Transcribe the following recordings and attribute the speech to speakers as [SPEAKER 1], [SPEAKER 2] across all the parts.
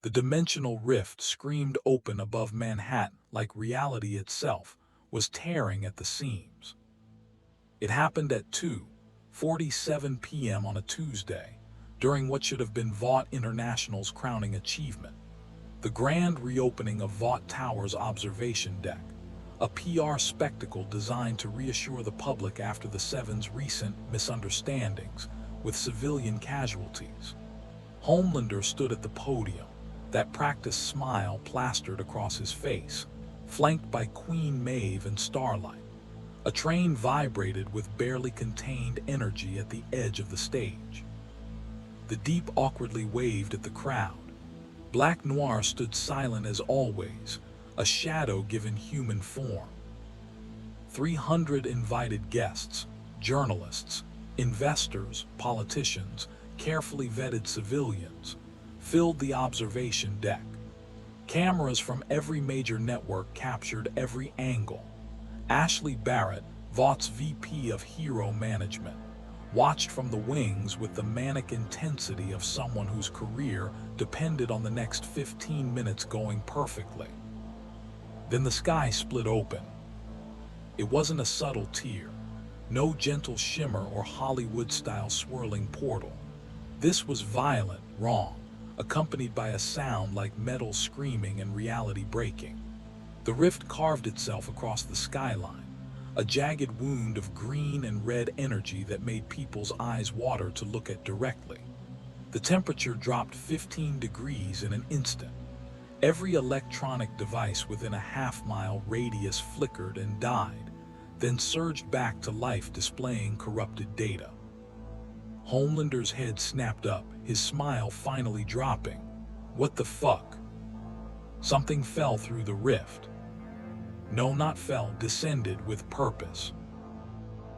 [SPEAKER 1] The dimensional rift screamed open above Manhattan like reality itself was tearing at the seams. It happened at 2:47 p.m. on a Tuesday, during what should have been Vought International's crowning achievement, the grand reopening of Vought Tower's observation deck, a PR spectacle designed to reassure the public after the Seven's recent misunderstandings with civilian casualties. Homelander stood at the podium, that practiced smile plastered across his face, flanked by Queen Maeve and Starlight. A train vibrated with barely contained energy at the edge of the stage. The Deep awkwardly waved at the crowd. Black Noir stood silent as always, a shadow given human form. 300 invited guests, journalists, investors, politicians, carefully vetted civilians, filled the observation deck. Cameras from every major network captured every angle. Ashley Barrett, Vaught's VP of Hero Management, watched from the wings with the manic intensity of someone whose career depended on the next 15 minutes going perfectly. Then the sky split open. It wasn't a subtle tear, no gentle shimmer or Hollywood-style swirling portal. This was violent, wrong, accompanied by a sound like metal screaming and reality breaking. The rift carved itself across the skyline, a jagged wound of green and red energy that made people's eyes water to look at directly. The temperature dropped 15 degrees in an instant. Every electronic device within a half-mile radius flickered and died, then surged back to life displaying corrupted data. Homelander's head snapped up, his smile finally dropping. What the fuck? Something fell through the rift. No, not fell, descended with purpose.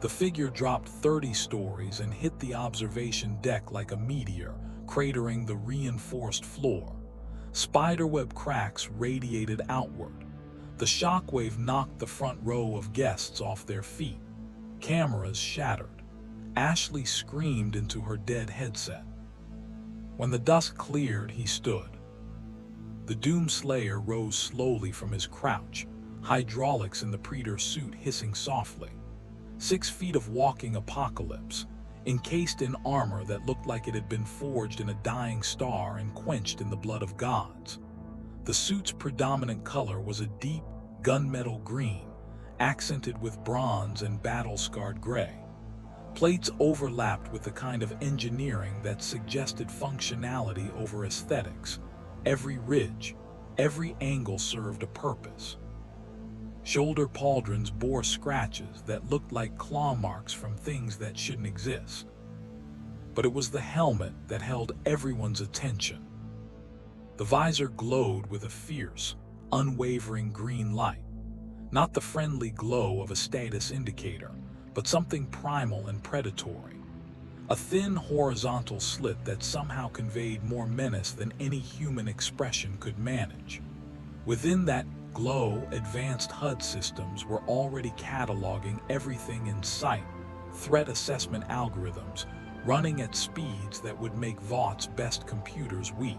[SPEAKER 1] The figure dropped 30 stories and hit the observation deck like a meteor, cratering the reinforced floor. Spiderweb cracks radiated outward. The shockwave knocked the front row of guests off their feet. Cameras shattered. Ashley screamed into her dead headset. When the dust cleared, he stood. The Slayer rose slowly from his crouch, hydraulics in the Praetor Suit hissing softly. 6 feet of walking apocalypse, encased in armor that looked like it had been forged in a dying star and quenched in the blood of gods. The suit's predominant color was a deep, gunmetal green, accented with bronze and battle-scarred gray. Plates overlapped with the kind of engineering that suggested functionality over aesthetics. Every ridge, every angle served a purpose. Shoulder pauldrons bore scratches that looked like claw marks from things that shouldn't exist. But it was the helmet that held everyone's attention. The visor glowed with a fierce, unwavering green light. Not the friendly glow of a status indicator, but something primal and predatory. A thin horizontal slit that somehow conveyed more menace than any human expression could manage. Within that glow, advanced HUD systems were already cataloging everything in sight, threat assessment algorithms running at speeds that would make Vaught's best computers weep.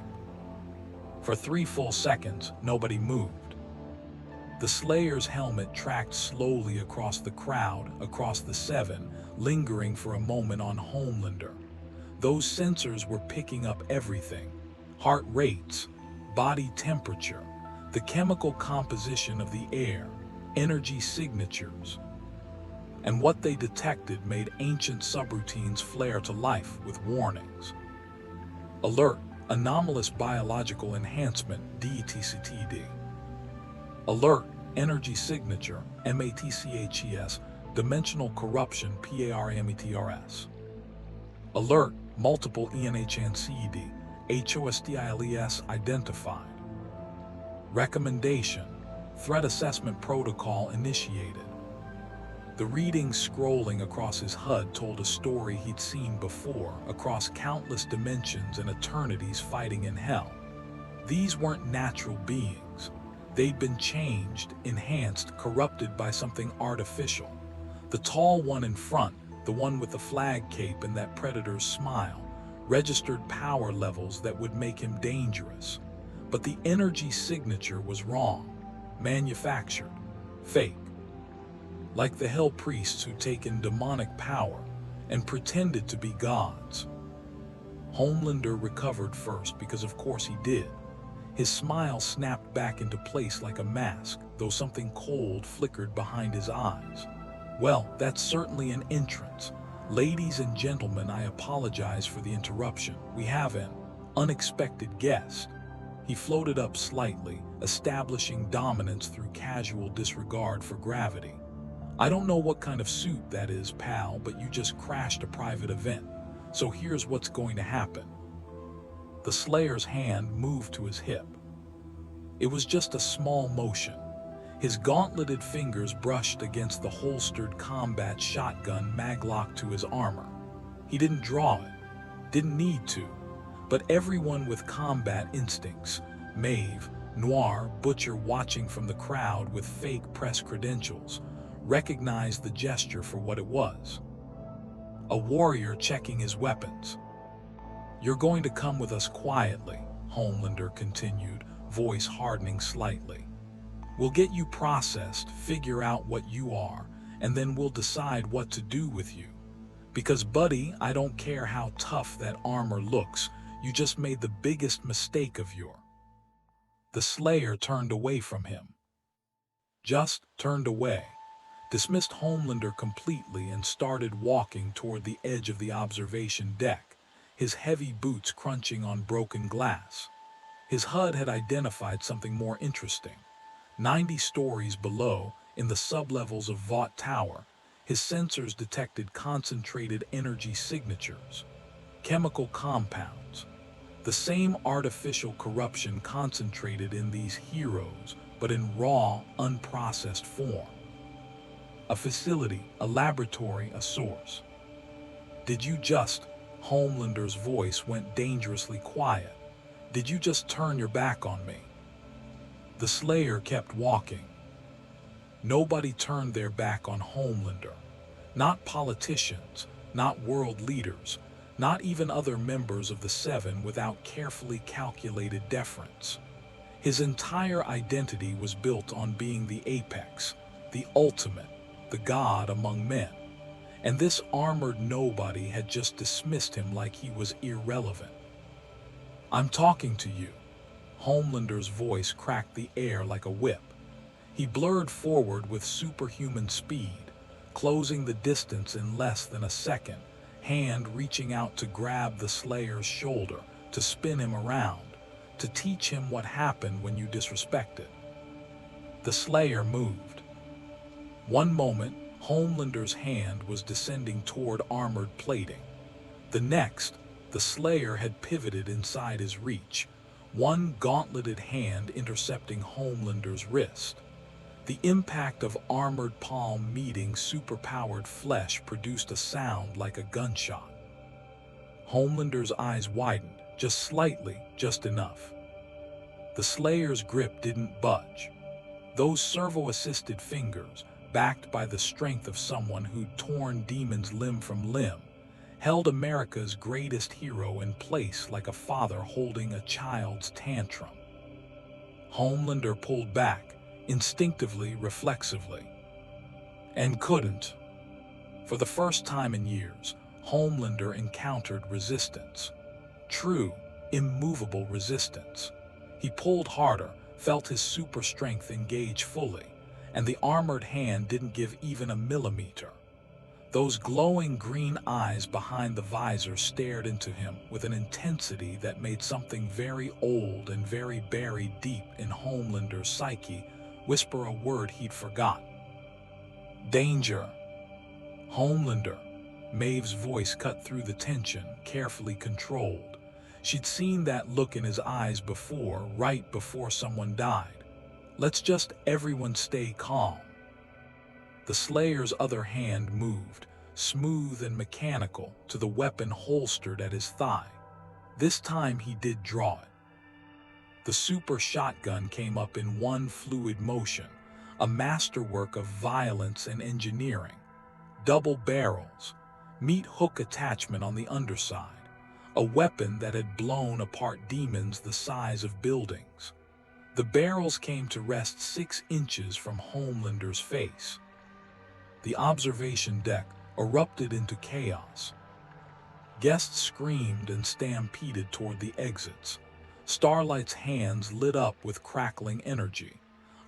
[SPEAKER 1] For 3 full seconds, nobody moved. The Slayer's helmet tracked slowly across the crowd, across the Seven, lingering for a moment on Homelander. Those sensors were picking up everything: heart rates, body temperature, the chemical composition of the air, energy signatures. And what they detected made ancient subroutines flare to life with warnings. Alert: anomalous biological enhancement, DTCTD. Alert: energy signature, MATCHES, dimensional corruption, PARAMETRS. Alert: multiple ENHNCED, HOSDILES identified. Recommendation: threat assessment protocol initiated. The readings scrolling across his HUD told a story he'd seen before, across countless dimensions and eternities fighting in hell. These weren't natural beings. They'd been changed, enhanced, corrupted by something artificial. The tall one in front, the one with the flag cape and that predator's smile, registered power levels that would make him dangerous. but the energy signature was wrong, manufactured, fake. Like the hell priests who taken demonic power and pretended to be gods. Homelander recovered first because of course he did. His smile snapped back into place like a mask, though something cold flickered behind his eyes. Well, that's certainly an entrance. Ladies and gentlemen, I apologize for the interruption. We have an unexpected guest. He floated up slightly, establishing dominance through casual disregard for gravity. I don't know what kind of suit that is, pal, but you just crashed a private event. So here's what's going to happen. The Slayer's hand moved to his hip. It was just a small motion. His gauntleted fingers brushed against the holstered combat shotgun maglock to his armor. He didn't draw it, didn't need to, but everyone with combat instincts, Maeve, Noir, Butcher watching from the crowd with fake press credentials, recognized the gesture for what it was. A warrior checking his weapons. "You're going to come with us quietly," Homelander continued, voice hardening slightly. "We'll get you processed, figure out what you are, and then we'll decide what to do with you. Because, buddy, I don't care how tough that armor looks, you just made the biggest mistake of your..." The Slayer turned away from him. Just turned away. Dismissed Homelander completely and started walking toward the edge of the observation deck, his heavy boots crunching on broken glass. His HUD had identified something more interesting. 90 stories below, in the sublevels of Vought Tower, his sensors detected concentrated energy signatures, chemical compounds, the same artificial corruption concentrated in these heroes, but in raw, unprocessed form. A facility, a laboratory, a source. "Did you just..." Homelander's voice went dangerously quiet. "Did you just turn your back on me?" The Slayer kept walking. Nobody turned their back on Homelander. Not politicians, not world leaders, not even other members of the Seven without carefully calculated deference. His entire identity was built on being the apex, the ultimate, the god among men. And this armored nobody had just dismissed him like he was irrelevant. "I'm talking to you." Homelander's voice cracked the air like a whip. He blurred forward with superhuman speed, closing the distance in less than a second, hand reaching out to grab the Slayer's shoulder, to spin him around, to teach him what happened when you disrespected. The Slayer moved. One moment, Homelander's hand was descending toward armored plating. The next, the Slayer had pivoted inside his reach, one gauntleted hand intercepting Homelander's wrist. The impact of armored palm meeting superpowered flesh produced a sound like a gunshot. Homelander's eyes widened, just slightly, just enough. The Slayer's grip didn't budge. Those servo-assisted fingers, backed by the strength of someone who'd torn demons limb from limb, held America's greatest hero in place like a father holding a child's tantrum. Homelander pulled back, instinctively, reflexively. And couldn't. For the first time in years, Homelander encountered resistance. True, immovable resistance. He pulled harder, felt his super strength engage fully, and the armored hand didn't give even a millimeter. Those glowing green eyes behind the visor stared into him with an intensity that made something very old and very buried deep in Homelander's psyche whisper a word he'd forgotten. "Danger." "Homelander." Maeve's voice cut through the tension, carefully controlled. She'd seen that look in his eyes before, right before someone died. "Let's just everyone stay calm." The Slayer's other hand moved, smooth and mechanical, to the weapon holstered at his thigh. This time he did draw it. The super shotgun came up in one fluid motion, a masterwork of violence and engineering. Double barrels, meat hook attachment on the underside, a weapon that had blown apart demons the size of buildings. The barrels came to rest 6 inches from Homelander's face. The observation deck erupted into chaos. Guests screamed and stampeded toward the exits. Starlight's hands lit up with crackling energy.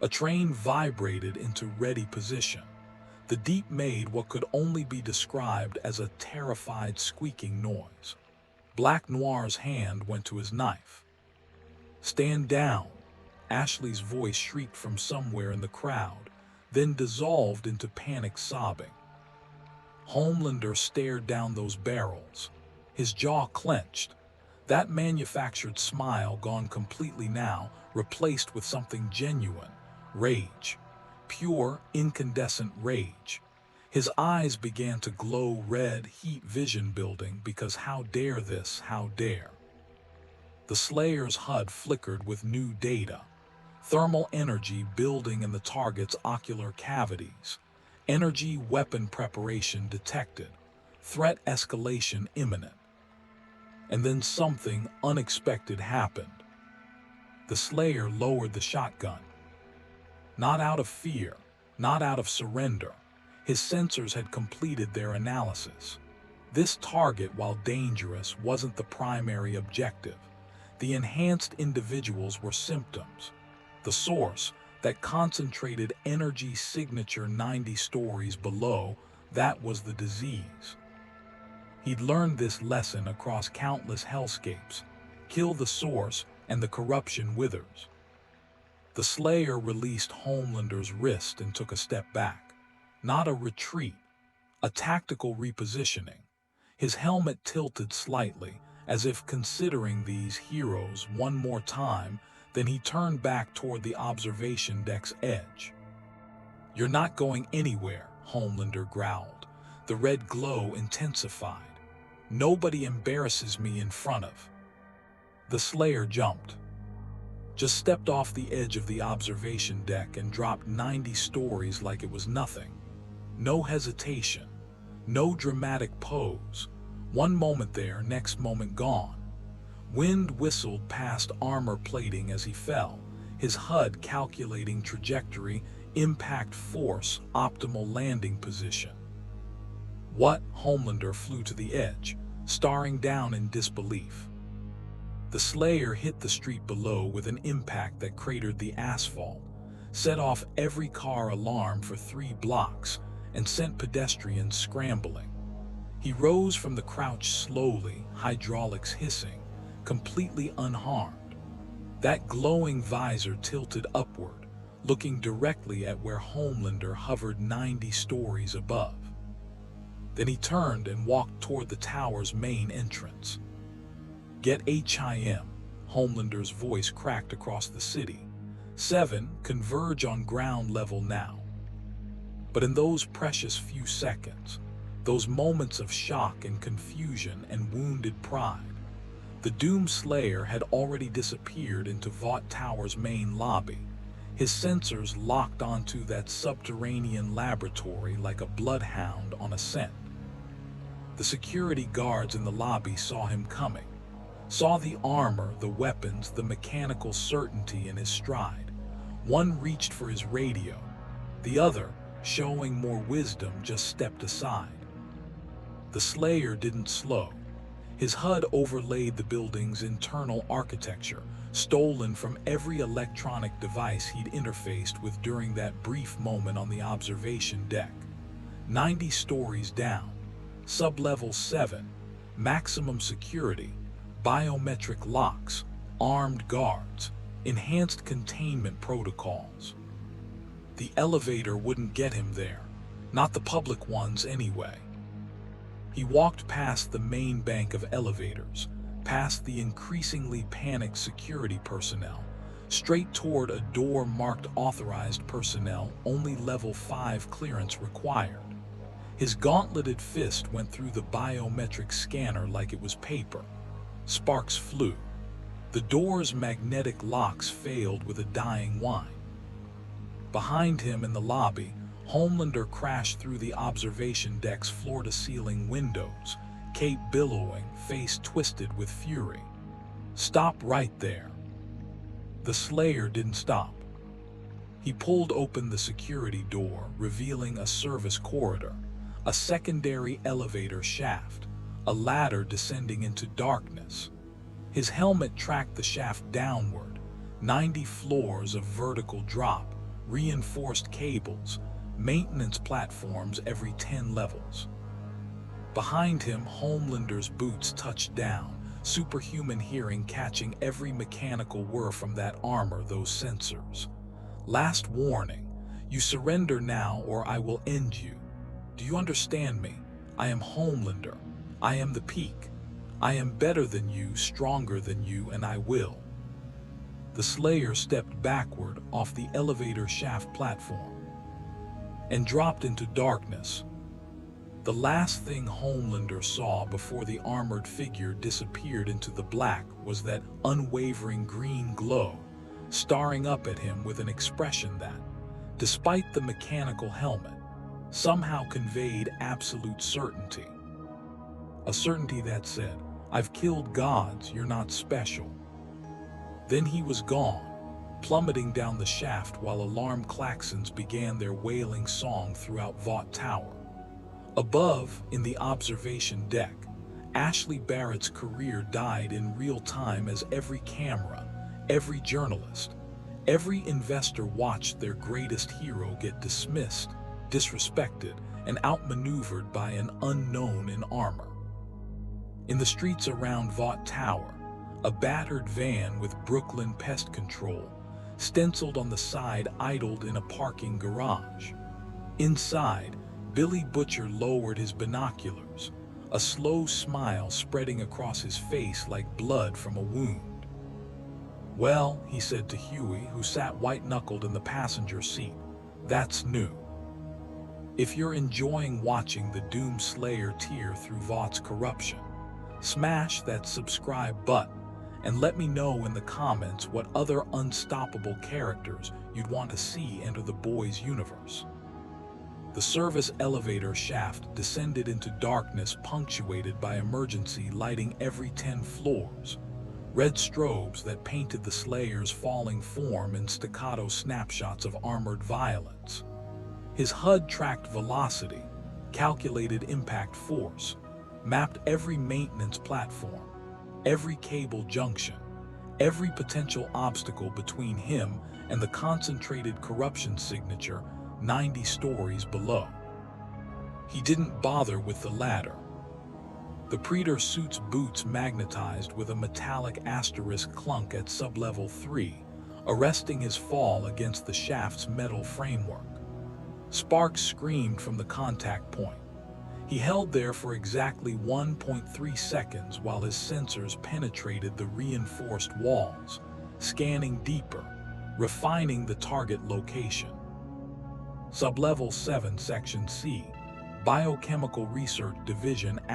[SPEAKER 1] A train vibrated into ready position. The deep made what could only be described as a terrified squeaking noise. Black Noir's hand went to his knife. "Stand down," Ashley's voice shrieked from somewhere in the crowd, then dissolved into panicked sobbing. Homelander stared down those barrels. His jaw clenched. That manufactured smile gone completely now, replaced with something genuine. Rage. Pure, incandescent rage. His eyes began to glow red, heat vision building, because how dare this, how dare. The Slayer's HUD flickered with new data. Thermal energy building in the target's ocular cavities. Energy weapon preparation detected. Threat escalation imminent. And then something unexpected happened. The Slayer lowered the shotgun. Not out of fear, not out of surrender. His sensors had completed their analysis. This target, while dangerous, wasn't the primary objective. The enhanced individuals were symptoms. The source, that concentrated energy signature 90 stories below, that was the disease. He'd learned this lesson across countless hellscapes. Kill the source and the corruption withers. The Slayer released Homelander's wrist and took a step back. Not a retreat, a tactical repositioning. His helmet tilted slightly, as if considering these heroes one more time, then he turned back toward the observation deck's edge. "You're not going anywhere," Homelander growled. The red glow intensified. "Nobody embarrasses me in front of." The Slayer jumped. Just stepped off the edge of the observation deck and dropped 90 stories like it was nothing. No hesitation, no dramatic pose. One moment there, next moment gone. Wind whistled past armor plating as he fell, his HUD calculating trajectory, impact force, optimal landing position. What? Homelander flew to the edge, staring down in disbelief. The Slayer hit the street below with an impact that cratered the asphalt, set off every car alarm for 3 blocks, and sent pedestrians scrambling. He rose from the crouch slowly, hydraulics hissing, completely unharmed. That glowing visor tilted upward, looking directly at where Homelander hovered 90 stories above. Then he turned and walked toward the tower's main entrance. "Get HIM," Homelander's voice cracked across the city. 7, converge on ground level now. But in those precious few seconds, those moments of shock and confusion and wounded pride, the Doom Slayer had already disappeared into Vought Tower's main lobby, his sensors locked onto that subterranean laboratory like a bloodhound on a scent. The security guards in the lobby saw him coming, saw the armor, the weapons, the mechanical certainty in his stride. One reached for his radio, the other, showing more wisdom, just stepped aside. The Slayer didn't slow. His HUD overlaid the building's internal architecture, stolen from every electronic device he'd interfaced with during that brief moment on the observation deck. 90 stories down, sub-level 7, maximum security, biometric locks, armed guards, enhanced containment protocols. The elevator wouldn't get him there, not the public ones anyway. He walked past the main bank of elevators, past the increasingly panicked security personnel, straight toward a door marked authorized personnel, only level 5 clearance required. His gauntleted fist went through the biometric scanner like it was paper. Sparks flew. The door's magnetic locks failed with a dying whine. Behind him in the lobby, Homelander crashed through the observation deck's floor-to-ceiling windows, cape billowing, face twisted with fury. "Stop right there." The Slayer didn't stop. He pulled open the security door, revealing a service corridor, a secondary elevator shaft, a ladder descending into darkness. His helmet tracked the shaft downward, 90 floors of vertical drop, reinforced cables, maintenance platforms every 10 levels. Behind him, Homelander's boots touched down, superhuman hearing catching every mechanical whir from that armor, those sensors. "Last warning, you surrender now or I will end you. Do you understand me? I am Homelander. I am the peak. I am better than you, stronger than you, and I will." The Slayer stepped backward off the elevator shaft platform and dropped into darkness. The last thing Homelander saw before the armored figure disappeared into the black was that unwavering green glow, staring up at him with an expression that, despite the mechanical helmet, somehow conveyed absolute certainty. A certainty that said, "I've killed gods, you're not special." Then he was gone, plummeting down the shaft while alarm klaxons began their wailing song throughout Vought Tower. Above, in the observation deck, Ashley Barrett's career died in real time as every camera, every journalist, every investor watched their greatest hero get dismissed, disrespected, and outmaneuvered by an unknown in armor. In the streets around Vought Tower, a battered van with Brooklyn Pest Control, stenciled on the side, idled in a parking garage. Inside, Billy Butcher lowered his binoculars, a slow smile spreading across his face like blood from a wound. "Well," he said to Huey, who sat white-knuckled in the passenger seat, "that's new. If you're enjoying watching the Doom Slayer tear through Vaught's corruption, smash that subscribe button and let me know in the comments what other unstoppable characters you'd want to see enter the boys' universe." The service elevator shaft descended into darkness punctuated by emergency lighting every 10 floors, red strobes that painted the Slayer's falling form in staccato snapshots of armored violence. His HUD tracked velocity, calculated impact force, mapped every maintenance platform, every cable junction, every potential obstacle between him and the concentrated corruption signature 90 stories below. He didn't bother with the ladder. The Praetor Suit's boots magnetized with a metallic asterisk clunk at sublevel 3, arresting his fall against the shaft's metal framework. Sparks screamed from the contact point. He held there for exactly 1.3 seconds while his sensors penetrated the reinforced walls, scanning deeper, refining the target location. Sublevel 7, Section C, Biochemical Research Division **.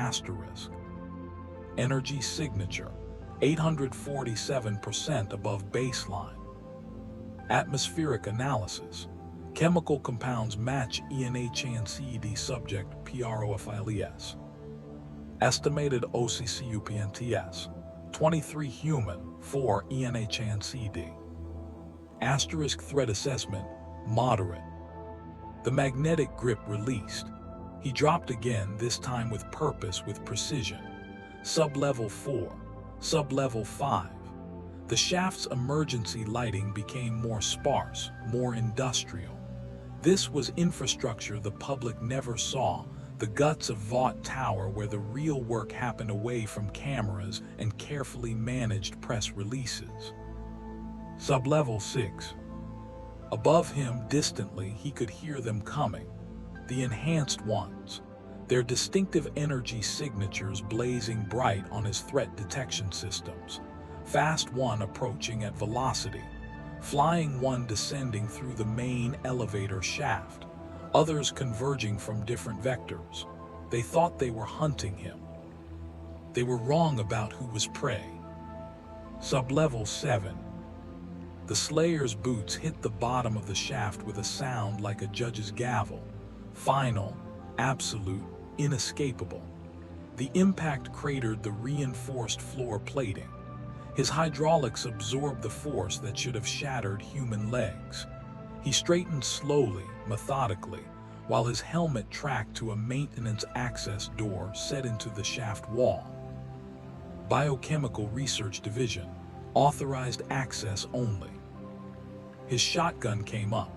[SPEAKER 1] Energy signature, 847% above baseline. Atmospheric analysis. Chemical compounds match ENHANCED subject PROFILES. Estimated OCCUPNTS, 23 human, 4 ENHANCD. Asterisk threat assessment, moderate. The magnetic grip released. He dropped again, this time with purpose, with precision. Sublevel 4, sublevel 5. The shaft's emergency lighting became more sparse, more industrial. This was infrastructure the public never saw, the guts of Vought Tower where the real work happened away from cameras and carefully managed press releases. Sublevel 6. Above him, distantly, he could hear them coming. The enhanced ones, their distinctive energy signatures blazing bright on his threat detection systems. Fast one approaching at velocity, flying one descending through the main elevator shaft, others converging from different vectors. They thought they were hunting him. They were wrong about who was prey. Sublevel 7. The Slayer's boots hit the bottom of the shaft with a sound like a judge's gavel. Final, absolute, inescapable. The impact cratered the reinforced floor plating. His hydraulics absorbed the force that should have shattered human legs. He straightened slowly, methodically, while his helmet tracked to a maintenance access door set into the shaft wall. Biochemical Research Division, authorized access only. His shotgun came up,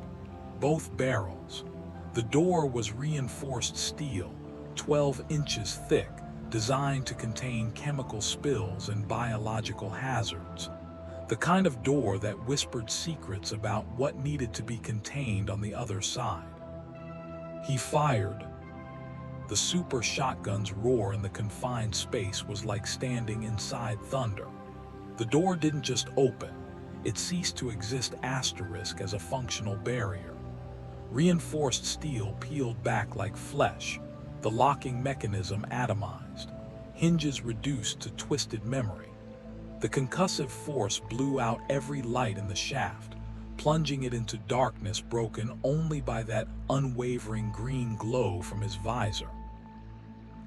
[SPEAKER 1] both barrels. The door was reinforced steel, 12 inches thick, designed to contain chemical spills and biological hazards. The kind of door that whispered secrets about what needed to be contained on the other side. He fired. The super shotgun's roar in the confined space was like standing inside thunder. The door didn't just open, it ceased to exist asterisk as a functional barrier. Reinforced steel peeled back like flesh, the locking mechanism atomized, hinges reduced to twisted memory. The concussive force blew out every light in the shaft, plunging it into darkness broken only by that unwavering green glow from his visor.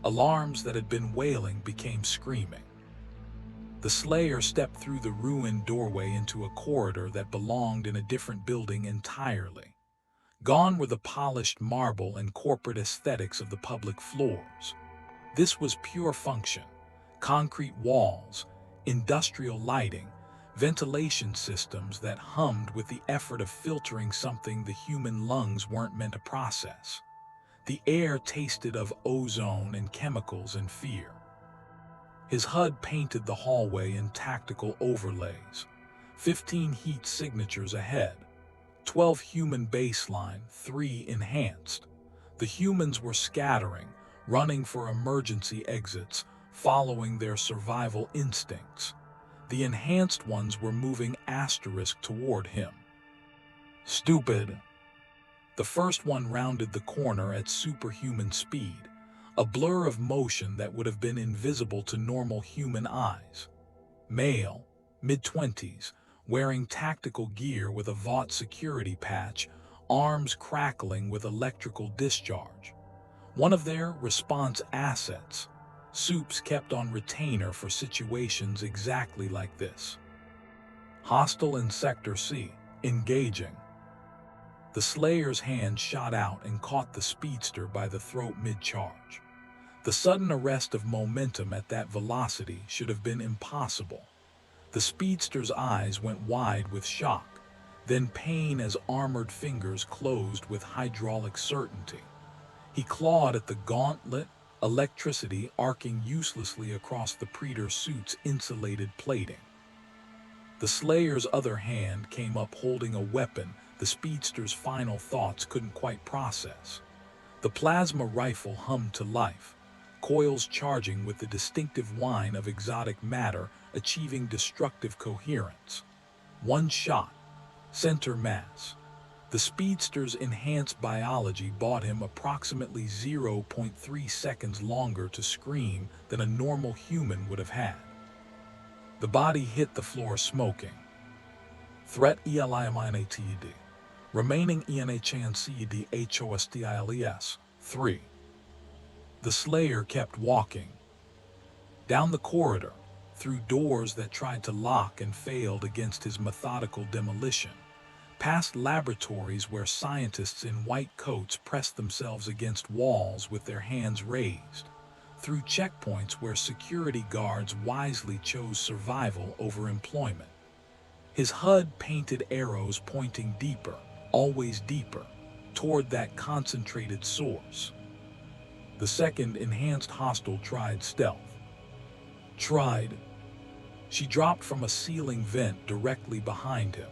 [SPEAKER 1] Alarms that had been wailing became screaming. The Slayer stepped through the ruined doorway into a corridor that belonged in a different building entirely. Gone were the polished marble and corporate aesthetics of the public floors. This was pure function: concrete walls, industrial lighting, ventilation systems that hummed with the effort of filtering something the human lungs weren't meant to process. The air tasted of ozone and chemicals and fear. His HUD painted the hallway in tactical overlays. 15 heat signatures ahead, 12 human baseline, 3 enhanced. The humans were scattering, running for emergency exits, following their survival instincts. The enhanced ones were moving asterisk toward him. Stupid. The first one rounded the corner at superhuman speed, a blur of motion that would have been invisible to normal human eyes. Male, mid-20s, wearing tactical gear with a Vought security patch, arms crackling with electrical discharge. One of their response assets. Supes kept on retainer for situations exactly like this. Hostile in Sector C, engaging. The Slayer's hand shot out and caught the speedster by the throat mid-charge. The sudden arrest of momentum at that velocity should have been impossible. The speedster's eyes went wide with shock, then pain as armored fingers closed with hydraulic certainty. He clawed at the gauntlet, electricity arcing uselessly across the Praetor Suit's insulated plating. The Slayer's other hand came up holding a weapon the speedster's final thoughts couldn't quite process. The plasma rifle hummed to life, coils charging with the distinctive whine of exotic matter achieving destructive coherence. One shot, center mass. The speedster's enhanced biology bought him approximately 0.3 seconds longer to scream than a normal human would have had. The body hit the floor smoking. Threat ELIMINATED. Remaining ENHANCED HOSTILES. 3. The Slayer kept walking. Down the corridor, through doors that tried to lock and failed against his methodical demolition, past laboratories where scientists in white coats pressed themselves against walls with their hands raised, through checkpoints where security guards wisely chose survival over employment. His HUD painted arrows pointing deeper, always deeper, toward that concentrated source. The second enhanced hostile tried stealth. She dropped from a ceiling vent directly behind him,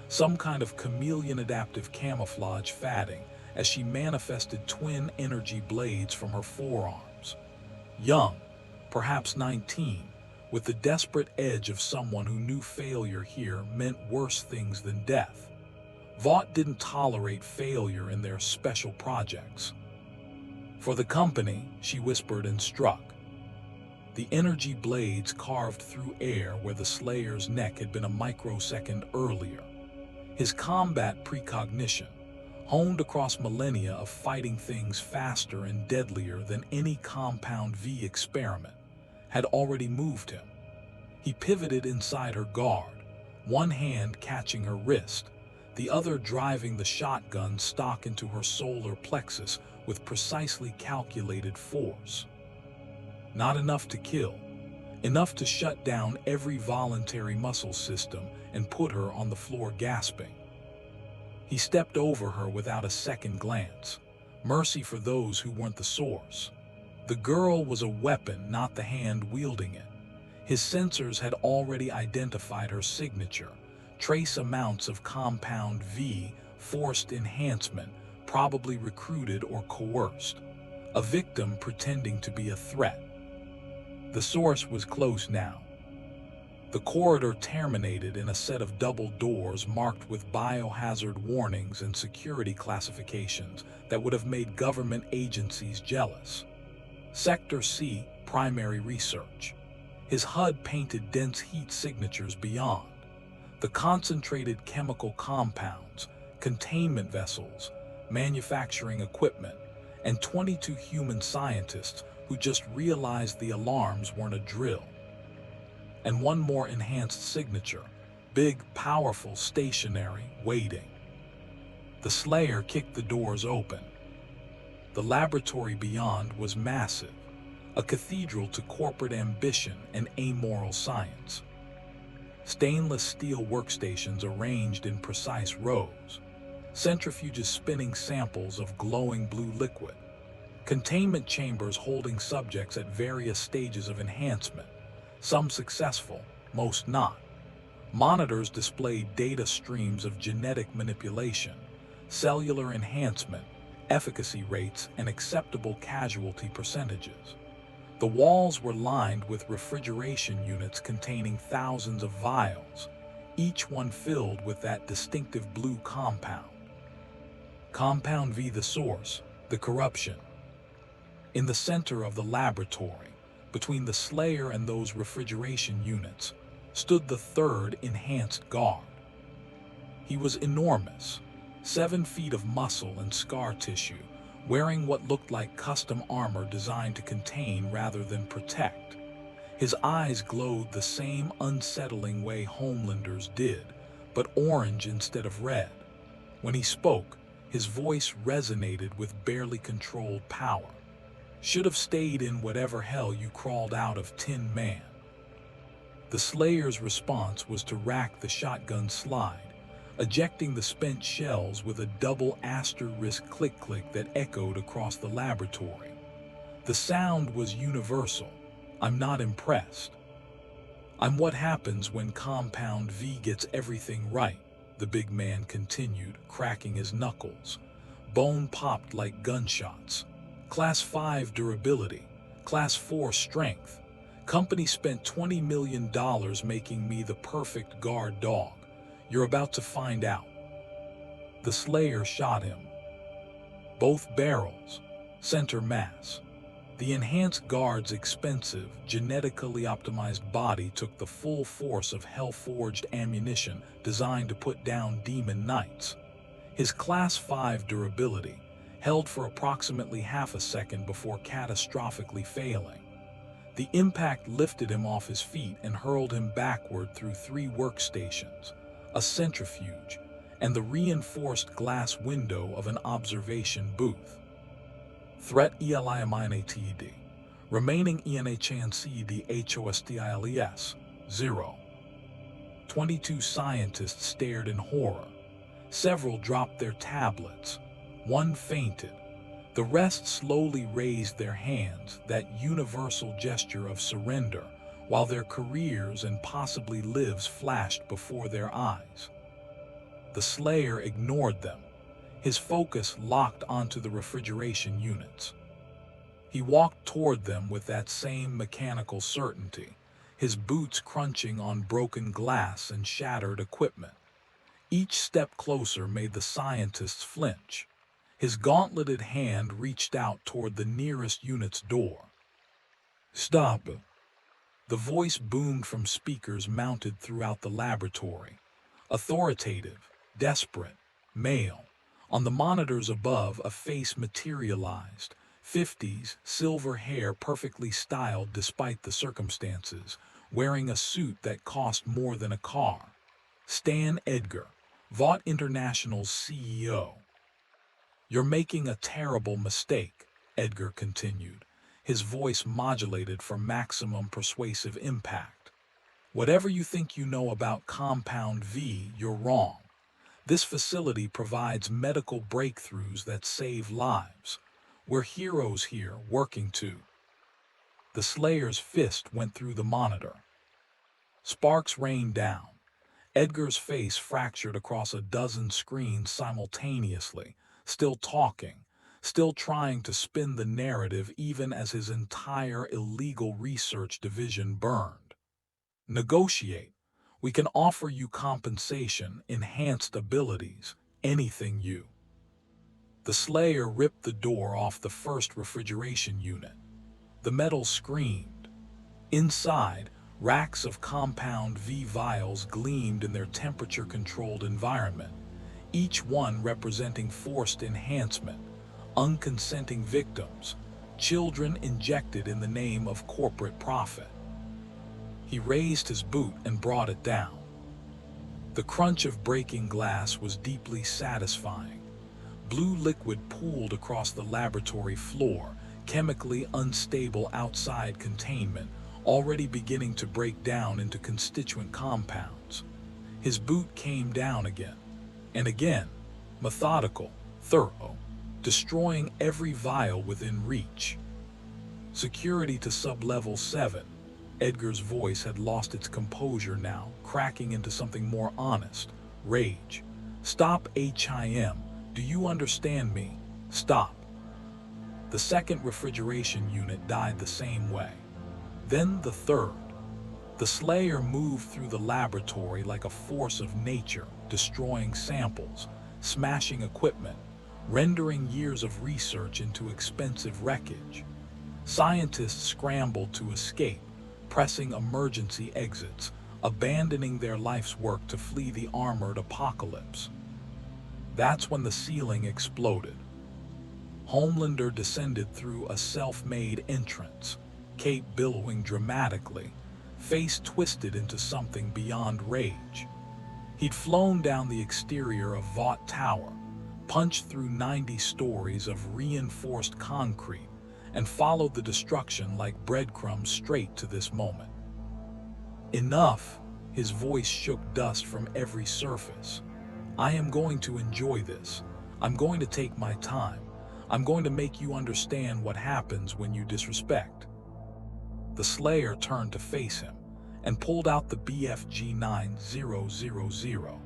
[SPEAKER 1] some kind of chameleon adaptive camouflage fatting as she manifested twin energy blades from her forearms. Young, perhaps 19, with the desperate edge of someone who knew failure here meant worse things than death. Vought didn't tolerate failure in their special projects. For the company, she whispered and struck. The energy blades carved through air where the Slayer's neck had been a microsecond earlier. His combat precognition, honed across millennia of fighting things faster and deadlier than any Compound V experiment, had already moved him. He pivoted inside her guard, one hand catching her wrist, the other driving the shotgun stock into her solar plexus with precisely calculated force. Not enough to kill, enough to shut down every voluntary muscle system and put her on the floor gasping. He stepped over her without a second glance. Mercy for those who weren't the source. The girl was a weapon, not the hand wielding it. His sensors had already identified her signature, trace amounts of Compound V, forced enhancement, probably recruited or coerced. A victim pretending to be a threat. The source was close now. The corridor terminated in a set of double doors marked with biohazard warnings and security classifications that would have made government agencies jealous. Sector C, primary research. His HUD painted dense heat signatures beyond. The concentrated chemical compounds, containment vessels, manufacturing equipment, and 22 human scientists who just realized the alarms weren't a drill. And one more enhanced signature, big, powerful, stationary, waiting. The Slayer kicked the doors open. The laboratory beyond was massive, a cathedral to corporate ambition and amoral science. Stainless steel workstations arranged in precise rows, centrifuges spinning samples of glowing blue liquid, containment chambers holding subjects at various stages of enhancement, some successful, most not. Monitors displayed data streams of genetic manipulation, cellular enhancement, efficacy rates, and acceptable casualty percentages. The walls were lined with refrigeration units containing thousands of vials, each one filled with that distinctive blue compound. Compound V, the source, the corruption. In the center of the laboratory, between the Slayer and those refrigeration units, stood the third enhanced guard. He was enormous, 7 feet of muscle and scar tissue, wearing what looked like custom armor designed to contain rather than protect. His eyes glowed the same unsettling way Homelander's did, but orange instead of red. When he spoke, his voice resonated with barely controlled power. Should have stayed in whatever hell you crawled out of, Tin Man. The Slayer's response was to rack the shotgun slide, ejecting the spent shells with a double asterisk click-click that echoed across the laboratory. The sound was universal. I'm not impressed. I'm what happens when Compound V gets everything right, the big man continued, cracking his knuckles. Bone popped like gunshots. Class 5 durability, Class 4 strength. Company spent $20 million making me the perfect guard dog. You're about to find out. The Slayer shot him. Both barrels, center mass. The enhanced guard's expensive, genetically optimized body took the full force of hell-forged ammunition designed to put down demon knights. His Class 5 durability held for approximately half a second before catastrophically failing. The impact lifted him off his feet and hurled him backward through 3 workstations, a centrifuge, and the reinforced glass window of an observation booth. Threat ELIMINATED. Remaining ENHANCED HOSTILES. 0. 22 scientists stared in horror. Several dropped their tablets. One fainted. The rest slowly raised their hands, that universal gesture of surrender, while their careers and possibly lives flashed before their eyes. The Slayer ignored them, his focus locked onto the refrigeration units. He walked toward them with that same mechanical certainty, his boots crunching on broken glass and shattered equipment. Each step closer made the scientists flinch. His gauntleted hand reached out toward the nearest unit's door. "Stop!" The voice boomed from speakers mounted throughout the laboratory. Authoritative, desperate, male, On the monitors above, a face materialized. 50s, silver hair perfectly styled despite the circumstances, wearing a suit that cost more than a car. Stan Edgar, Vought International's CEO. "You're making a terrible mistake," Edgar continued, his voice modulated for maximum persuasive impact. "Whatever you think you know about Compound V, you're wrong. This facility provides medical breakthroughs that save lives. We're heroes here, working to—" The Slayer's fist went through the monitor. Sparks rained down. Edgar's face fractured across a dozen screens simultaneously, still talking, still trying to spin the narrative even as his entire illegal research division burned. "Negotiate. We can offer you compensation, enhanced abilities, anything you—" The Slayer ripped the door off the first refrigeration unit. The metal screamed. Inside, racks of Compound V vials gleamed in their temperature-controlled environment, each one representing forced enhancement, unconsenting victims, children injected in the name of corporate profit. He raised his boot and brought it down. The crunch of breaking glass was deeply satisfying. Blue liquid pooled across the laboratory floor, chemically unstable outside containment, already beginning to break down into constituent compounds. His boot came down again, and again, methodical, thorough, destroying every vial within reach. "Security to sub-level 7. Edgar's voice had lost its composure now, cracking into something more honest. Rage. "Stop HIM. Do you understand me? Stop." The second refrigeration unit died the same way. Then the third. The Slayer moved through the laboratory like a force of nature, destroying samples, smashing equipment, rendering years of research into expensive wreckage. Scientists scrambled to escape, pressing emergency exits, abandoning their life's work to flee the armored apocalypse. That's when the ceiling exploded. Homelander descended through a self-made entrance, cape billowing dramatically, face twisted into something beyond rage. He'd flown down the exterior of Vought Tower, punched through 90 stories of reinforced concrete, and followed the destruction like breadcrumbs straight to this moment. "Enough," his voice shook dust from every surface. "I am going to enjoy this. I'm going to take my time. I'm going to make you understand what happens when you disrespect." The Slayer turned to face him and pulled out the BFG 9000.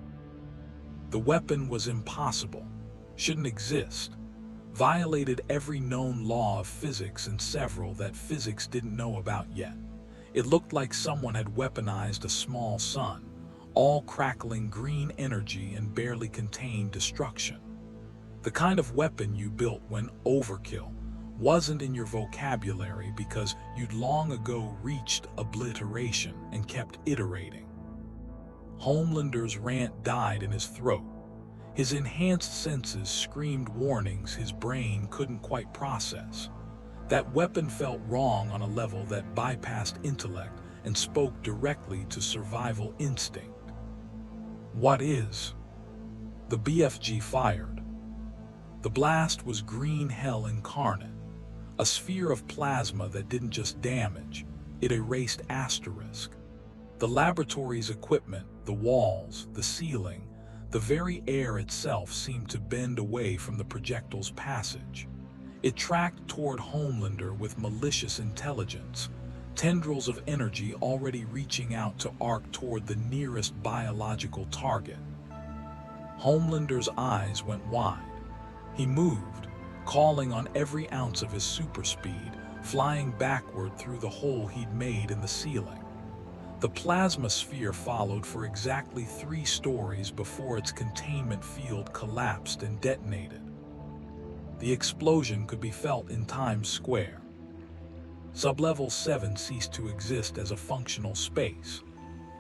[SPEAKER 1] The weapon was impossible, shouldn't exist, violated every known law of physics and several that physics didn't know about yet. It looked like someone had weaponized a small sun, all crackling green energy and barely contained destruction. The kind of weapon you built when overkill wasn't in your vocabulary because you'd long ago reached obliteration and kept iterating. Homelander's rant died in his throat. His enhanced senses screamed warnings his brain couldn't quite process. That weapon felt wrong on a level that bypassed intellect and spoke directly to survival instinct. "What is?" The BFG fired. The blast was green hell incarnate, a sphere of plasma that didn't just damage, it erased asterisk. The laboratory's equipment, the walls, the ceiling, the very air itself seemed to bend away from the projectile's passage. It tracked toward Homelander with malicious intelligence, tendrils of energy already reaching out to arc toward the nearest biological target. Homelander's eyes went wide. He moved, calling on every ounce of his super speed, flying backward through the hole he'd made in the ceiling. The plasma sphere followed for exactly 3 stories before its containment field collapsed and detonated. The explosion could be felt in Times Square. Sublevel 7 ceased to exist as a functional space.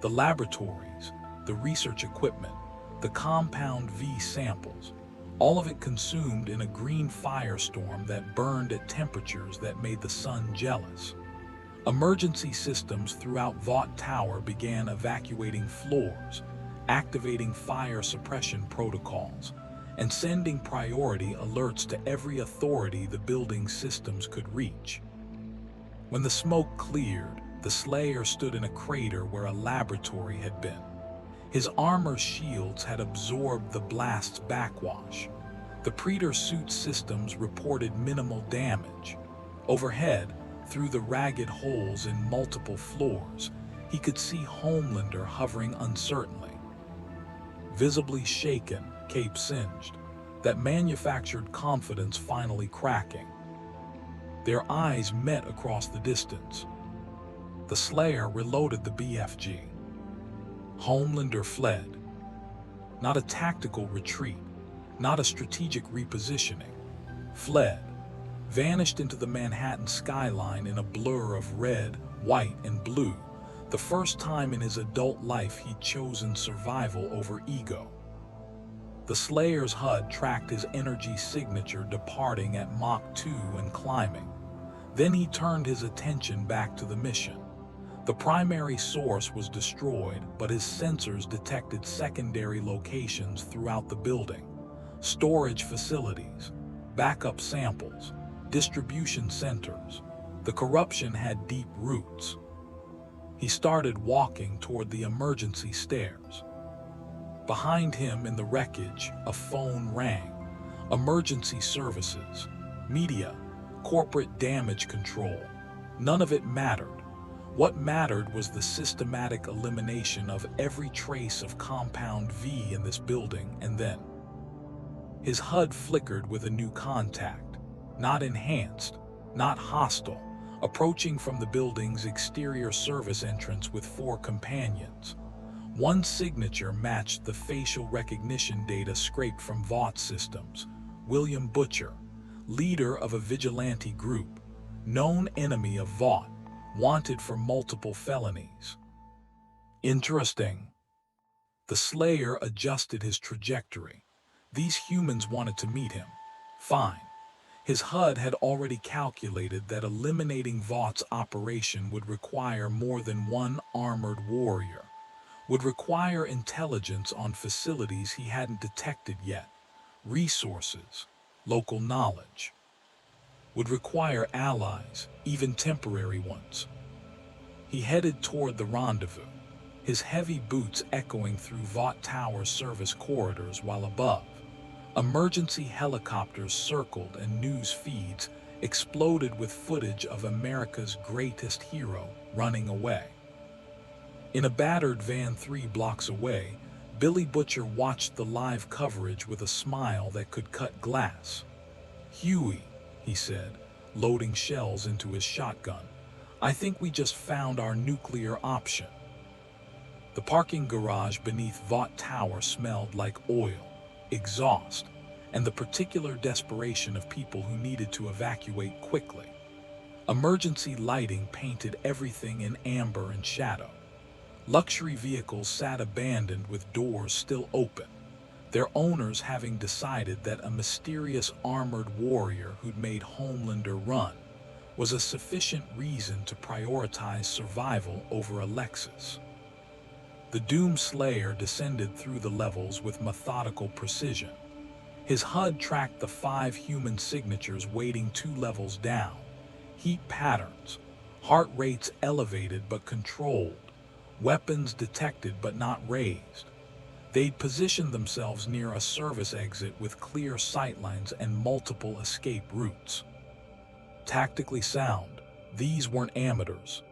[SPEAKER 1] The laboratories, the research equipment, the Compound V samples, all of it consumed in a green firestorm that burned at temperatures that made the sun jealous. Emergency systems throughout Vought Tower began evacuating floors, activating fire suppression protocols, and sending priority alerts to every authority the building's systems could reach. When the smoke cleared, the Slayer stood in a crater where a laboratory had been. His armor shields had absorbed the blast's backwash. The Praetor Suit systems reported minimal damage. Overhead, through the ragged holes in multiple floors, he could see Homelander hovering uncertainly. Visibly shaken, cape singed, that manufactured confidence finally cracking. Their eyes met across the distance. The Slayer reloaded the BFG. Homelander fled. Not a tactical retreat, not a strategic repositioning. Fled. Vanished into the Manhattan skyline in a blur of red, white, and blue, the first time in his adult life he'd chosen survival over ego. The Slayer's HUD tracked his energy signature departing at Mach 2 and climbing. Then he turned his attention back to the mission. The primary source was destroyed, but his sensors detected secondary locations throughout the building. Storage facilities, backup samples, distribution centers. The corruption had deep roots. He started walking toward the emergency stairs. Behind him in the wreckage, a phone rang. Emergency services, media, corporate damage control. None of it mattered. What mattered was the systematic elimination of every trace of Compound V in this building, and then his HUD flickered with a new contact. Not enhanced, not hostile, approaching from the building's exterior service entrance with 4 companions. One signature matched the facial recognition data scraped from Vought systems. William Butcher, leader of a vigilante group, known enemy of Vought, wanted for multiple felonies. Interesting. The Slayer adjusted his trajectory. These humans wanted to meet him. Fine. His HUD had already calculated that eliminating Vaught's operation would require more than one armored warrior, would require intelligence on facilities he hadn't detected yet, resources, local knowledge, would require allies, even temporary ones. He headed toward the rendezvous, his heavy boots echoing through Vought Tower service corridors while above, emergency helicopters circled and news feeds exploded with footage of America's greatest hero running away. In a battered van 3 blocks away, Billy Butcher watched the live coverage with a smile that could cut glass. "Huey," he said, loading shells into his shotgun, "I think we just found our nuclear option." The parking garage beneath Vought Tower smelled like oil, exhaust, and the particular desperation of people who needed to evacuate quickly. Emergency lighting painted everything in amber and shadow. Luxury vehicles sat abandoned with doors still open, their owners having decided that a mysterious armored warrior who'd made Homelander run was a sufficient reason to prioritize survival over Alexis. The Doom Slayer descended through the levels with methodical precision. His HUD tracked the 5 human signatures waiting 2 levels down. Heat patterns, heart rates elevated but controlled, weapons detected but not raised. They'd positioned themselves near a service exit with clear sightlines and multiple escape routes. Tactically sound, these weren't amateurs.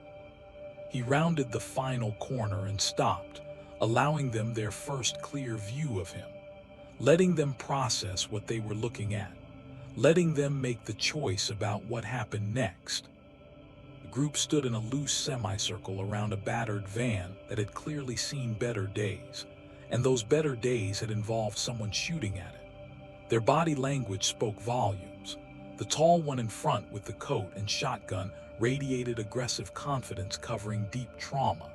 [SPEAKER 1] He rounded the final corner and stopped, allowing them their first clear view of him, letting them process what they were looking at, letting them make the choice about what happened next. The group stood in a loose semicircle around a battered van that had clearly seen better days, and those better days had involved someone shooting at it. Their body language spoke volumes. The tall one in front with the coat and shotgun radiated aggressive confidence covering deep trauma.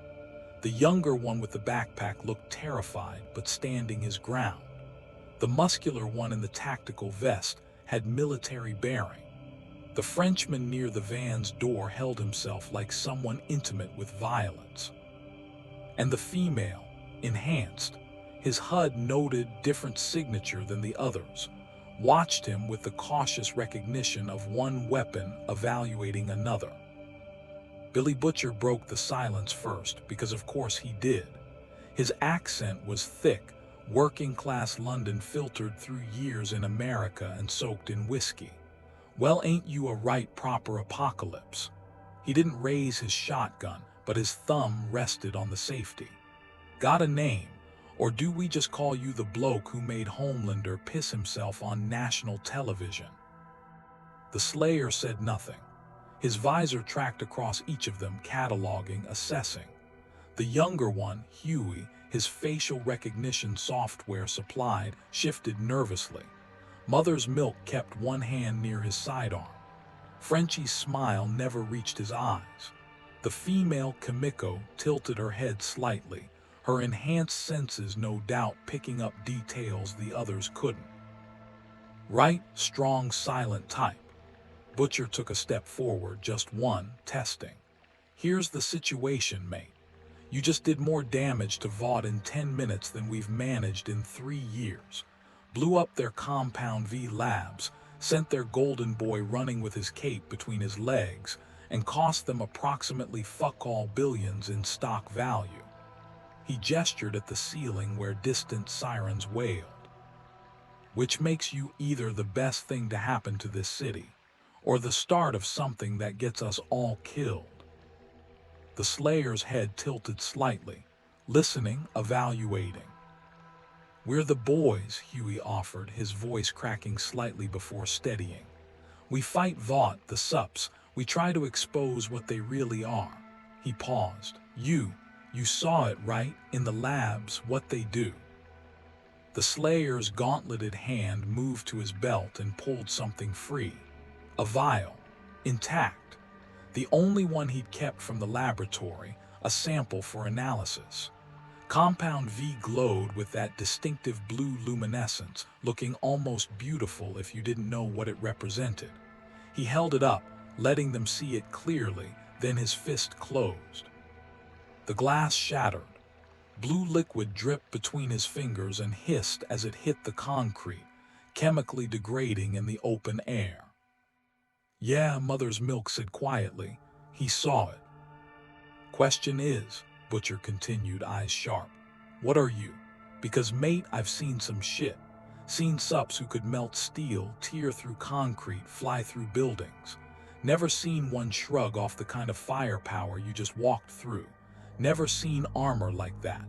[SPEAKER 1] The younger one with the backpack looked terrified but standing his ground. The muscular one in the tactical vest had military bearing. The Frenchman near the van's door held himself like someone intimate with violence. And the female, enhanced, his HUD noted different signature than the others, watched him with the cautious recognition of one weapon evaluating another. Billy Butcher broke the silence first, because of course he did. His accent was thick, working-class London filtered through years in America and soaked in whiskey. Well, ain't you a right proper apocalypse? He didn't raise his shotgun, but his thumb rested on the safety. Got a name, or do we just call you the bloke who made Homelander piss himself on national television? The Slayer said nothing. His visor tracked across each of them, cataloging, assessing. The younger one, Huey, his facial recognition software supplied, shifted nervously. Mother's Milk kept one hand near his sidearm. Frenchie's smile never reached his eyes. The female Kimiko tilted her head slightly, her enhanced senses no doubt picking up details the others couldn't. Right, strong, silent type. Butcher took a step forward, just one, testing. Here's the situation, mate. You just did more damage to Vought in 10 minutes than we've managed in 3 years. Blew up their Compound V labs, sent their golden boy running with his cape between his legs, and cost them approximately fuck-all billions in stock value. He gestured at the ceiling where distant sirens wailed. Which makes you either the best thing to happen to this city, or the start of something that gets us all killed. The Slayer's head tilted slightly, listening, evaluating. We're the boys, Huey offered, his voice cracking slightly before steadying. We fight Vought, the sups. We try to expose what they really are. He paused. You saw it, right? In the labs, what they do. The Slayer's gauntleted hand moved to his belt and pulled something free. A vial, intact. The only one he'd kept from the laboratory, a sample for analysis. Compound V glowed with that distinctive blue luminescence, looking almost beautiful if you didn't know what it represented. He held it up, letting them see it clearly, then his fist closed. The glass shattered. Blue liquid dripped between his fingers and hissed as it hit the concrete, chemically degrading in the open air. Yeah, Mother's Milk said quietly. He saw it. Question is, Butcher continued, eyes sharp. What are you? Because, mate, I've seen some shit. Seen sups who could melt steel, tear through concrete, fly through buildings. Never seen one shrug off the kind of firepower you just walked through. Never seen armor like that.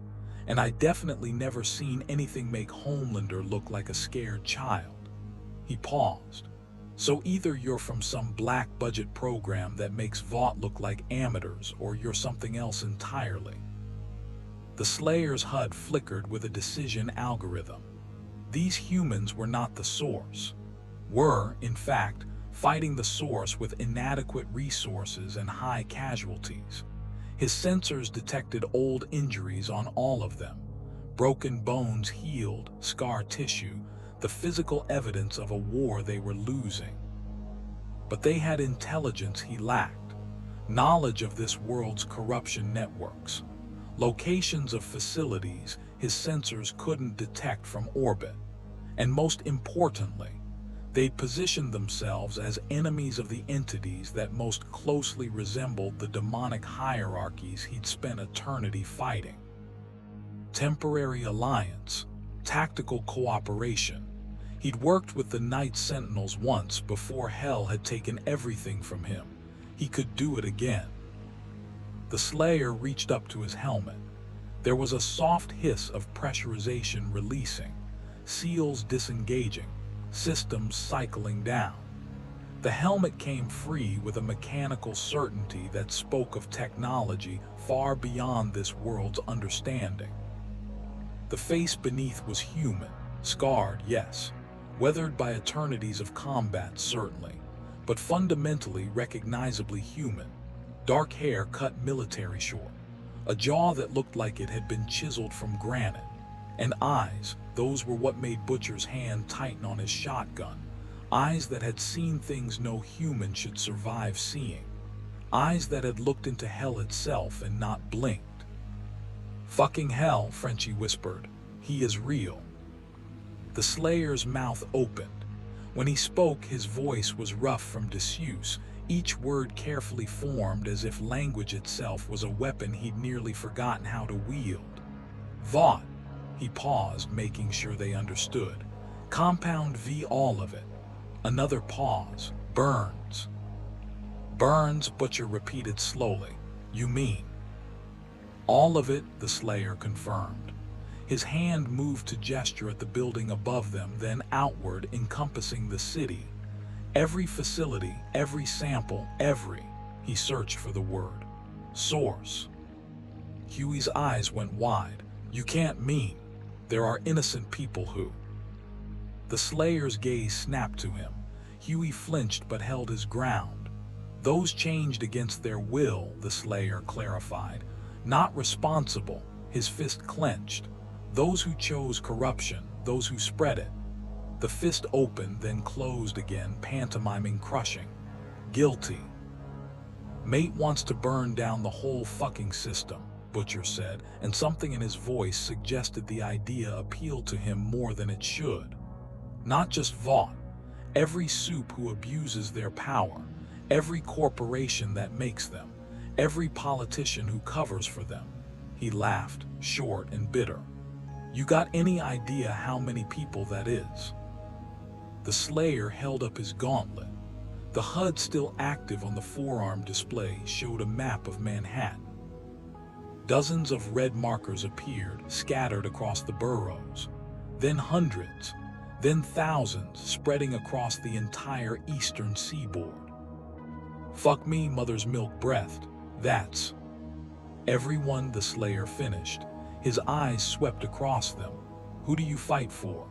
[SPEAKER 1] And I definitely never seen anything make Homelander look like a scared child. He paused. So either you're from some black-budget program that makes Vought look like amateurs, or you're something else entirely. The Slayer's HUD flickered with a decision algorithm. These humans were not the source. Were, in fact, fighting the source with inadequate resources and high casualties. His sensors detected old injuries on all of them. Broken bones healed, scar tissue, the physical evidence of a war they were losing. But they had intelligence he lacked, knowledge of this world's corruption networks, locations of facilities his sensors couldn't detect from orbit, and most importantly, they'd positioned themselves as enemies of the entities that most closely resembled the demonic hierarchies he'd spent eternity fighting. Temporary alliance, tactical cooperation. He'd worked with the Night Sentinels once before hell had taken everything from him. He could do it again. The Slayer reached up to his helmet. There was a soft hiss of pressurization releasing, seals disengaging, systems cycling down. The helmet came free with a mechanical certainty that spoke of technology far beyond this world's understanding. The face beneath was human, scarred, yes, weathered by eternities of combat, certainly, but fundamentally recognizably human. Dark hair cut military short, a jaw that looked like it had been chiseled from granite, And eyes, those were what made Butcher's hand tighten on his shotgun. Eyes that had seen things no human should survive seeing. Eyes that had looked into hell itself and not blinked. "Fucking hell," Frenchie whispered. "He is real." The Slayer's mouth opened. When he spoke, his voice was rough from disuse, each word carefully formed as if language itself was a weapon he'd nearly forgotten how to wield. "Vought." He paused, making sure they understood. "Compound V, all of it." Another pause. "Burns." "Burns," Butcher repeated slowly. "You mean?" "All of it," the Slayer confirmed. His hand moved to gesture at the building above them, then outward, encompassing the city. Every facility, every sample, he searched for the word. "Source." Huey's eyes went wide. "You can't mean there are innocent people who—" The Slayer's gaze snapped to him. Huey flinched but held his ground. "Those changed against their will," the Slayer clarified. "Not responsible," his fist clenched. "Those who chose corruption, those who spread it." The fist opened, then closed again, pantomiming crushing. "Guilty." "Mate wants to burn down the whole fucking system," Butcher said, and something in his voice suggested the idea appealed to him more than it should. "Not just Vought. Every supe who abuses their power, every corporation that makes them, every politician who covers for them." He laughed, short and bitter. "You got any idea how many people that is?" The Slayer held up his gauntlet. The HUD still active on the forearm display showed a map of Manhattan. Dozens of red markers appeared, scattered across the boroughs. Then hundreds, then thousands, spreading across the entire eastern seaboard. "Fuck me," Mother's Milk breathed. "That's..." "Everyone," the Slayer finished. His eyes swept across them. "Who do you fight for?"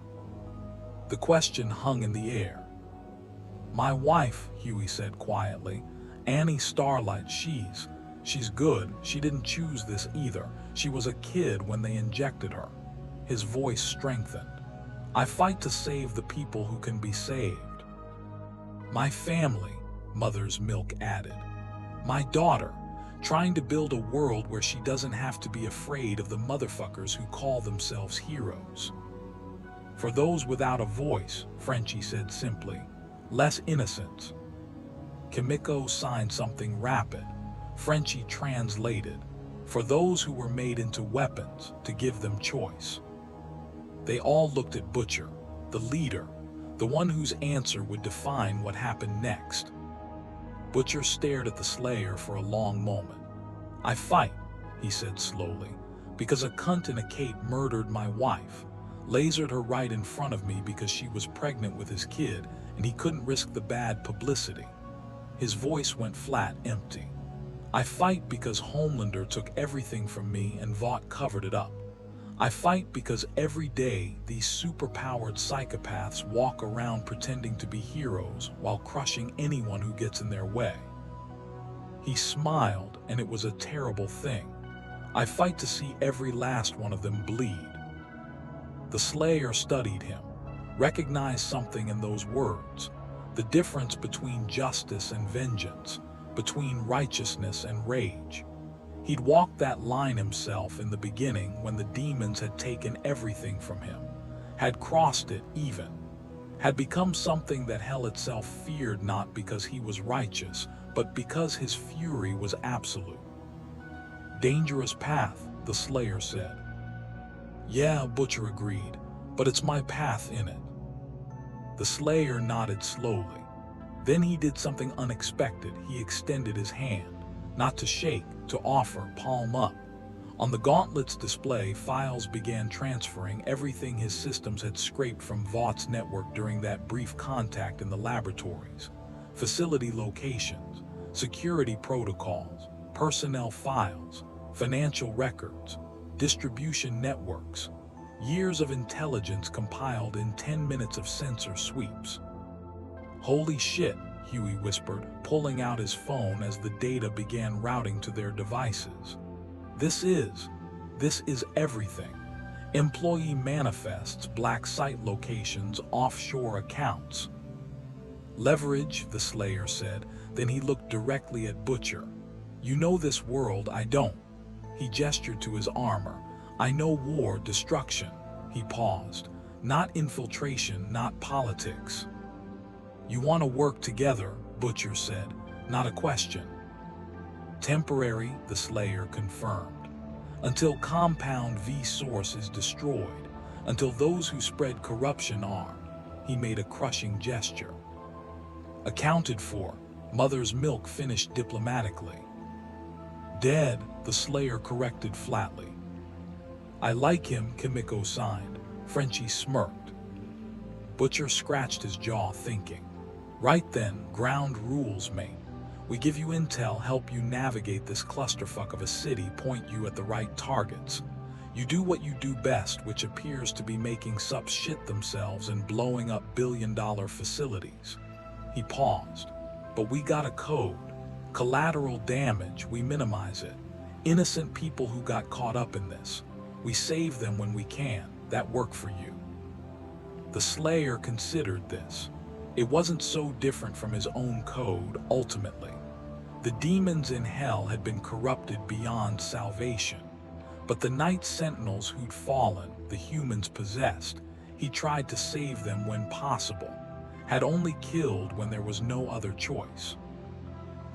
[SPEAKER 1] The question hung in the air. "My wife," Huey said quietly. "Annie Starlight, she's good. She didn't choose this either. She was a kid when they injected her." His voice strengthened. "I fight to save the people who can be saved." "My family," Mother's Milk added. "My daughter, trying to build a world where she doesn't have to be afraid of the motherfuckers who call themselves heroes." "For those without a voice," Frenchie said simply. "Less innocence." Kimiko signed something rapid. Frenchie translated. "For those who were made into weapons, to give them choice." They all looked at Butcher, the leader, the one whose answer would define what happened next. Butcher stared at the Slayer for a long moment. "I fight," he said slowly, "because a cunt in a cape murdered my wife, lasered her right in front of me because she was pregnant with his kid, and he couldn't risk the bad publicity." His voice went flat, empty. "I fight because Homelander took everything from me and Vought covered it up. I fight because every day these superpowered psychopaths walk around pretending to be heroes while crushing anyone who gets in their way." He smiled, and it was a terrible thing. "I fight to see every last one of them bleed." The Slayer studied him, recognized something in those words, the difference between justice and vengeance, between righteousness and rage. He'd walked that line himself in the beginning when the demons had taken everything from him, had crossed it even, had become something that hell itself feared, not because he was righteous, but because his fury was absolute. "Dangerous path," the Slayer said. "Yeah," Butcher agreed, "but it's my path in it." The Slayer nodded slowly. Then he did something unexpected. He extended his hand, not to shake, to offer, palm up. On the gauntlet's display, files began transferring everything his systems had scraped from Vaught's network during that brief contact in the laboratories. Facility locations, security protocols, personnel files, financial records, distribution networks. Years of intelligence compiled in 10 minutes of sensor sweeps. "Holy shit," Huey whispered, pulling out his phone as the data began routing to their devices. This is everything. Employee manifests, black site locations, offshore accounts. Leverage, the Slayer said, then he looked directly at Butcher. You know this world, I don't. He gestured to his armor. I know war, destruction. He paused. Not infiltration, not politics. You want to work together, Butcher said, not a question. Temporary, the Slayer confirmed. Until Compound V source is destroyed, until those who spread corruption are. He made a crushing gesture. Accounted for, Mother's Milk finished diplomatically. Dead, the Slayer corrected flatly. I like him, Kimiko signed. Frenchie smirked. Butcher scratched his jaw, thinking. Right then, ground rules, mate. We give you intel, help you navigate this clusterfuck of a city, point you at the right targets. You do what you do best, which appears to be making sups shit themselves and blowing up billion-dollar facilities. He paused. But we got a code. Collateral damage, we minimize it. Innocent people who got caught up in this. We save them when we can. That work for you. The Slayer considered this. It wasn't so different from his own code, ultimately. The demons in hell had been corrupted beyond salvation. But the Night Sentinels who'd fallen, the humans possessed, he tried to save them when possible. Had only killed when there was no other choice.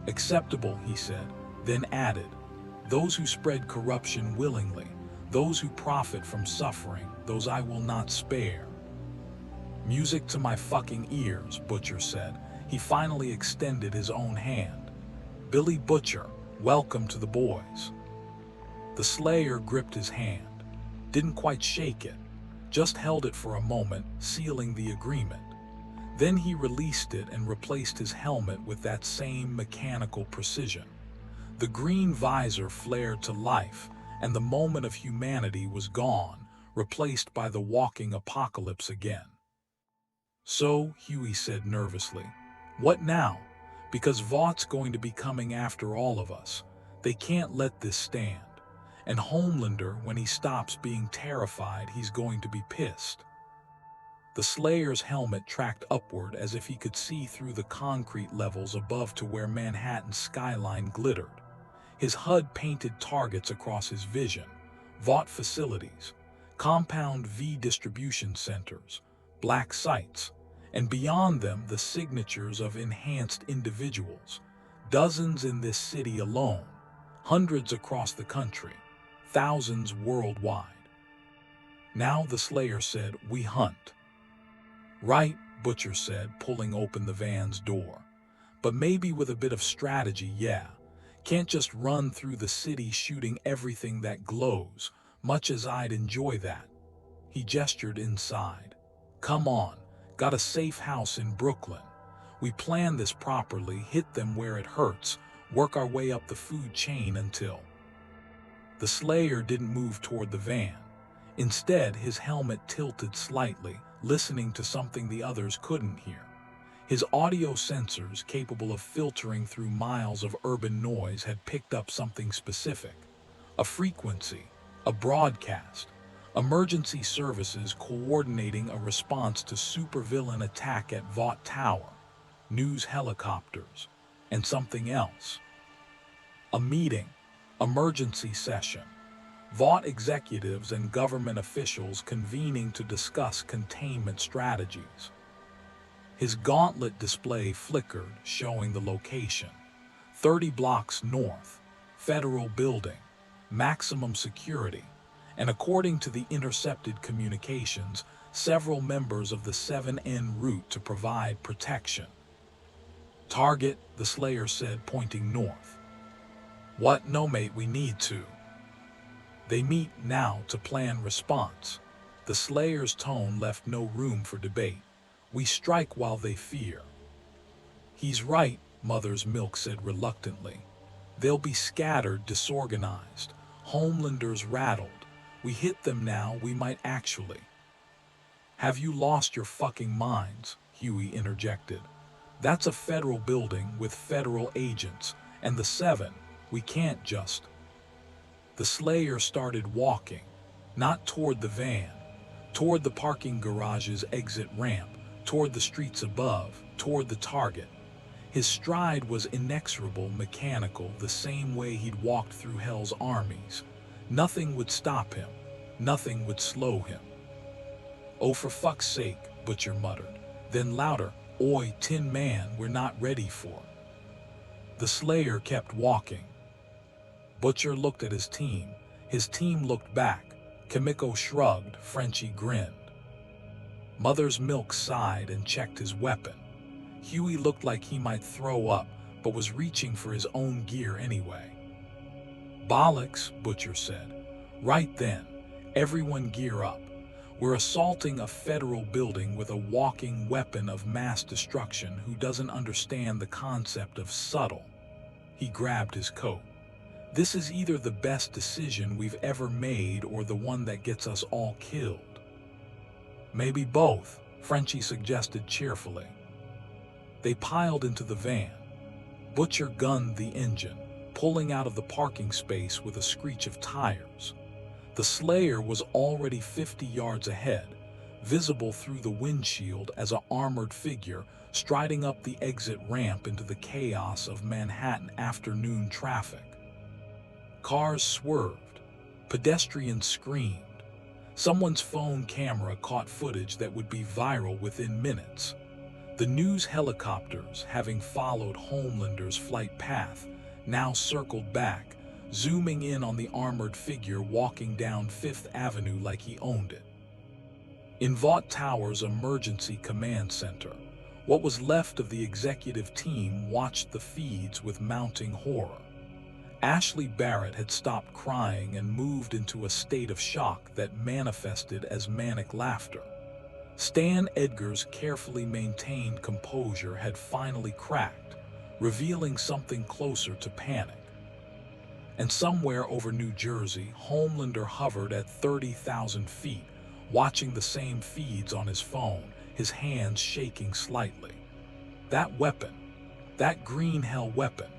[SPEAKER 1] Acceptable, he said, then added, those who spread corruption willingly, those who profit from suffering, those I will not spare. Music to my fucking ears, Butcher said. He finally extended his own hand. Billy Butcher, welcome to the boys. The Slayer gripped his hand. Didn't quite shake it, just held it for a moment, sealing the agreement. Then he released it and replaced his helmet with that same mechanical precision. The green visor flared to life, and the moment of humanity was gone, replaced by the walking apocalypse again. So, Huey said nervously, what now? Because Vaught's going to be coming after all of us. They can't let this stand. And Homelander, when he stops being terrified, he's going to be pissed. The Slayer's helmet tracked upward as if he could see through the concrete levels above to where Manhattan's skyline glittered. His HUD painted targets across his vision, Vought facilities, Compound V distribution centers, black sites, and beyond them the signatures of enhanced individuals, dozens in this city alone, hundreds across the country, thousands worldwide. Now the Slayer said, we hunt. Right, Butcher said, pulling open the van's door. But maybe with a bit of strategy, yeah. Can't just run through the city shooting everything that glows, much as I'd enjoy that. He gestured inside. Come on, got a safe house in Brooklyn. We plan this properly, hit them where it hurts, work our way up the food chain until... The Slayer didn't move toward the van. Instead, his helmet tilted slightly, listening to something the others couldn't hear. His audio sensors, capable of filtering through miles of urban noise, had picked up something specific. A frequency, a broadcast, emergency services coordinating a response to supervillain attack at Vought Tower, news helicopters, and something else. A meeting, emergency session. Vought executives and government officials convening to discuss containment strategies. His gauntlet display flickered, showing the location. 30 blocks north, federal building, maximum security, and according to the intercepted communications, several members of the 7N route to provide protection. Target, the Slayer said, pointing north. What? No, mate, we need to. They meet now to plan response. The Slayer's tone left no room for debate. We strike while they fear. He's right, Mother's Milk said reluctantly. They'll be scattered, disorganized. Homelanders rattled. We hit them now, we might actually. Have you lost your fucking minds? Huey interjected. That's a federal building with federal agents, and the 7, we can't just... The Slayer started walking, Not toward the van, toward the parking garage's exit ramp, toward the streets above, toward the target. His stride was inexorable, mechanical, the same way he'd walked through Hell's armies. Nothing would stop him. Nothing would slow him. "Oh, for fuck's sake," Butcher muttered. Then louder, "Oi, Tin Man, we're not ready for." The Slayer kept walking. Butcher looked at his team. His team looked back. Kimiko shrugged, Frenchie grinned. Mother's Milk sighed and checked his weapon. Huey looked like he might throw up, but was reaching for his own gear anyway. "Bollocks," Butcher said. "Right then, everyone gear up. We're assaulting a federal building with a walking weapon of mass destruction who doesn't understand the concept of subtle." He grabbed his coat. "This is either the best decision we've ever made or the one that gets us all killed." "Maybe both," Frenchie suggested cheerfully. They piled into the van. Butcher gunned the engine, pulling out of the parking space with a screech of tires. The Slayer was already 50 yards ahead, visible through the windshield as an armored figure striding up the exit ramp into the chaos of Manhattan afternoon traffic. Cars swerved. Pedestrians screamed. Someone's phone camera caught footage that would be viral within minutes. The news helicopters, having followed Homelander's flight path, now circled back, zooming in on the armored figure walking down Fifth Avenue like he owned it. In Vought Tower's emergency command center, what was left of the executive team watched the feeds with mounting horror. Ashley Barrett had stopped crying and moved into a state of shock that manifested as manic laughter. Stan Edgar's carefully maintained composure had finally cracked, revealing something closer to panic. And somewhere over New Jersey, Homelander hovered at 30,000 feet, watching the same feeds on his phone, his hands shaking slightly. That weapon, that green hell weapon,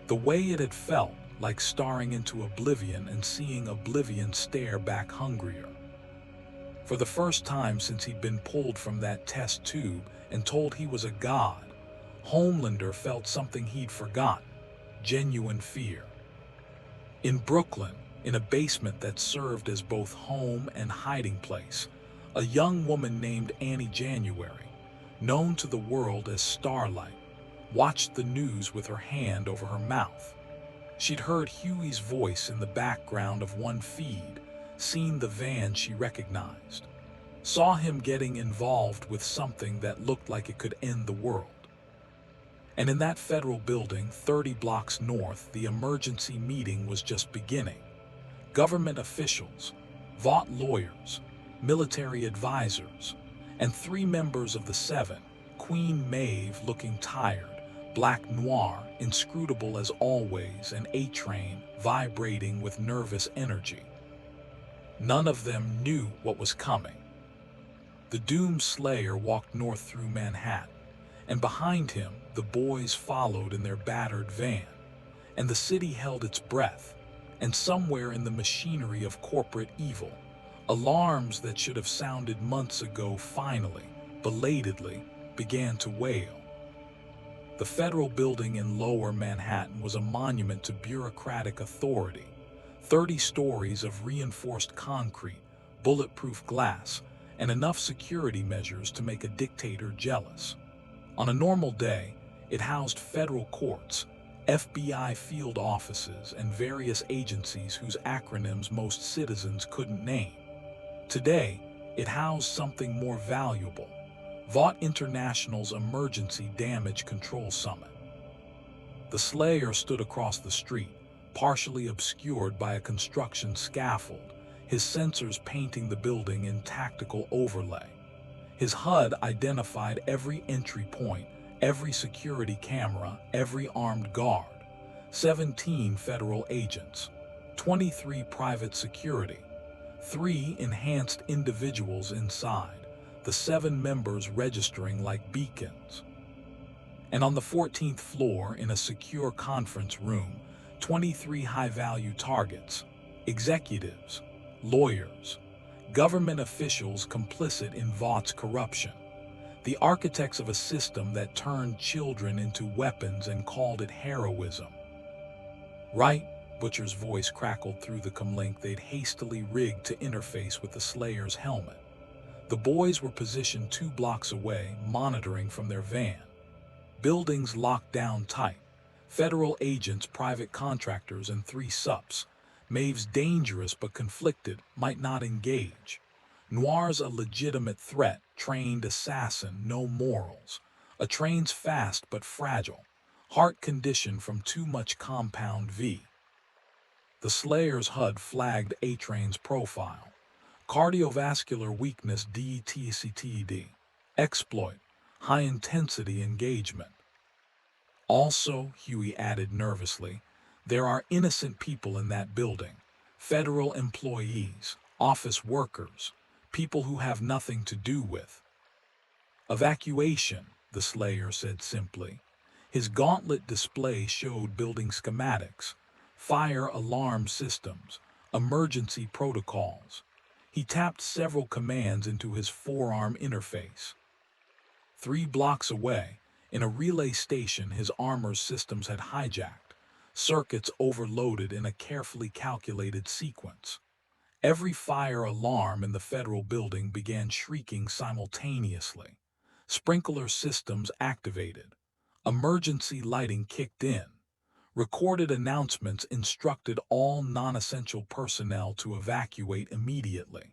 [SPEAKER 1] the way it had felt, like staring into oblivion and seeing oblivion stare back hungrier. For the first time since he'd been pulled from that test tube and told he was a god, Homelander felt something he'd forgotten: genuine fear. In Brooklyn, in a basement that served as both home and hiding place, a young woman named Annie January, known to the world as Starlight, watched the news with her hand over her mouth. She'd heard Huey's voice in the background of one feed, seen the van she recognized, saw him getting involved with something that looked like it could end the world. And in that federal building 30 blocks north, the emergency meeting was just beginning. Government officials, Vought lawyers, military advisors, and 3 members of the 7, Queen Maeve looking tired, Black Noir inscrutable as always, and A-Train vibrating with nervous energy. None of them knew what was coming. The doomed Slayer walked north through Manhattan, and behind him the boys followed in their battered van, and the city held its breath, and somewhere in the machinery of corporate evil, alarms that should have sounded months ago finally, belatedly, began to wail. The federal building in Lower Manhattan was a monument to bureaucratic authority. 30 stories of reinforced concrete, bulletproof glass, and enough security measures to make a dictator jealous. On a normal day, it housed federal courts, FBI field offices, and various agencies whose acronyms most citizens couldn't name. Today, it housed something more valuable: Vought International's Emergency Damage Control Summit. The Slayer stood across the street, partially obscured by a construction scaffold, his sensors painting the building in tactical overlay. His HUD identified every entry point, every security camera, every armed guard. 17 federal agents, 23 private security, 3 enhanced individuals inside, the 7 members registering like beacons. And on the 14th floor, in a secure conference room, 23 high-value targets, executives, lawyers, government officials complicit in Vaught's corruption, the architects of a system that turned children into weapons and called it heroism. Right? Butcher's voice crackled through the comlink they'd hastily rigged to interface with the Slayer's helmet. The boys were positioned 2 blocks away, monitoring from their van. Buildings locked down tight. Federal agents, private contractors, and 3 supes. Maeve's dangerous but conflicted, might not engage. Noir's a legitimate threat, trained assassin, no morals. A train's fast but fragile. Heart condition from too much compound V. The Slayer's HUD flagged A-Train's profile. Cardiovascular weakness DTCTD. Exploit. High-intensity engagement. Also, Huey added nervously, there are innocent people in that building. Federal employees, office workers, people who have nothing to do with. Evacuation, the Slayer said simply. His gauntlet display showed building schematics, fire alarm systems, emergency protocols. He tapped several commands into his forearm interface. 3 blocks away, in a relay station his armor's systems had hijacked, circuits overloaded in a carefully calculated sequence. Every fire alarm in the federal building began shrieking simultaneously. Sprinkler systems activated. Emergency lighting kicked in. Recorded announcements instructed all non-essential personnel to evacuate immediately.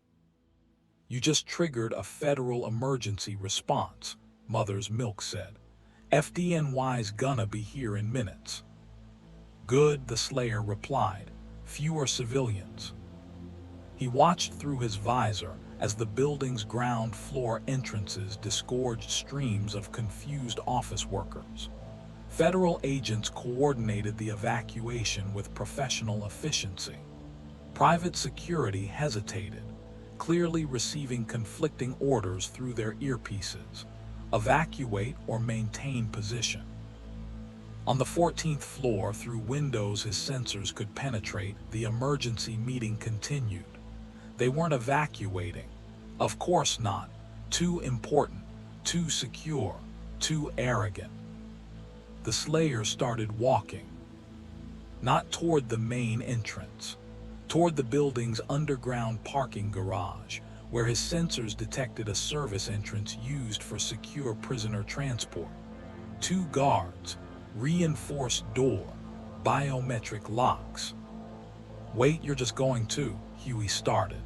[SPEAKER 1] You just triggered a federal emergency response, Mother's Milk said. FDNY's gonna be here in minutes. Good, the Slayer replied. Fewer civilians. He watched through his visor as the building's ground floor entrances disgorged streams of confused office workers. Federal agents coordinated the evacuation with professional efficiency. Private security hesitated, clearly receiving conflicting orders through their earpieces. Evacuate or maintain position. On the 14th floor, through windows his sensors could penetrate, the emergency meeting continued. They weren't evacuating. Of course not. Too important, too secure, too arrogant. The Slayer started walking. Not toward the main entrance. Toward the building's underground parking garage, where his sensors detected a service entrance used for secure prisoner transport. 2 guards, reinforced door, biometric locks. Wait, you're just going to, Huey started.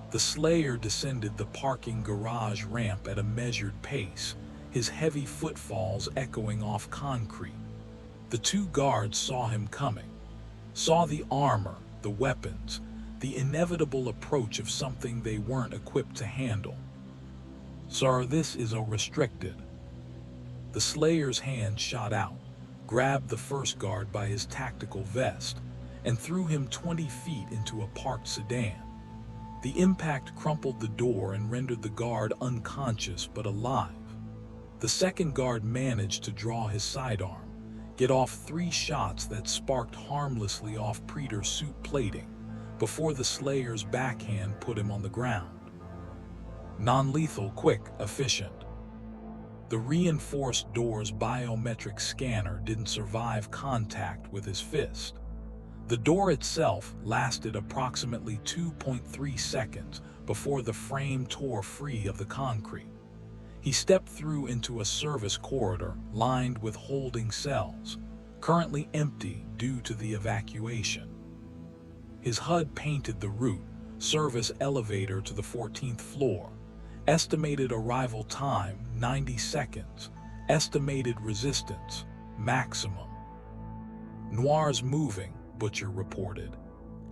[SPEAKER 1] The Slayer descended the parking garage ramp at a measured pace, his heavy footfalls echoing off concrete. The 2 guards saw him coming, saw the armor, the weapons, the inevitable approach of something they weren't equipped to handle. Sir, this is a restricted. The Slayer's hand shot out, grabbed the first guard by his tactical vest, and threw him 20 feet into a parked sedan. The impact crumpled the door and rendered the guard unconscious but alive. The second guard managed to draw his sidearm, get off 3 shots that sparked harmlessly off Praetor Suit plating, before the Slayer's backhand put him on the ground. Non-lethal, quick, efficient. The reinforced door's biometric scanner didn't survive contact with his fist. The door itself lasted approximately 2.3 seconds before the frame tore free of the concrete. He stepped through into a service corridor lined with holding cells, currently empty due to the evacuation. His HUD painted the route, service elevator to the 14th floor. Estimated arrival time, 90 seconds. Estimated resistance, maximum. Noir's moving, Butcher reported.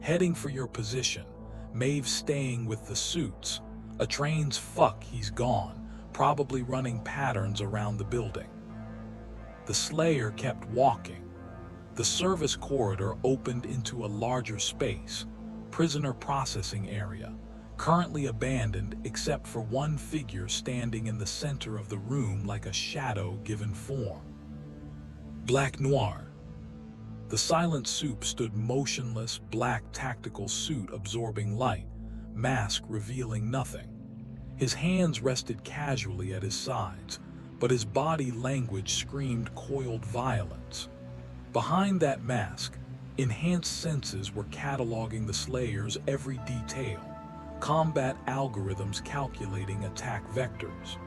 [SPEAKER 1] Heading for your position. Maeve staying with the suits. A train's fuck, he's gone, probably running patterns around the building. The Slayer kept walking. The service corridor opened into a larger space, prisoner processing area, currently abandoned except for one figure standing in the center of the room like a shadow given form. Black Noir. The silent supe stood motionless, black tactical suit absorbing light, mask revealing nothing. His hands rested casually at his sides, but his body language screamed coiled violence. Behind that mask, enhanced senses were cataloging the Slayer's every detail, combat algorithms calculating attack vectors.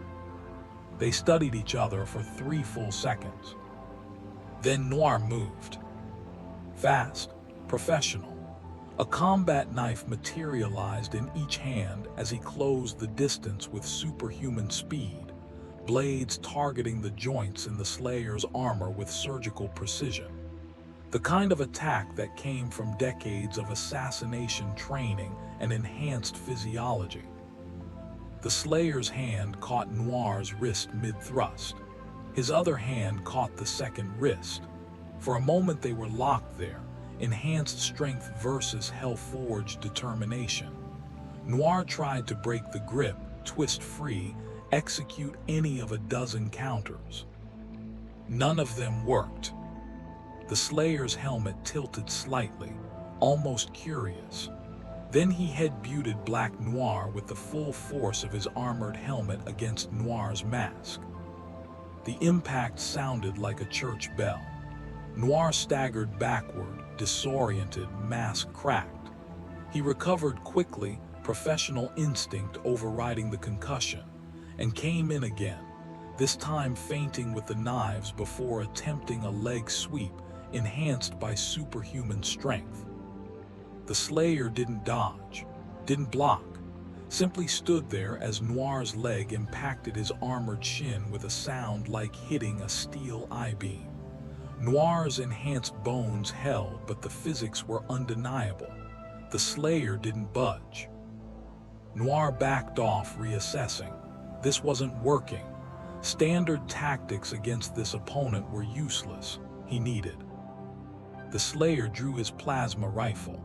[SPEAKER 1] They studied each other for 3 full seconds. Then Noir moved. Fast, professional. A combat knife materialized in each hand as he closed the distance with superhuman speed, blades targeting the joints in the Slayer's armor with surgical precision. The kind of attack that came from decades of assassination training and enhanced physiology. The Slayer's hand caught Noir's wrist mid-thrust. His other hand caught the second wrist. For a moment they were locked there, enhanced strength versus hell-forged determination. Noir tried to break the grip, twist free, execute any of a dozen counters. None of them worked. The Slayer's helmet tilted slightly, almost curious. Then he head-butted Black Noir with the full force of his armored helmet against Noir's mask. The impact sounded like a church bell. Noir staggered backward, disoriented, mask cracked. He recovered quickly, professional instinct overriding the concussion, and came in again, this time feinting with the knives before attempting a leg sweep enhanced by superhuman strength. The Slayer didn't dodge, didn't block, simply stood there as Noir's leg impacted his armored shin with a sound like hitting a steel I-beam. Noir's enhanced bones held, but the physics were undeniable. The Slayer didn't budge. Noir backed off, reassessing. This wasn't working. Standard tactics against this opponent were useless, he needed. The Slayer drew his plasma rifle.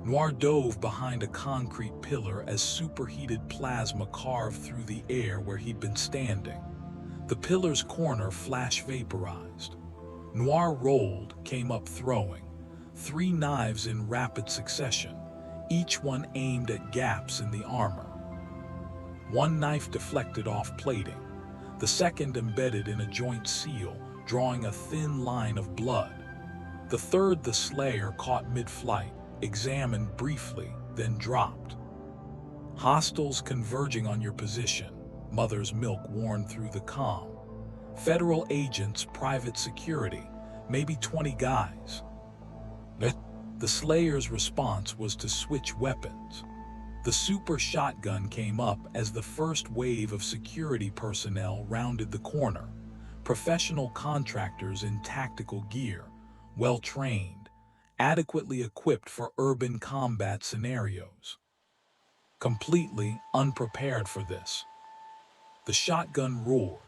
[SPEAKER 1] Noir dove behind a concrete pillar as superheated plasma carved through the air where he'd been standing. The pillar's corner flash vaporized. Noir rolled, came up throwing. 3 knives in rapid succession, each one aimed at gaps in the armor. One knife deflected off plating, the second embedded in a joint seal, drawing a thin line of blood. The third the Slayer caught mid-flight, examined briefly, then dropped. Hostiles converging on your position, Mother's Milk warned through the comm. Federal agents, private security, maybe 20 guys. The Slayer's response was to switch weapons. The super shotgun came up as the first wave of security personnel rounded the corner. Professional contractors in tactical gear, well-trained, adequately equipped for urban combat scenarios. Completely unprepared for this. The shotgun roared.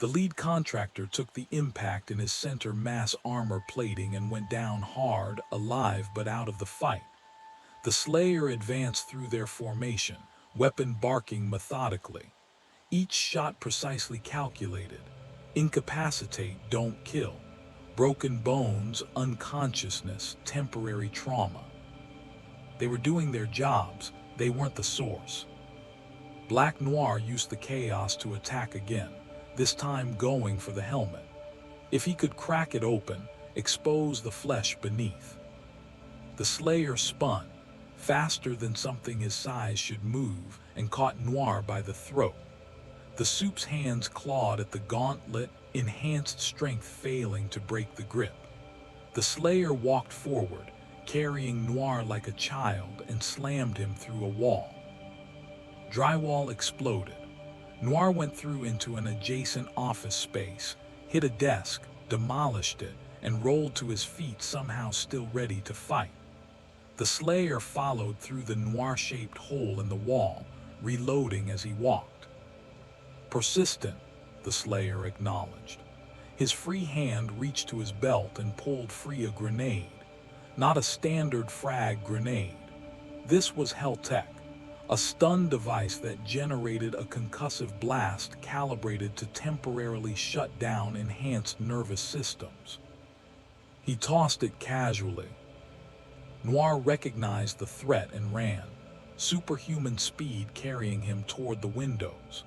[SPEAKER 1] The lead contractor took the impact in his center mass armor plating and went down hard, alive but out of the fight. The Slayer advanced through their formation, weapon barking methodically. Each shot precisely calculated. Incapacitate, don't kill. Broken bones, unconsciousness, temporary trauma. They were doing their jobs, they weren't the source. Black Noir used the chaos to attack again, this time going for the helmet. If he could crack it open, expose the flesh beneath. The Slayer spun, faster than something his size should move, and caught Noir by the throat. The Supe's hands clawed at the gauntlet, enhanced strength failing to break the grip. The Slayer walked forward, carrying Noir like a child, and slammed him through a wall. Drywall exploded. Noir went through into an adjacent office space, hit a desk, demolished it, and rolled to his feet, somehow still ready to fight. The Slayer followed through the Noir-shaped hole in the wall, reloading as he walked. Persistent, the Slayer acknowledged. His free hand reached to his belt and pulled free a grenade. Not a standard frag grenade. This was Hell-Tech, a stun device that generated a concussive blast calibrated to temporarily shut down enhanced nervous systems. He tossed it casually. Noir recognized the threat and ran. superhuman speed carrying him toward the windows.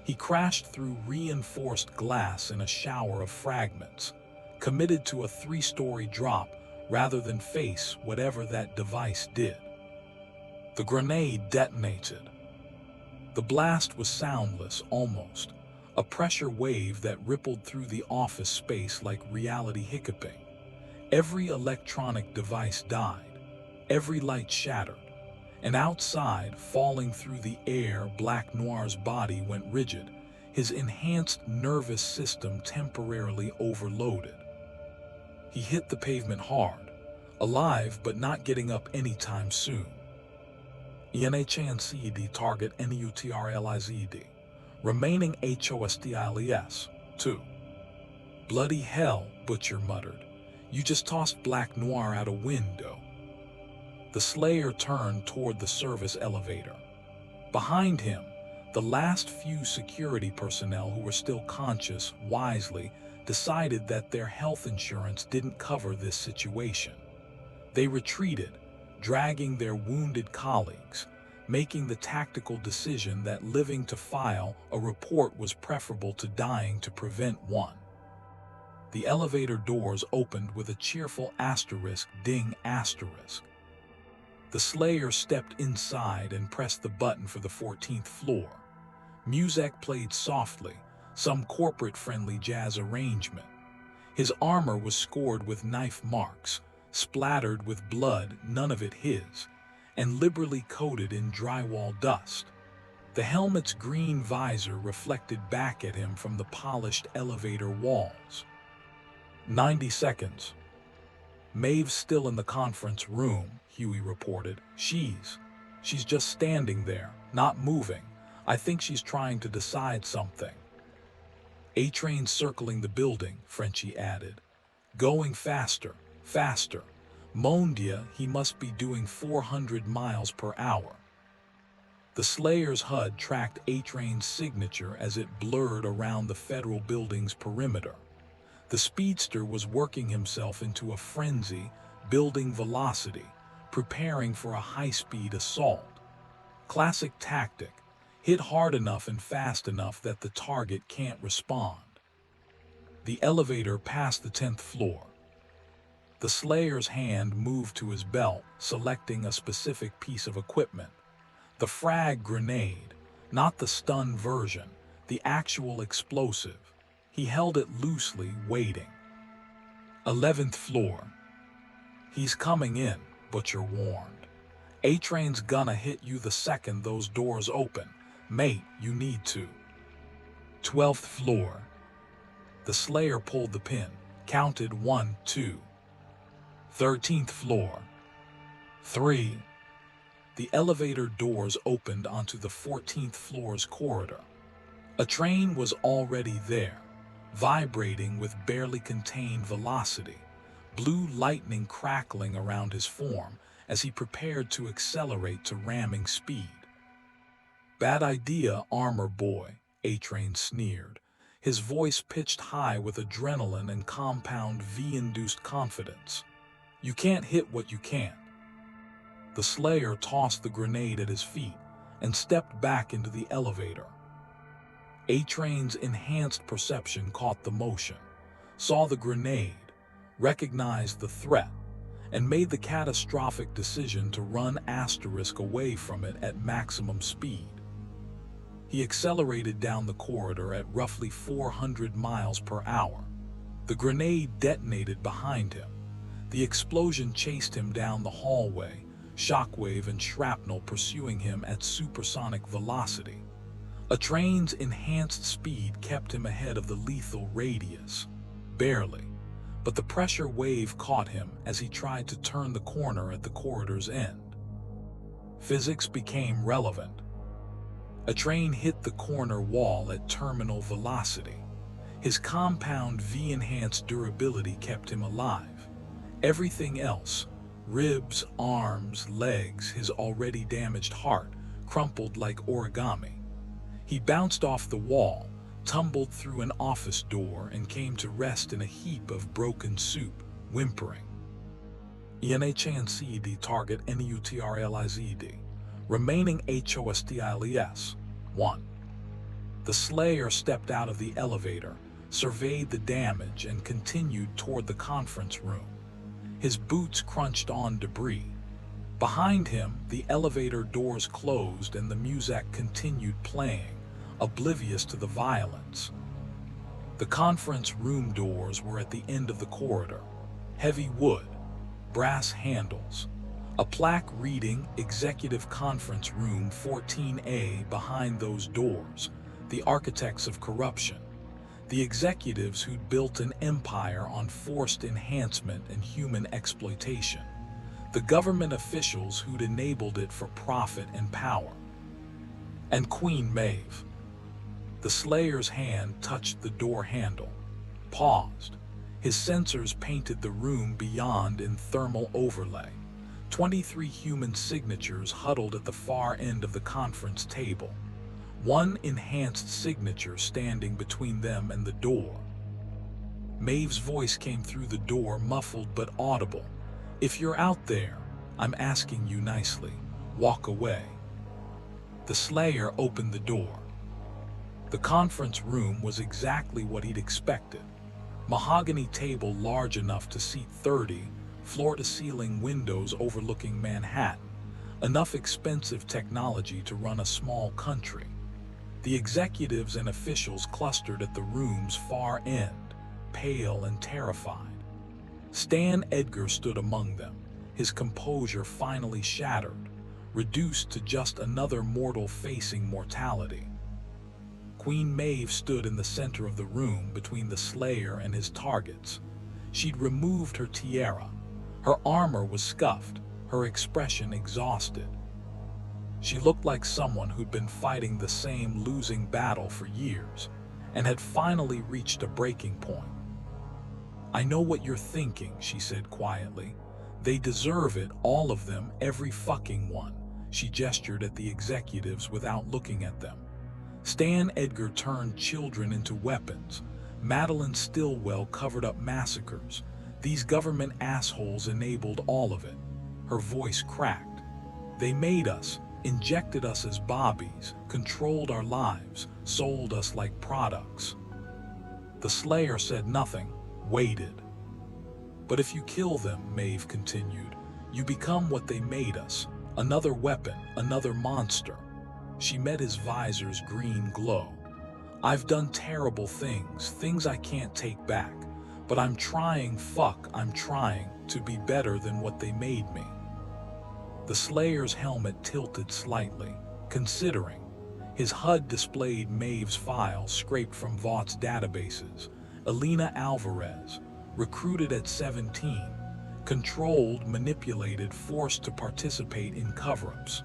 [SPEAKER 1] He crashed through reinforced glass in a shower of fragments, committed to a 3-story drop rather than face whatever that device did. The grenade detonated. The blast was soundless, almost, a pressure wave that rippled through the office space like reality hiccuping. Every electronic device died, every light shattered, and outside, falling through the air, Black Noir's body went rigid, his enhanced nervous system temporarily overloaded. He hit the pavement hard, alive but not getting up anytime soon. ENHANCD target NEUTRLIZD, remaining HOSTILES, 2. Bloody hell, Butcher muttered. You just tossed Black Noir out a window. The Slayer turned toward the service elevator. Behind him, the last few security personnel who were still conscious, wisely, decided that their health insurance didn't cover this situation. They retreated, dragging their wounded colleagues, making the tactical decision that living to file a report was preferable to dying to prevent one. The elevator doors opened with a cheerful asterisk, ding asterisk. The Slayer stepped inside and pressed the button for the 14th floor. Music played softly, some corporate-friendly jazz arrangement. His armor was scored with knife marks, splattered with blood, none of it his, and liberally coated in drywall dust. The helmet's green visor reflected back at him from the polished elevator walls. 90 seconds. Maeve's still in the conference room, Huey reported. She's just standing there, not moving. I think she's trying to decide something. A-train circling the building, Frenchie added. Going faster, faster. Mon Dieu, he must be doing 400 miles per hour. The Slayer's HUD tracked A-train's signature as it blurred around the federal building's perimeter. The speedster was working himself into a frenzy, building velocity, preparing for a high-speed assault. Classic tactic, hit hard enough and fast enough that the target can't respond. The elevator passed the 10th floor. The Slayer's hand moved to his belt, selecting a specific piece of equipment. The frag grenade, not the stun version, the actual explosive. He held it loosely, waiting. 11th floor. He's coming in, Butcher warned. A-train's gonna hit you the second those doors open. Mate, you need to. 12th floor. The Slayer pulled the pin, counted 1, 2. 13th floor. 3. The elevator doors opened onto the 14th floor's corridor. A train was already there, vibrating with barely contained velocity, blue lightning crackling around his form as he prepared to accelerate to ramming speed. Bad idea, armor boy, A-train sneered, his voice pitched high with adrenaline and compound V-induced confidence. You can't hit what you can't. The Slayer tossed the grenade at his feet and stepped back into the elevator. A-train's enhanced perception caught the motion, saw the grenade, recognized the threat, and made the catastrophic decision to run asterisk away from it at maximum speed. He accelerated down the corridor at roughly 400 miles per hour. The grenade detonated behind him. The explosion chased him down the hallway, shockwave and shrapnel pursuing him at supersonic velocity. A train's enhanced speed kept him ahead of the lethal radius. Barely, but the pressure wave caught him as he tried to turn the corner at the corridor's end. Physics became relevant. A train hit the corner wall at terminal velocity. His compound V-enhanced durability kept him alive. Everything else, ribs, arms, legs, his already damaged heart, crumpled like origami. He bounced off the wall, tumbled through an office door, and came to rest in a heap of broken soup, whimpering. ENHANCD target NEUTRLIZD, remaining HOSTILES. 1. The Slayer stepped out of the elevator, surveyed the damage, and continued toward the conference room. His boots crunched on debris. Behind him, the elevator doors closed and the music continued playing, oblivious to the violence. The conference room doors were at the end of the corridor. Heavy wood, brass handles, a plaque reading Executive Conference Room 14A behind those doors, the architects of corruption, the executives who'd built an empire on forced enhancement and human exploitation, the government officials who'd enabled it for profit and power, and Queen Maeve. The Slayer's hand touched the door handle, paused. His sensors painted the room beyond in thermal overlay. 23 human signatures huddled at the far end of the conference table. One enhanced signature standing between them and the door. Maeve's voice came through the door, muffled but audible. "If you're out there, I'm asking you nicely, walk away." The Slayer opened the door. The conference room was exactly what he'd expected. Mahogany table large enough to seat 30, floor-to-ceiling windows overlooking Manhattan, enough expensive technology to run a small country. The executives and officials clustered at the room's far end, pale and terrified. Stan Edgar stood among them, his composure finally shattered, reduced to just another mortal facing mortality. Queen Maeve stood in the center of the room between the Slayer and his targets. She'd removed her tiara. Her armor was scuffed, her expression exhausted. She looked like someone who'd been fighting the same losing battle for years and had finally reached a breaking point. "I know what you're thinking," she said quietly. "They deserve it, all of them, every fucking one." She gestured at the executives without looking at them. Stan Edgar turned children into weapons. Madeline Stillwell covered up massacres. These government assholes enabled all of it. Her voice cracked. "They made us, injected us as bobbies, controlled our lives, sold us like products." The Slayer said nothing, waited. "But if you kill them," Maeve continued, "you become what they made us, another weapon, another monster." She met his visor's green glow. "I've done terrible things, things I can't take back, but I'm trying to be better than what they made me." The Slayer's helmet tilted slightly, considering. His HUD displayed Maeve's files scraped from Vaught's databases. Elena Alvarez, recruited at 17, controlled, manipulated, forced to participate in cover-ups.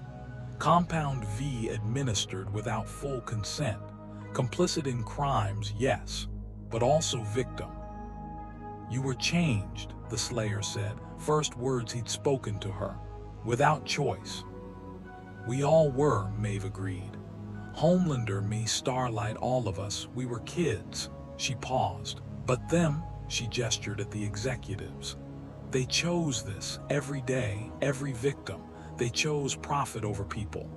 [SPEAKER 1] Compound V administered without full consent. Complicit in crimes, yes, but also victim. "You were changed," the Slayer said, first words he'd spoken to her, "without choice." "We all were," Maeve agreed. "Homelander, me, Starlight, all of us, we were kids." She paused. "But them," she gestured at the executives. "They chose this, every day, every victim. They chose profit over people."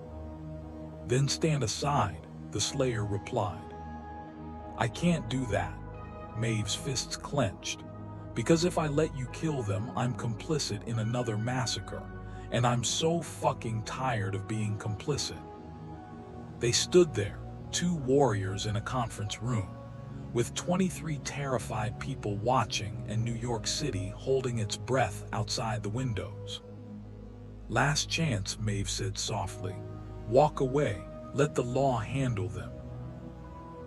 [SPEAKER 1] "Then stand aside," the Slayer replied. "I can't do that." Maeve's fists clenched. "Because if I let you kill them, I'm complicit in another massacre. And I'm so fucking tired of being complicit." They stood there, two warriors in a conference room, with 23 terrified people watching and New York City holding its breath outside the windows. "Last chance," Maeve said softly. "Walk away. Let the law handle them."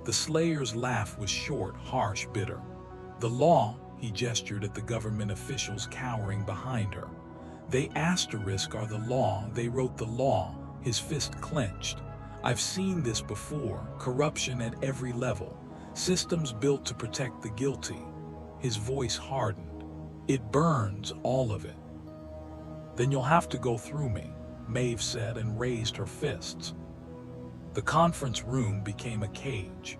[SPEAKER 1] The Slayer's laugh was short, harsh, bitter. "The law," he gestured at the government officials cowering behind her. "They are the law. They wrote the law." His fist clenched. "I've seen this before. Corruption at every level. Systems built to protect the guilty." His voice hardened. "It burns, all of it." "Then you'll have to go through me," Maeve said and raised her fists. The conference room became a cage.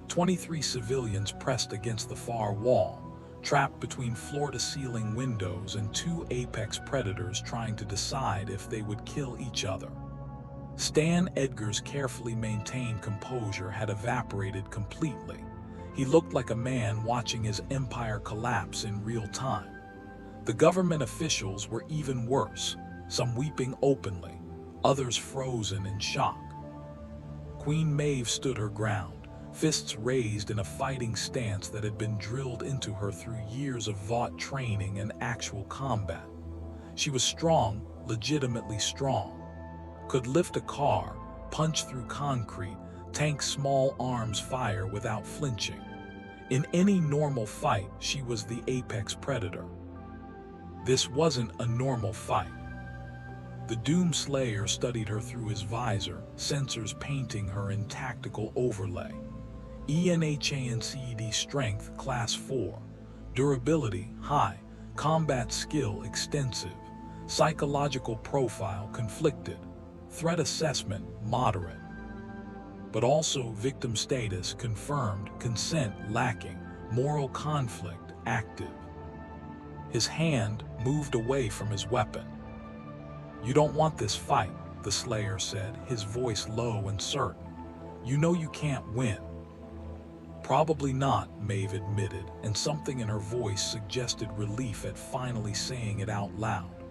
[SPEAKER 1] 23 civilians pressed against the far wall, trapped between floor-to-ceiling windows and two apex predators trying to decide if they would kill each other. Stan Edgar's carefully maintained composure had evaporated completely. He looked like a man watching his empire collapse in real time. The government officials were even worse, some weeping openly, others frozen in shock. Queen Maeve stood her ground, fists raised in a fighting stance that had been drilled into her through years of Vought training and actual combat. She was strong, legitimately strong. Could lift a car, punch through concrete, tank small arms fire without flinching. In any normal fight, she was the apex predator. This wasn't a normal fight. The Doom Slayer studied her through his visor, sensors painting her in tactical overlay. ENHANCED strength class 4, durability high, combat skill extensive, psychological profile conflicted, threat assessment moderate. But also victim status confirmed, consent lacking, moral conflict active. His hand moved away from his weapon. "You don't want this fight," the Slayer said, his voice low and certain. "You know you can't win." "Probably not," Maeve admitted, and something in her voice suggested relief at finally saying it out loud.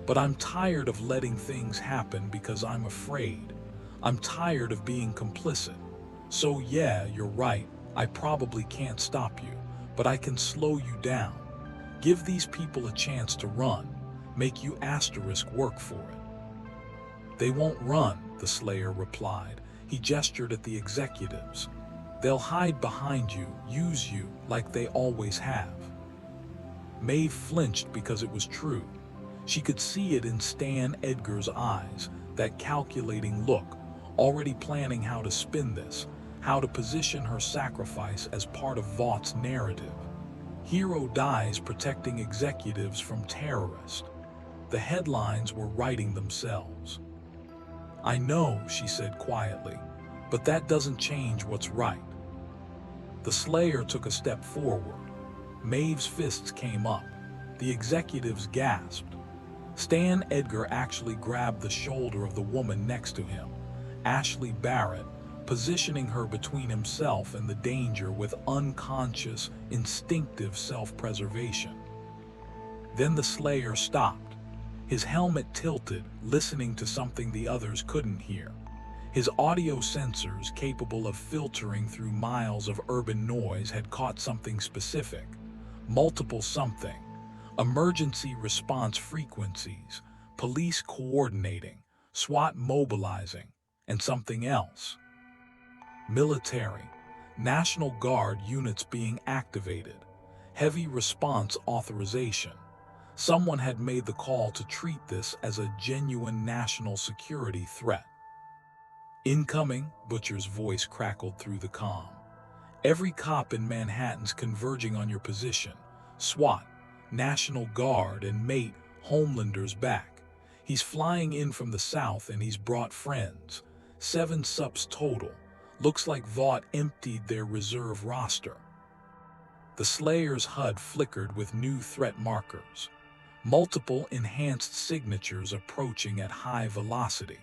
[SPEAKER 1] "But I'm tired of letting things happen because I'm afraid. I'm tired of being complicit. So yeah, you're right, I probably can't stop you, but I can slow you down. Give these people a chance to run, make you asterisk work for it." "They won't run," the Slayer replied. He gestured at the executives. "They'll hide behind you, use you like they always have." Maeve flinched because it was true. She could see it in Stan Edgar's eyes, that calculating look, already planning how to spin this, how to position her sacrifice as part of Vaught's narrative. Hero dies protecting executives from terrorists. The headlines were writing themselves. "I know," she said quietly, "but that doesn't change what's right." The Slayer took a step forward. Maeve's fists came up. The executives gasped. Stan Edgar actually grabbed the shoulder of the woman next to him, Ashley Barrett, positioning her between himself and the danger with unconscious, instinctive self-preservation. Then the Slayer stopped. His helmet tilted, listening to something the others couldn't hear. His audio sensors, capable of filtering through miles of urban noise, had caught something specific. Multiple something. Emergency response frequencies, police coordinating, SWAT mobilizing, and something else. Military, National Guard units being activated, heavy response authorization. Someone had made the call to treat this as a genuine national security threat. "Incoming," Butcher's voice crackled through the comm. "Every cop in Manhattan's converging on your position. SWAT, National Guard, and mate, Homelander's back. He's flying in from the south and he's brought friends. 7 sups total. Looks like Vought emptied their reserve roster." The Slayer's HUD flickered with new threat markers. Multiple enhanced signatures approaching at high velocity.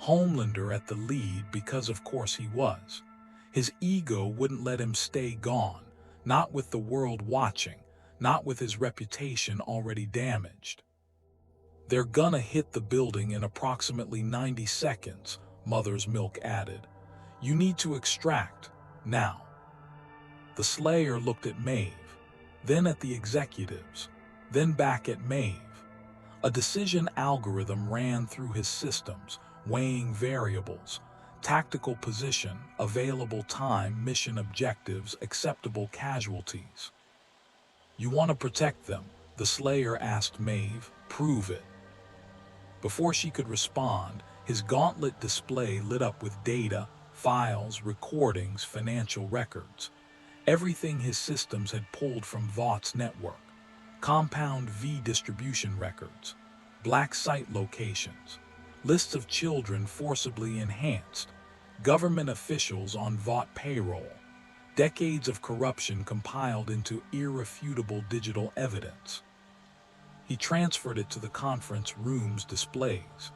[SPEAKER 1] Homelander at the lead because of course he was. His ego wouldn't let him stay gone, not with the world watching, not with his reputation already damaged. "They're gonna hit the building in approximately 90 seconds, Mother's Milk added. "You need to extract, now." The Slayer looked at Maeve, then at the executives, then back at Maeve. A decision algorithm ran through his systems, weighing variables, tactical position, available time, mission objectives, acceptable casualties. "You want to protect them?" the Slayer asked Maeve. "Prove it." Before she could respond, his gauntlet display lit up with data, files, recordings, financial records. Everything his systems had pulled from Vaught's network. Compound V distribution records, black site locations, lists of children forcibly enhanced, government officials on Vought payroll, decades of corruption compiled into irrefutable digital evidence. He transferred it to the conference room's displays.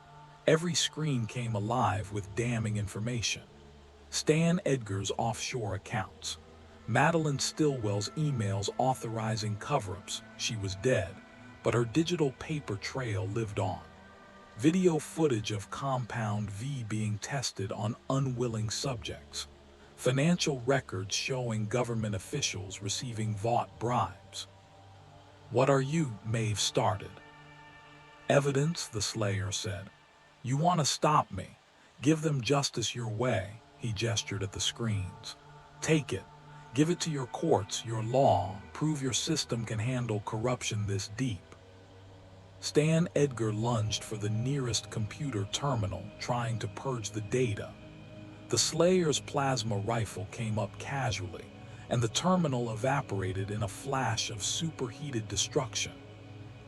[SPEAKER 1] Every screen came alive with damning information. Stan Edgar's offshore accounts. Madeline Stillwell's emails authorizing cover-ups. She was dead, but her digital paper trail lived on. Video footage of Compound V being tested on unwilling subjects. Financial records showing government officials receiving Vought bribes. "What are you?" Maeve started. "Evidence," the Slayer said. "You want to stop me? Give them justice your way." He gestured at the screens. "Take it. Give it to your courts, your law. Prove your system can handle corruption this deep." Stan Edgar lunged for the nearest computer terminal, trying to purge the data. The Slayer's plasma rifle came up casually, and the terminal evaporated in a flash of superheated destruction.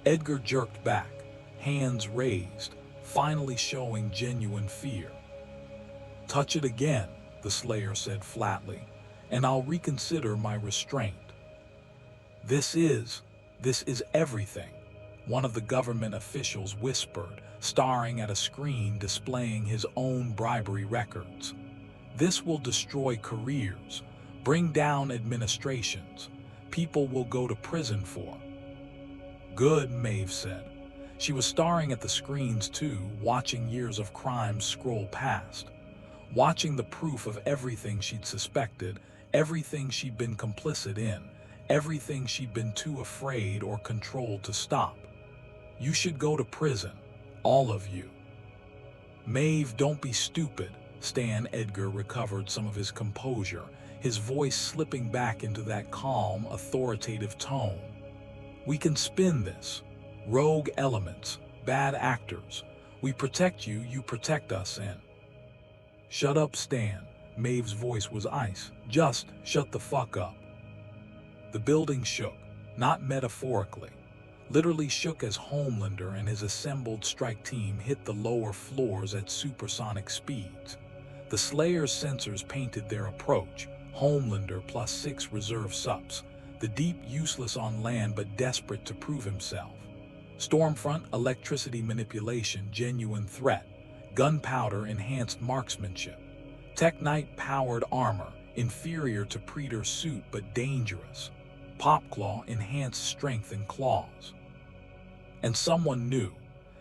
[SPEAKER 1] Edgar jerked back, hands raised, finally showing genuine fear. "Touch it again," the Slayer said flatly, "and I'll reconsider my restraint." This is everything," one of the government officials whispered, staring at a screen displaying his own bribery records. "This will destroy careers, bring down administrations. People will go to prison for." "Good," Maeve said. She was staring at the screens too, watching years of crimes scroll past. Watching the proof of everything she'd suspected, everything she'd been complicit in, everything she'd been too afraid or controlled to stop. "You should go to prison, all of you." "Maeve, don't be stupid." Stan Edgar recovered some of his composure, his voice slipping back into that calm, authoritative tone. "We can spin this. Rogue elements, bad actors. We protect you, you protect us, and—" "Shut up, Stan." Maeve's voice was ice. "Just shut the fuck up." The building shook, not metaphorically. Literally shook as Homelander and his assembled strike team hit the lower floors at supersonic speeds. The Slayer's sensors painted their approach. Homelander plus 6 reserve sups. The Deep useless on land but desperate to prove himself. Stormfront, electricity manipulation, genuine threat. Gunpowder, enhanced marksmanship. Teknite, powered armor, inferior to Praetor Suit but dangerous. Popclaw, enhanced strength and claws. And someone new.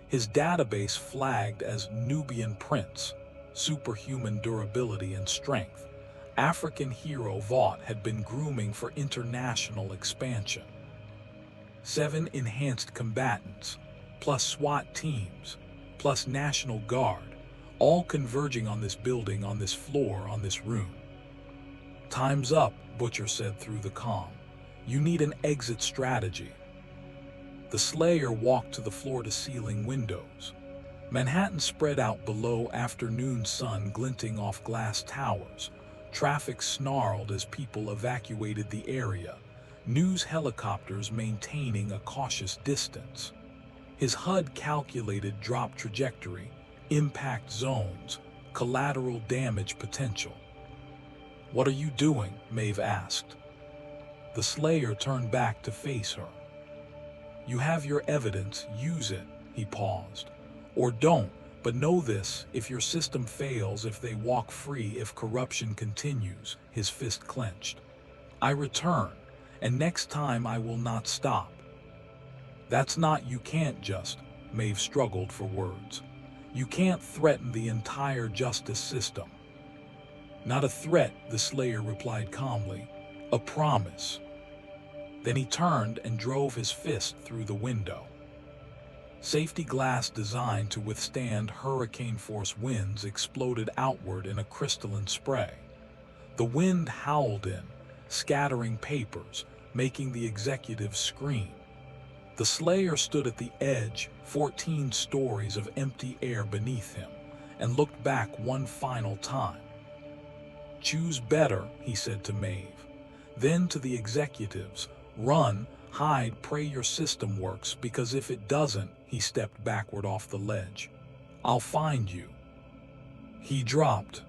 [SPEAKER 1] His database flagged as Nubian Prince, superhuman durability and strength. African hero Vought had been grooming for international expansion. 7 enhanced combatants, plus SWAT teams, plus National Guard, all converging on this building, on this floor, on this room. "Time's up," Butcher said through the comm. "You need an exit strategy." The Slayer walked to the floor-to-ceiling windows. Manhattan spread out below, afternoon sun glinting off glass towers. Traffic snarled as people evacuated the area, news helicopters maintaining a cautious distance. His HUD calculated drop trajectory, impact zones, collateral damage potential. "What are you doing?" Maeve asked. The Slayer turned back to face her. "You have your evidence, use it." He paused. "Or don't, but know this, if your system fails, if they walk free, if corruption continues," his fist clenched, "I return, and next time I will not stop." "That's not, you can't just," Maeve struggled for words. "You can't threaten the entire justice system." "Not a threat," the Slayer replied calmly. "A promise." Then he turned and drove his fist through the window. Safety glass designed to withstand hurricane-force winds exploded outward in a crystalline spray. The wind howled in, scattering papers, making the executives scream. The Slayer stood at the edge, 14 stories of empty air beneath him, and looked back one final time. "Choose better," he said to Maeve. Then to the executives, "Run, hide, pray your system works, because if it doesn't," he stepped backward off the ledge, "I'll find you." He dropped.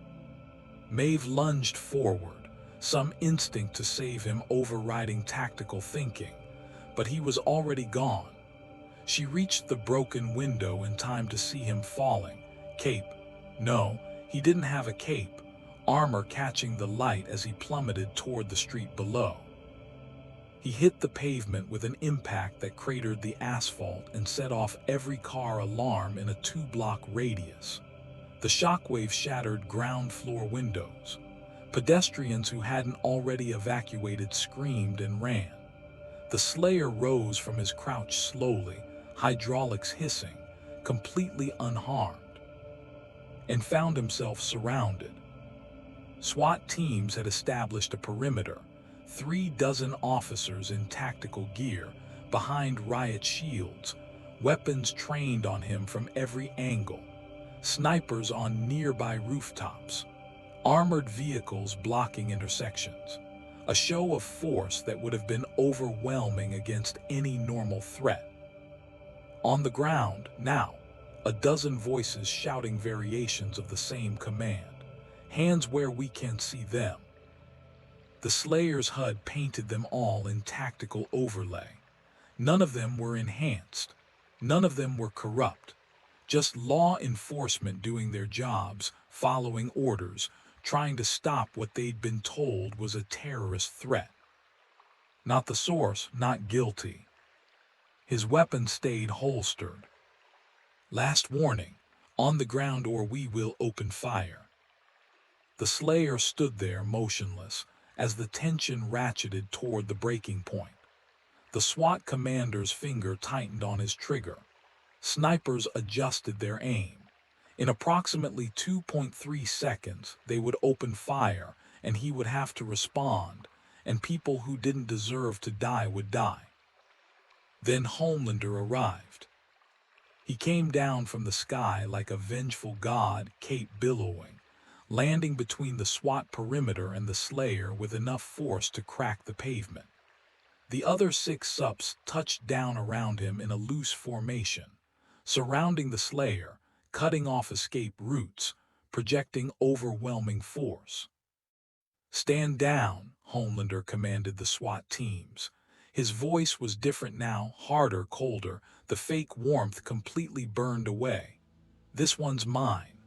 [SPEAKER 1] Maeve lunged forward, some instinct to save him overriding tactical thinking, but he was already gone. She reached the broken window in time to see him falling, Cape. No, he didn't have a cape, armor catching the light as he plummeted toward the street below. He hit the pavement with an impact that cratered the asphalt and set off every car alarm in a 2-block radius. The shockwave shattered ground floor windows. Pedestrians who hadn't already evacuated screamed and ran. The Slayer rose from his crouch slowly, hydraulics hissing, completely unharmed, and found himself surrounded. SWAT teams had established a perimeter, 36 officers in tactical gear, behind riot shields, weapons trained on him from every angle, snipers on nearby rooftops, armored vehicles blocking intersections. A show of force that would have been overwhelming against any normal threat. On the ground, now, a dozen voices shouting variations of the same command. Hands where we can see them. The Slayer's HUD painted them all in tactical overlay. None of them were enhanced. None of them were corrupt. Just law enforcement doing their jobs, following orders, trying to stop what they'd been told was a terrorist threat. Not the source, not guilty. His weapon stayed holstered. Last warning, on the ground or we will open fire. The Slayer stood there motionless as the tension ratcheted toward the breaking point. The SWAT commander's finger tightened on his trigger. Snipers adjusted their aim. In approximately 2.3 seconds, they would open fire, and he would have to respond, and people who didn't deserve to die would die. Then Homelander arrived. He came down from the sky like a vengeful god, cape billowing, landing between the SWAT perimeter and the Slayer with enough force to crack the pavement. The other 6 sups touched down around him in a loose formation, surrounding the Slayer, cutting off escape routes, projecting overwhelming force. "Stand down," Homelander commanded the SWAT teams. His voice was different now, harder, colder, the fake warmth completely burned away. "This one's mine."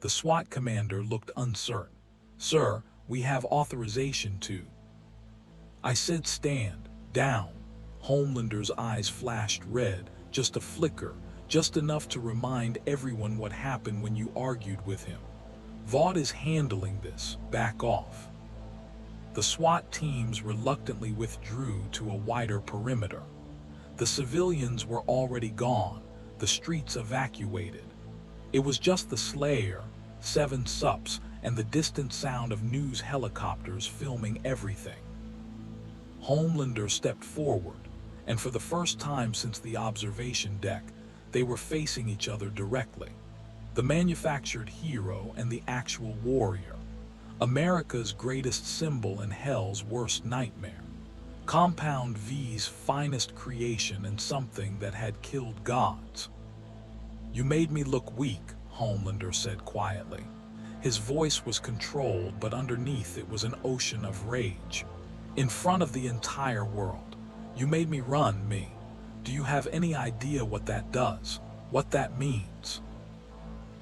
[SPEAKER 1] The SWAT commander looked uncertain. "Sir, we have authorization to." "I said stand down." Homelander's eyes flashed red, just a flicker, just enough to remind everyone what happened when you argued with him. "Vought is handling this, back off." The SWAT teams reluctantly withdrew to a wider perimeter. The civilians were already gone, the streets evacuated. It was just the Slayer, 7 sups, and the distant sound of news helicopters filming everything. Homelander stepped forward, and for the first time since the observation deck, they were facing each other directly. The manufactured hero and the actual warrior. America's greatest symbol and hell's worst nightmare. Compound V's finest creation and something that had killed gods. "You made me look weak," Homelander said quietly. His voice was controlled, but underneath it was an ocean of rage. "In front of the entire world. You made me run, me. Do you have any idea what that does? What that means?"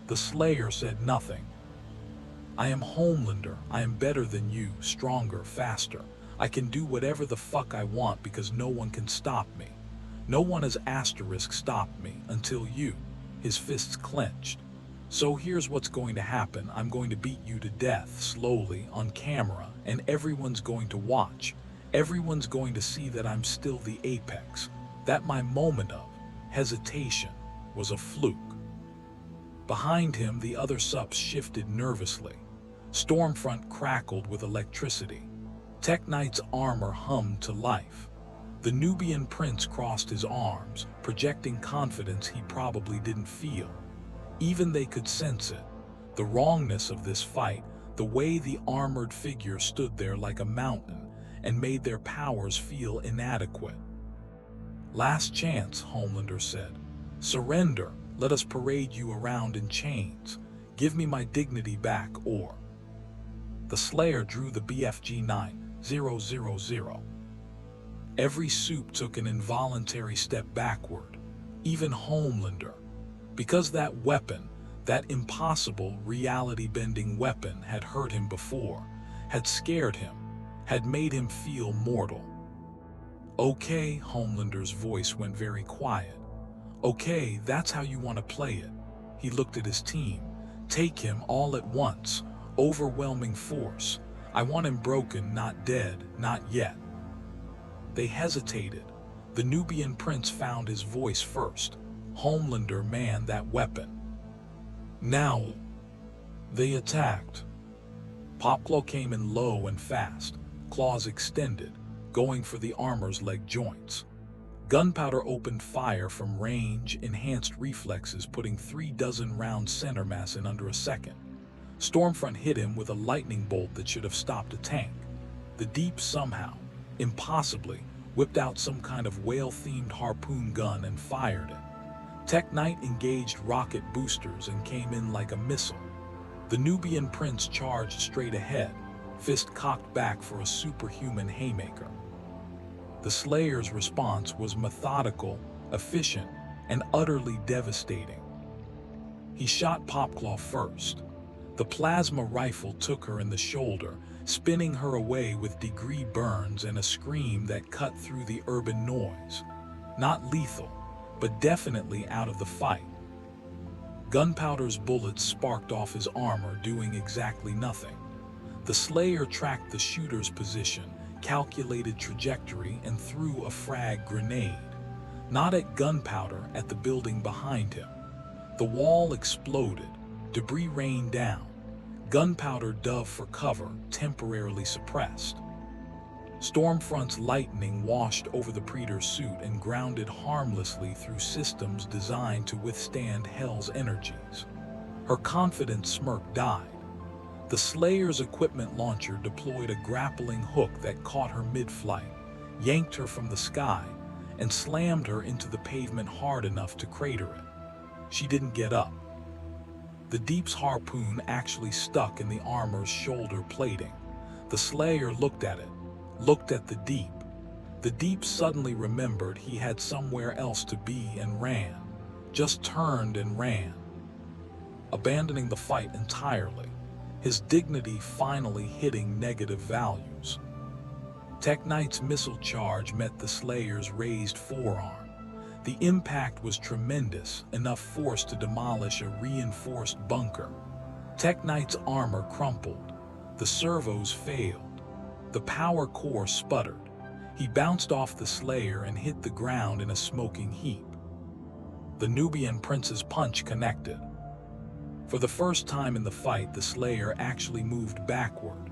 [SPEAKER 1] The Slayer said nothing. "I am Homelander. I am better than you, stronger, faster. I can do whatever the fuck I want because no one can stop me. No one has stopped me until you." His fists clenched. "So here's what's going to happen. I'm going to beat you to death, slowly, on camera, and everyone's going to watch. Everyone's going to see that I'm still the apex. That my moment of hesitation was a fluke." Behind him, the other sups shifted nervously. Stormfront crackled with electricity. Tech Knight's armor hummed to life. The Nubian prince crossed his arms, projecting confidence he probably didn't feel. Even they could sense it. The wrongness of this fight, the way the armored figure stood there like a mountain and made their powers feel inadequate. "Last chance," Homelander said. "Surrender. Let us parade you around in chains. Give me my dignity back or..." The Slayer drew the BFG 9000. Every supe took an involuntary step backward, even Homelander. Because that weapon, That impossible, reality-bending weapon had hurt him before, had scared him, had made him feel mortal. "Okay," Homelander's voice went very quiet. "Okay, that's how you want to play it." He looked at his team. "Take him all at once. Overwhelming force. I want him broken, not dead, not yet." They hesitated. The Nubian prince found his voice first. Homelander manned that weapon. Now, they attacked. Popclaw came in low and fast, claws extended, going for the armor's leg joints. Gunpowder opened fire from range, enhanced reflexes, putting 36 round center mass in under a second. Stormfront hit him with a lightning bolt that should have stopped a tank. The Deep somehow, impossibly, whipped out some kind of whale-themed harpoon gun and fired it. Tech Knight engaged rocket boosters and came in like a missile. The Nubian prince charged straight ahead, fist cocked back for a superhuman haymaker. The Slayer's response was methodical, efficient, and utterly devastating. He shot Popclaw first. The plasma rifle took her in the shoulder, spinning her away with degree burns and a scream that cut through the urban noise. Not lethal, but definitely out of the fight. Gunpowder's bullets sparked off his armor, doing exactly nothing. The Slayer tracked the shooter's position, calculated trajectory, and threw a frag grenade. Not at Gunpowder, at the building behind him. The wall exploded, debris rained down. Gunpowder dove for cover, temporarily suppressed. Stormfront's lightning washed over the Praetor Suit and grounded harmlessly through systems designed to withstand Hell's energies. Her confident smirk died. The Slayer's equipment launcher deployed a grappling hook that caught her mid-flight, yanked her from the sky, and slammed her into the pavement hard enough to crater it. She didn't get up. The Deep's harpoon actually stuck in the armor's shoulder plating. The Slayer looked at it, looked at the Deep. The Deep suddenly remembered he had somewhere else to be and ran. Just turned and ran. Abandoning the fight entirely, his dignity finally hitting negative values. Tech Knight's missile charge met the Slayer's raised forearm. The impact was tremendous, enough force to demolish a reinforced bunker. Tech Knight's armor crumpled. The servos failed. The power core sputtered. He bounced off the Slayer and hit the ground in a smoking heap. The Nubian prince's punch connected. For the first time in the fight, the Slayer actually moved backward,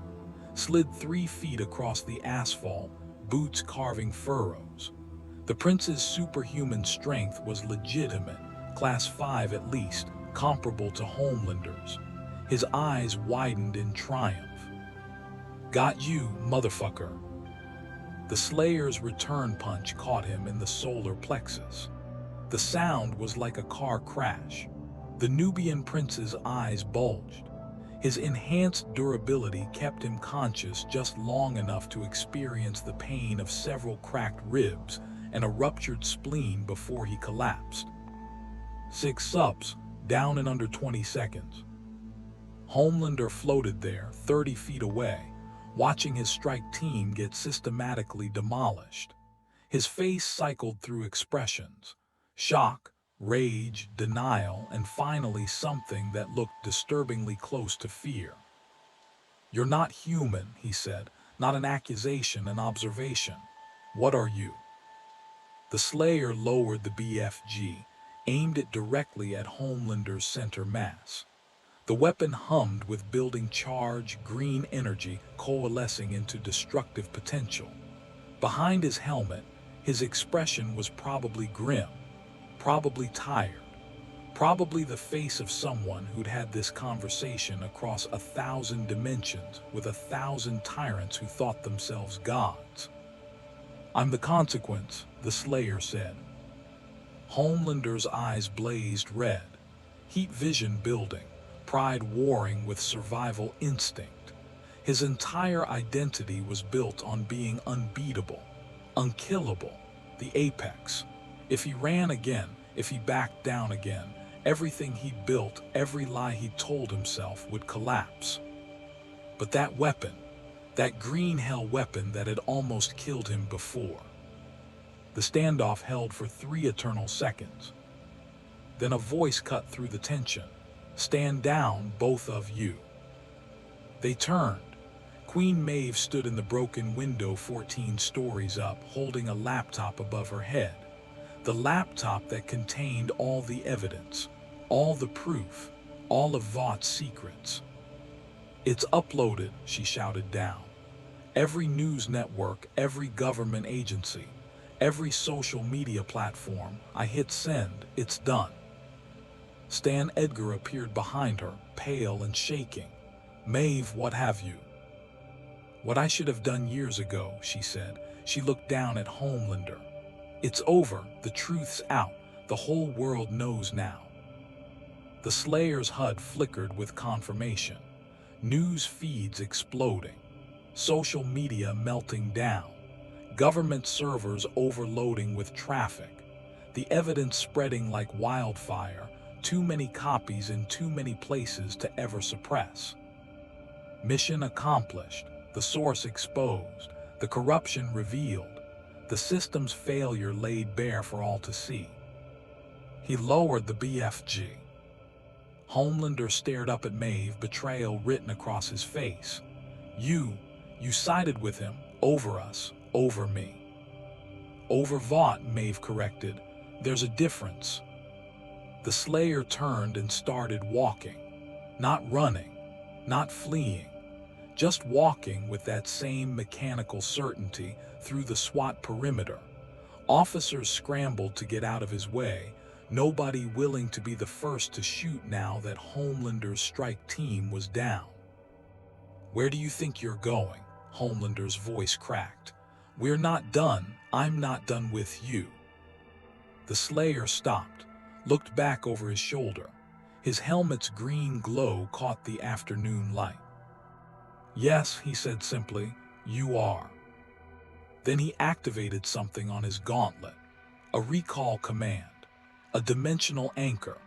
[SPEAKER 1] slid 3 feet across the asphalt, boots carving furrows. The prince's superhuman strength was legitimate, class 5 at least, comparable to Homelander's. His eyes widened in triumph. "Got you, motherfucker." The Slayer's return punch caught him in the solar plexus. The sound was like a car crash. The Nubian prince's eyes bulged. His enhanced durability kept him conscious just long enough to experience the pain of several cracked ribs and a ruptured spleen before he collapsed. 6 subs, down in under 20 seconds. Homelander floated there, 30 feet away, watching his strike team get systematically demolished. His face cycled through expressions: shock, rage, denial, and finally something that looked disturbingly close to fear. "You're not human," he said, "not an accusation, an observation. What are you?" The Slayer lowered the BFG, aimed it directly at Homelander's center mass. The weapon hummed with building charge, green energy coalescing into destructive potential. Behind his helmet, his expression was probably grim, probably tired, probably the face of someone who'd had this conversation across 1,000 dimensions with 1,000 tyrants who thought themselves gods. "I'm the consequence," the Slayer said. Homelander's eyes blazed red, heat vision building, pride warring with survival instinct. His entire identity was built on being unbeatable, unkillable, the apex. If he ran again, if he backed down again, Everything he'd built, every lie he told himself would collapse. But that weapon, that green hell weapon that had almost killed him before. The standoff held for 3 eternal seconds. Then a voice cut through the tension. "Stand down, both of you." They turned. Queen Maeve stood in the broken window 14 stories up, holding a laptop above her head. The laptop that contained all the evidence, all the proof, all of Vaught's secrets. "It's uploaded," she shouted down. "Every news network, every government agency, every social media platform. I hit send, it's done." Stan Edgar appeared behind her, pale and shaking. "Maeve, what have you?" "What I should have done years ago," she said. She looked down at Homelander. "It's over, the truth's out, the whole world knows now." The Slayer's HUD flickered with confirmation. News feeds exploding. Social media melting down. Government servers overloading with traffic. The evidence spreading like wildfire, too many copies in too many places to ever suppress. Mission accomplished, the source exposed, the corruption revealed, the system's failure laid bare for all to see. He lowered the BFG. Homelander stared up at Maeve, betrayal written across his face. You sided with him, over us, over me." "Over Vought," Maeve corrected. "There's a difference." The Slayer turned and started walking. Not running, not fleeing. Just walking with that same mechanical certainty through the SWAT perimeter. Officers scrambled to get out of his way, nobody willing to be the first to shoot now that Homelander's strike team was down. "Where do you think you're going?" Homelander's voice cracked. "We're not done, I'm not done with you." The Slayer stopped, looked back over his shoulder. His helmet's green glow caught the afternoon light. "Yes," he said simply, "you are." Then he activated something on his gauntlet. A recall command. A dimensional anchor.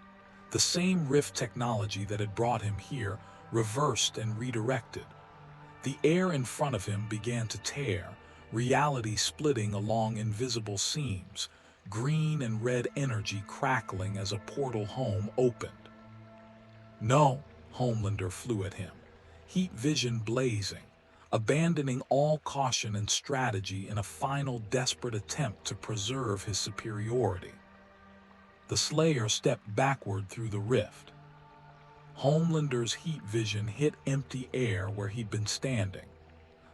[SPEAKER 1] The same rift technology that had brought him here, reversed and redirected. The air in front of him began to tear, reality splitting along invisible seams, green and red energy crackling as a portal home opened. "No," Homelander flew at him, heat vision blazing, abandoning all caution and strategy in a final desperate attempt to preserve his superiority. The Slayer stepped backward through the rift. Homelander's heat vision hit empty air where he'd been standing.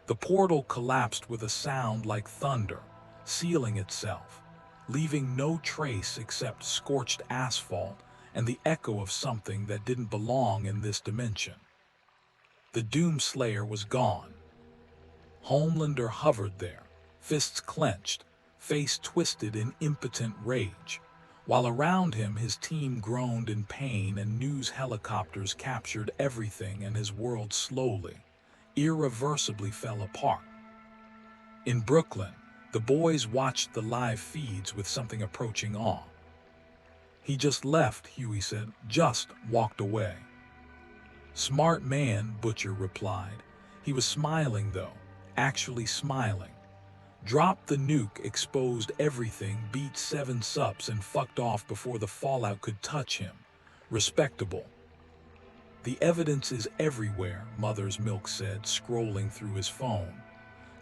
[SPEAKER 1] The portal collapsed with a sound like thunder, sealing itself, leaving no trace except scorched asphalt and the echo of something that didn't belong in this dimension. The Doom Slayer was gone. Homelander hovered there, fists clenched, face twisted in impotent rage, while around him his team groaned in pain and news helicopters captured everything, and his world slowly, irreversibly fell apart. In Brooklyn, the boys watched the live feeds with something approaching awe. "He just left," Huey said, "just walked away." "Smart man," Butcher replied. He was smiling though, actually smiling. Dropped the nuke, exposed everything, beat 7 sups and fucked off before the fallout could touch him. Respectable. "The evidence is everywhere," Mother's Milk said, scrolling through his phone.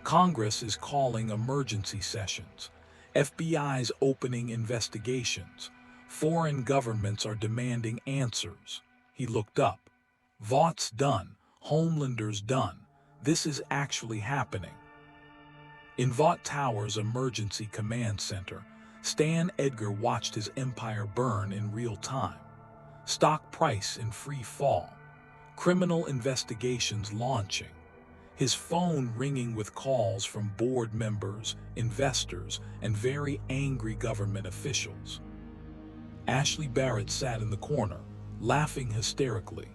[SPEAKER 1] "Congress is calling emergency sessions. FBI's opening investigations. Foreign governments are demanding answers." He looked up. "Vaught's done. Homelander's done. This is actually happening." In Vought Tower's emergency command center, Stan Edgar watched his empire burn in real time. Stock price in free fall. Criminal investigations launching. His phone ringing with calls from board members, investors, and very angry government officials. Ashley Barrett sat in the corner, laughing hysterically.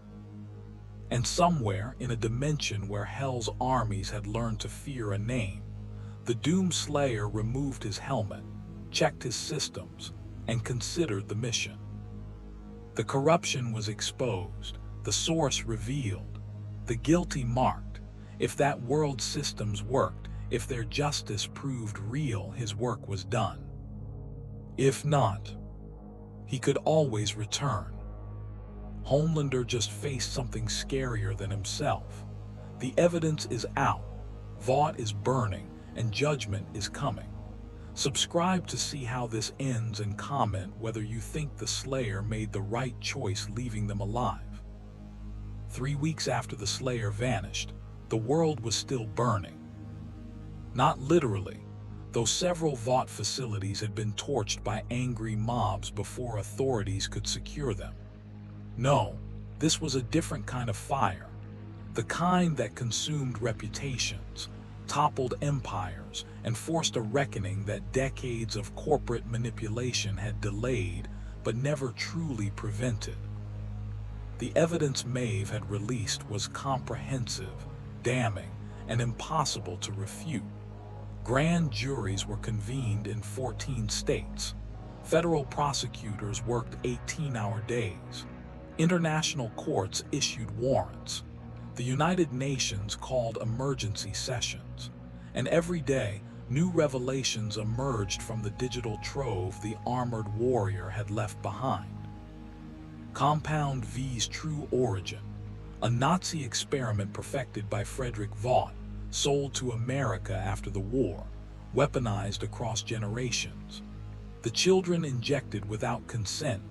[SPEAKER 1] And somewhere, in a dimension where Hell's armies had learned to fear a name, the Doom Slayer removed his helmet, checked his systems, and considered the mission. The corruption was exposed, the source revealed, the guilty marked. If that world's systems worked, if their justice proved real, his work was done. If not, he could always return. Homelander just faced something scarier than himself. The evidence is out, Vought is burning, and judgment is coming. Subscribe to see how this ends and comment whether you think the Slayer made the right choice leaving them alive. 3 weeks after the Slayer vanished, the world was still burning. Not literally, though several Vought facilities had been torched by angry mobs before authorities could secure them. No, this was a different kind of fire, the kind that consumed reputations, toppled empires, and forced a reckoning that decades of corporate manipulation had delayed but never truly prevented. The evidence Maeve had released was comprehensive, damning, and impossible to refute. Grand juries were convened in 14 states. Federal prosecutors worked 18-hour days. International courts issued warrants. The United Nations called emergency sessions. And every day, new revelations emerged from the digital trove the armored warrior had left behind. Compound V's true origin, a Nazi experiment perfected by Frederick Vought, sold to America after the war, weaponized across generations. The children injected without consent,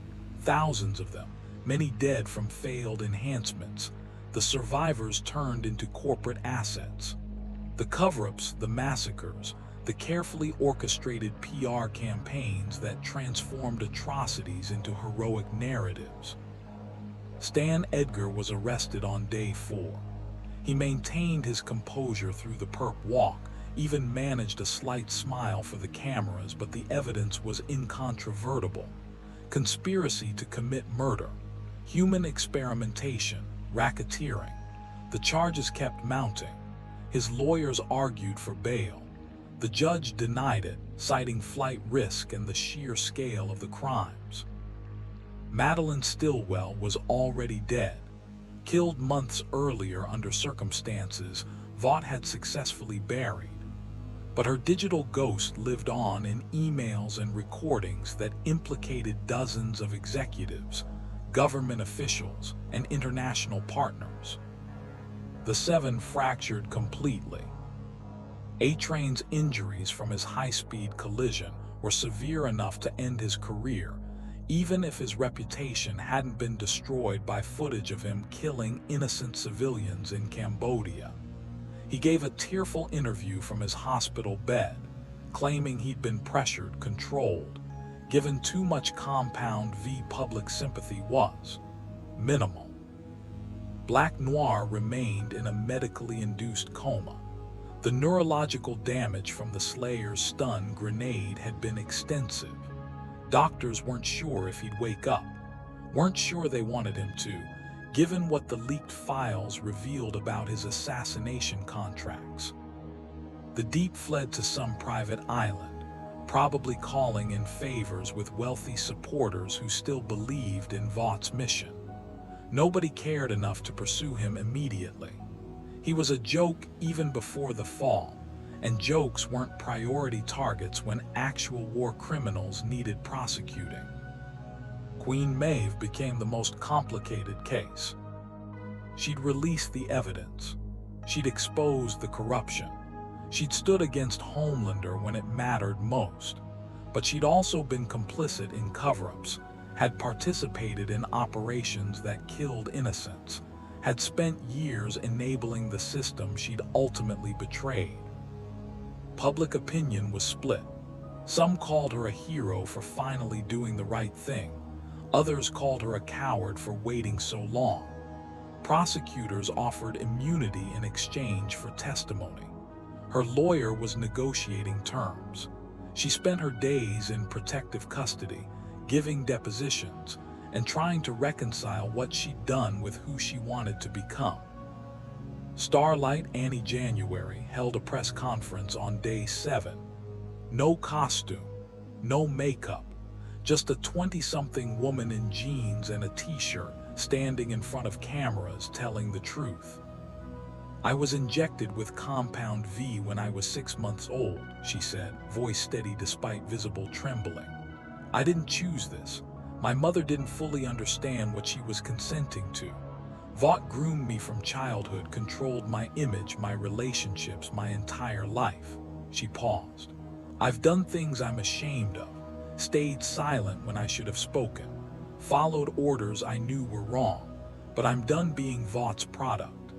[SPEAKER 1] thousands of them, many dead from failed enhancements. The survivors turned into corporate assets. The cover-ups, the massacres, the carefully orchestrated PR campaigns that transformed atrocities into heroic narratives. Stan Edgar was arrested on day 4. He maintained his composure through the perp walk, even managed a slight smile for the cameras, but the evidence was incontrovertible. Conspiracy to commit murder, human experimentation, racketeering. The charges kept mounting. His lawyers argued for bail. The judge denied it, citing flight risk and the sheer scale of the crimes. Madeline Stillwell was already dead. Killed months earlier under circumstances Vought had successfully buried. But her digital ghost lived on in emails and recordings that implicated dozens of executives, government officials, and international partners. The Seven fractured completely. A-Train's injuries from his high-speed collision were severe enough to end his career, even if his reputation hadn't been destroyed by footage of him killing innocent civilians in Cambodia. He gave a tearful interview from his hospital bed, claiming he'd been pressured, controlled, given too much Compound V. Public sympathy was minimal. Black Noir remained in a medically induced coma. The neurological damage from the Slayer's stun grenade had been extensive. Doctors weren't sure if he'd wake up, weren't sure they wanted him to, given what the leaked files revealed about his assassination contracts. The Deep fled to some private island, probably calling in favors with wealthy supporters who still believed in Vought's mission. Nobody cared enough to pursue him immediately. He was a joke even before the fall, and jokes weren't priority targets when actual war criminals needed prosecuting. Queen Maeve became the most complicated case. She'd released the evidence. She'd exposed the corruption. She'd stood against Homelander when it mattered most. But she'd also been complicit in cover-ups, had participated in operations that killed innocents, had spent years enabling the system she'd ultimately betrayed. Public opinion was split. Some called her a hero for finally doing the right thing. Others called her a coward for waiting so long. Prosecutors offered immunity in exchange for testimony. Her lawyer was negotiating terms. She spent her days in protective custody, giving depositions, and trying to reconcile what she'd done with who she wanted to become. Starlight Annie January held a press conference on day 7. No costume, no makeup, Just a 20-something woman in jeans and a t-shirt, standing in front of cameras telling the truth. "I was injected with compound V when I was 6 months old," she said, voice steady despite visible trembling. "I didn't choose this. My mother didn't fully understand what she was consenting to. Vought groomed me from childhood, controlled my image, my relationships, my entire life." She paused. "I've done things I'm ashamed of, stayed silent when I should have spoken, followed orders I knew were wrong, but I'm done being Vaught's product."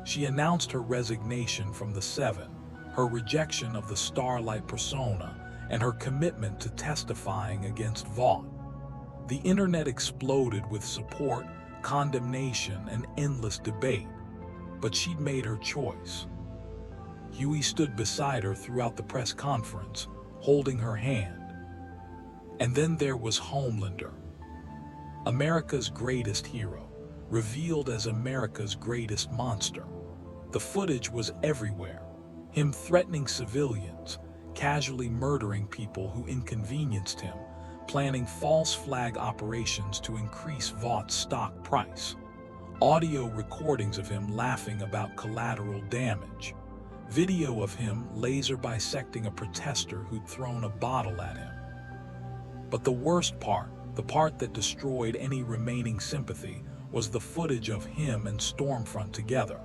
[SPEAKER 1] She announced her resignation from the Seven, her rejection of the Starlight persona, and her commitment to testifying against Vought. The internet exploded with support, condemnation, and endless debate, but she'd made her choice. Huey stood beside her throughout the press conference, holding her hand. And then there was Homelander, America's greatest hero, revealed as America's greatest monster. The footage was everywhere. Him threatening civilians, casually murdering people who inconvenienced him, planning false flag operations to increase Vaught's stock price. Audio recordings of him laughing about collateral damage. Video of him laser bisecting a protester who'd thrown a bottle at him. But the worst part, the part that destroyed any remaining sympathy, was the footage of him and Stormfront together.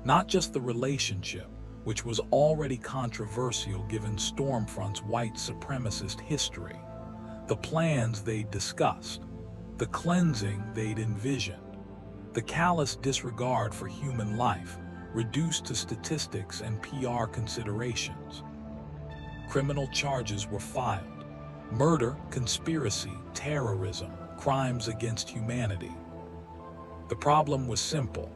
[SPEAKER 1] Not just the relationship, which was already controversial given Stormfront's white supremacist history, the plans they'd discussed, the cleansing they'd envisioned, the callous disregard for human life, reduced to statistics and PR considerations. Criminal charges were filed. Murder, conspiracy, terrorism, crimes against humanity. The problem was simple.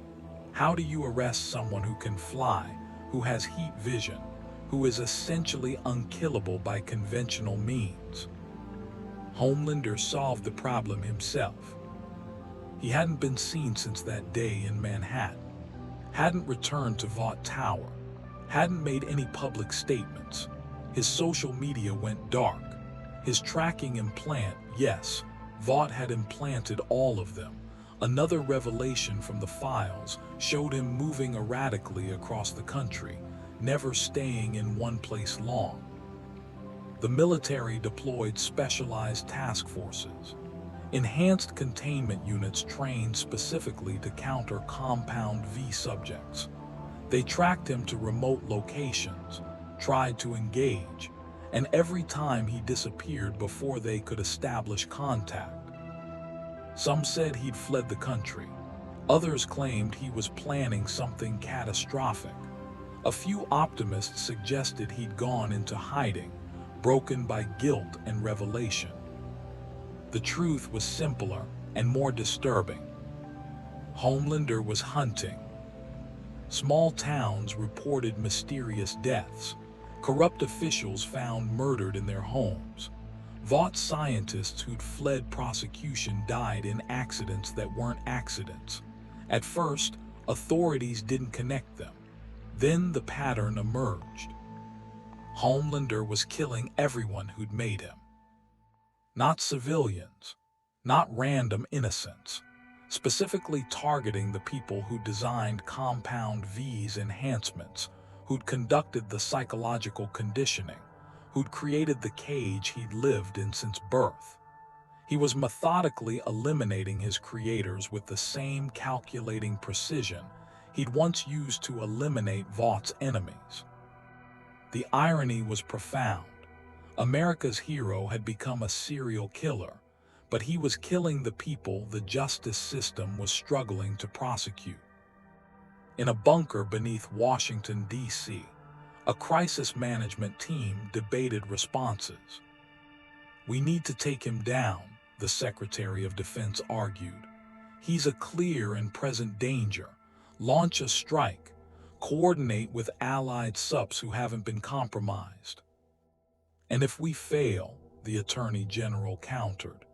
[SPEAKER 1] How do you arrest someone who can fly, who has heat vision, who is essentially unkillable by conventional means? Homelander solved the problem himself. He hadn't been seen since that day in Manhattan, hadn't returned to Vought Tower, hadn't made any public statements. His social media went dark. His tracking implant, yes, Vought had implanted all of them. Another revelation from the files showed him moving erratically across the country, never staying in one place long. The military deployed specialized task forces, enhanced containment units trained specifically to counter compound V subjects. They tracked him to remote locations, tried to engage, and every time he disappeared before they could establish contact. Some said he'd fled the country. Others claimed he was planning something catastrophic. A few optimists suggested he'd gone into hiding, broken by guilt and revelation. The truth was simpler and more disturbing. Homelander was hunting. Small towns reported mysterious deaths. Corrupt officials found murdered in their homes. Vought scientists who'd fled prosecution died in accidents that weren't accidents. At first, authorities didn't connect them. Then the pattern emerged. Homelander was killing everyone who'd made him. Not civilians, not random innocents, specifically targeting the people who designed Compound V's enhancements, who'd conducted the psychological conditioning, who'd created the cage he'd lived in since birth. He was methodically eliminating his creators with the same calculating precision he'd once used to eliminate Vaught's enemies. The irony was profound. America's hero had become a serial killer, but he was killing the people the justice system was struggling to prosecute. In a bunker beneath Washington, D.C., a crisis management team debated responses. "We need to take him down," the Secretary of Defense argued. "He's a clear and present danger. Launch a strike. Coordinate with allied supes who haven't been compromised." "And if we fail," the Attorney General countered,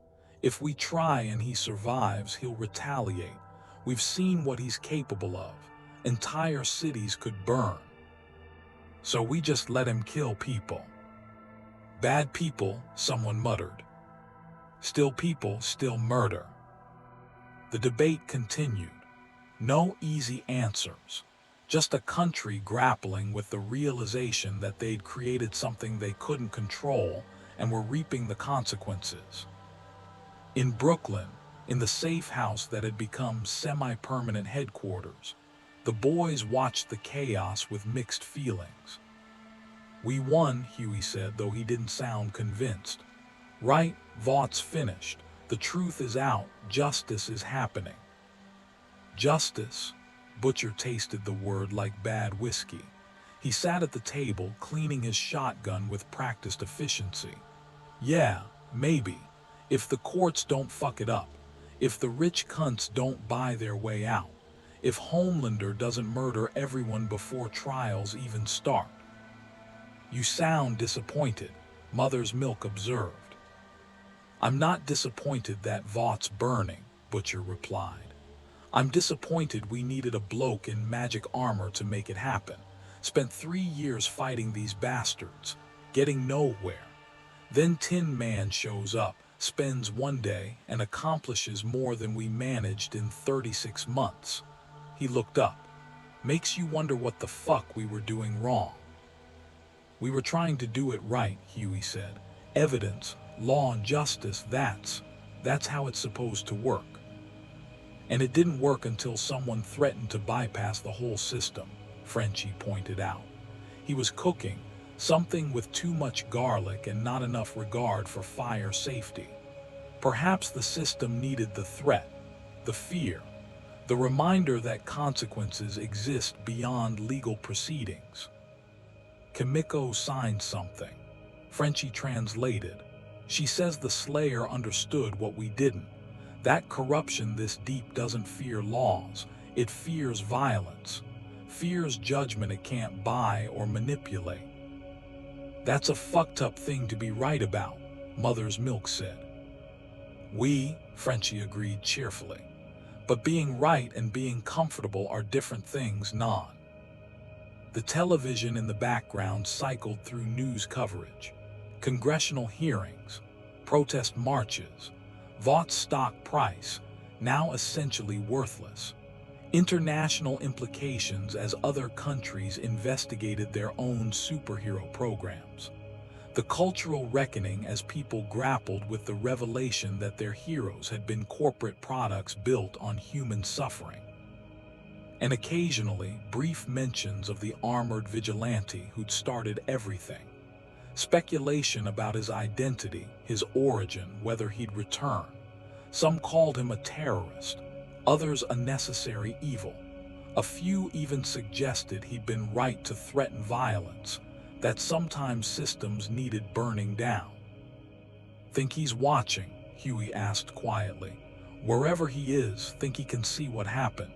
[SPEAKER 1] "if we try and he survives, he'll retaliate. We've seen what he's capable of. Entire cities could burn. So we just let him kill people." "Bad people," someone muttered. Still people, still murder. The debate continued. No easy answers. Just a country grappling with the realization that they'd created something they couldn't control and were reaping the consequences. In Brooklyn, in the safe house that had become semi-permanent headquarters, the boys watched the chaos with mixed feelings. "We won," Huey said, though he didn't sound convinced. "Right, Vaught's finished. The truth is out. Justice is happening." Justice? Butcher tasted the word like bad whiskey. He sat at the table, cleaning his shotgun with practiced efficiency. "Yeah, maybe. If the courts don't fuck it up. If the rich cunts don't buy their way out. If Homelander doesn't murder everyone before trials even start." "You sound disappointed," Mother's Milk observed. "I'm not disappointed that Vaught's burning," Butcher replied. "I'm disappointed we needed a bloke in magic armor to make it happen. Spent 3 years fighting these bastards, getting nowhere. Then Tin Man shows up, spends 1 day, and accomplishes more than we managed in 36 months. He looked up. Makes you wonder what the fuck we were doing wrong." "We were trying to do it right," Huey said. "Evidence, law and justice, that's how it's supposed to work. And it didn't work until someone threatened to bypass the whole system," Frenchie pointed out. "He was cooking something with too much garlic and not enough regard for fire safety. Perhaps the system needed the threat, the fear, the reminder that consequences exist beyond legal proceedings." Kimiko signed something. Frenchie translated. "She says the Slayer understood what we didn't. That corruption this deep doesn't fear laws, it fears violence, fears judgment it can't buy or manipulate." "That's a fucked up thing to be right about," Mother's Milk said. Frenchie agreed cheerfully. "But being right and being comfortable are different things, non." The television in the background cycled through news coverage. Congressional hearings, protest marches, Vaught's stock price, now essentially worthless. International implications as other countries investigated their own superhero programs. The cultural reckoning as people grappled with the revelation that their heroes had been corporate products built on human suffering. And occasionally, brief mentions of the armored vigilante who'd started everything. Speculation about his identity, his origin, whether he'd return. Some called him a terrorist, others a necessary evil. A few even suggested he'd been right to threaten violence, that sometimes systems needed burning down. "Think he's watching?" Huey asked quietly. "Wherever he is, think he can see what happened?"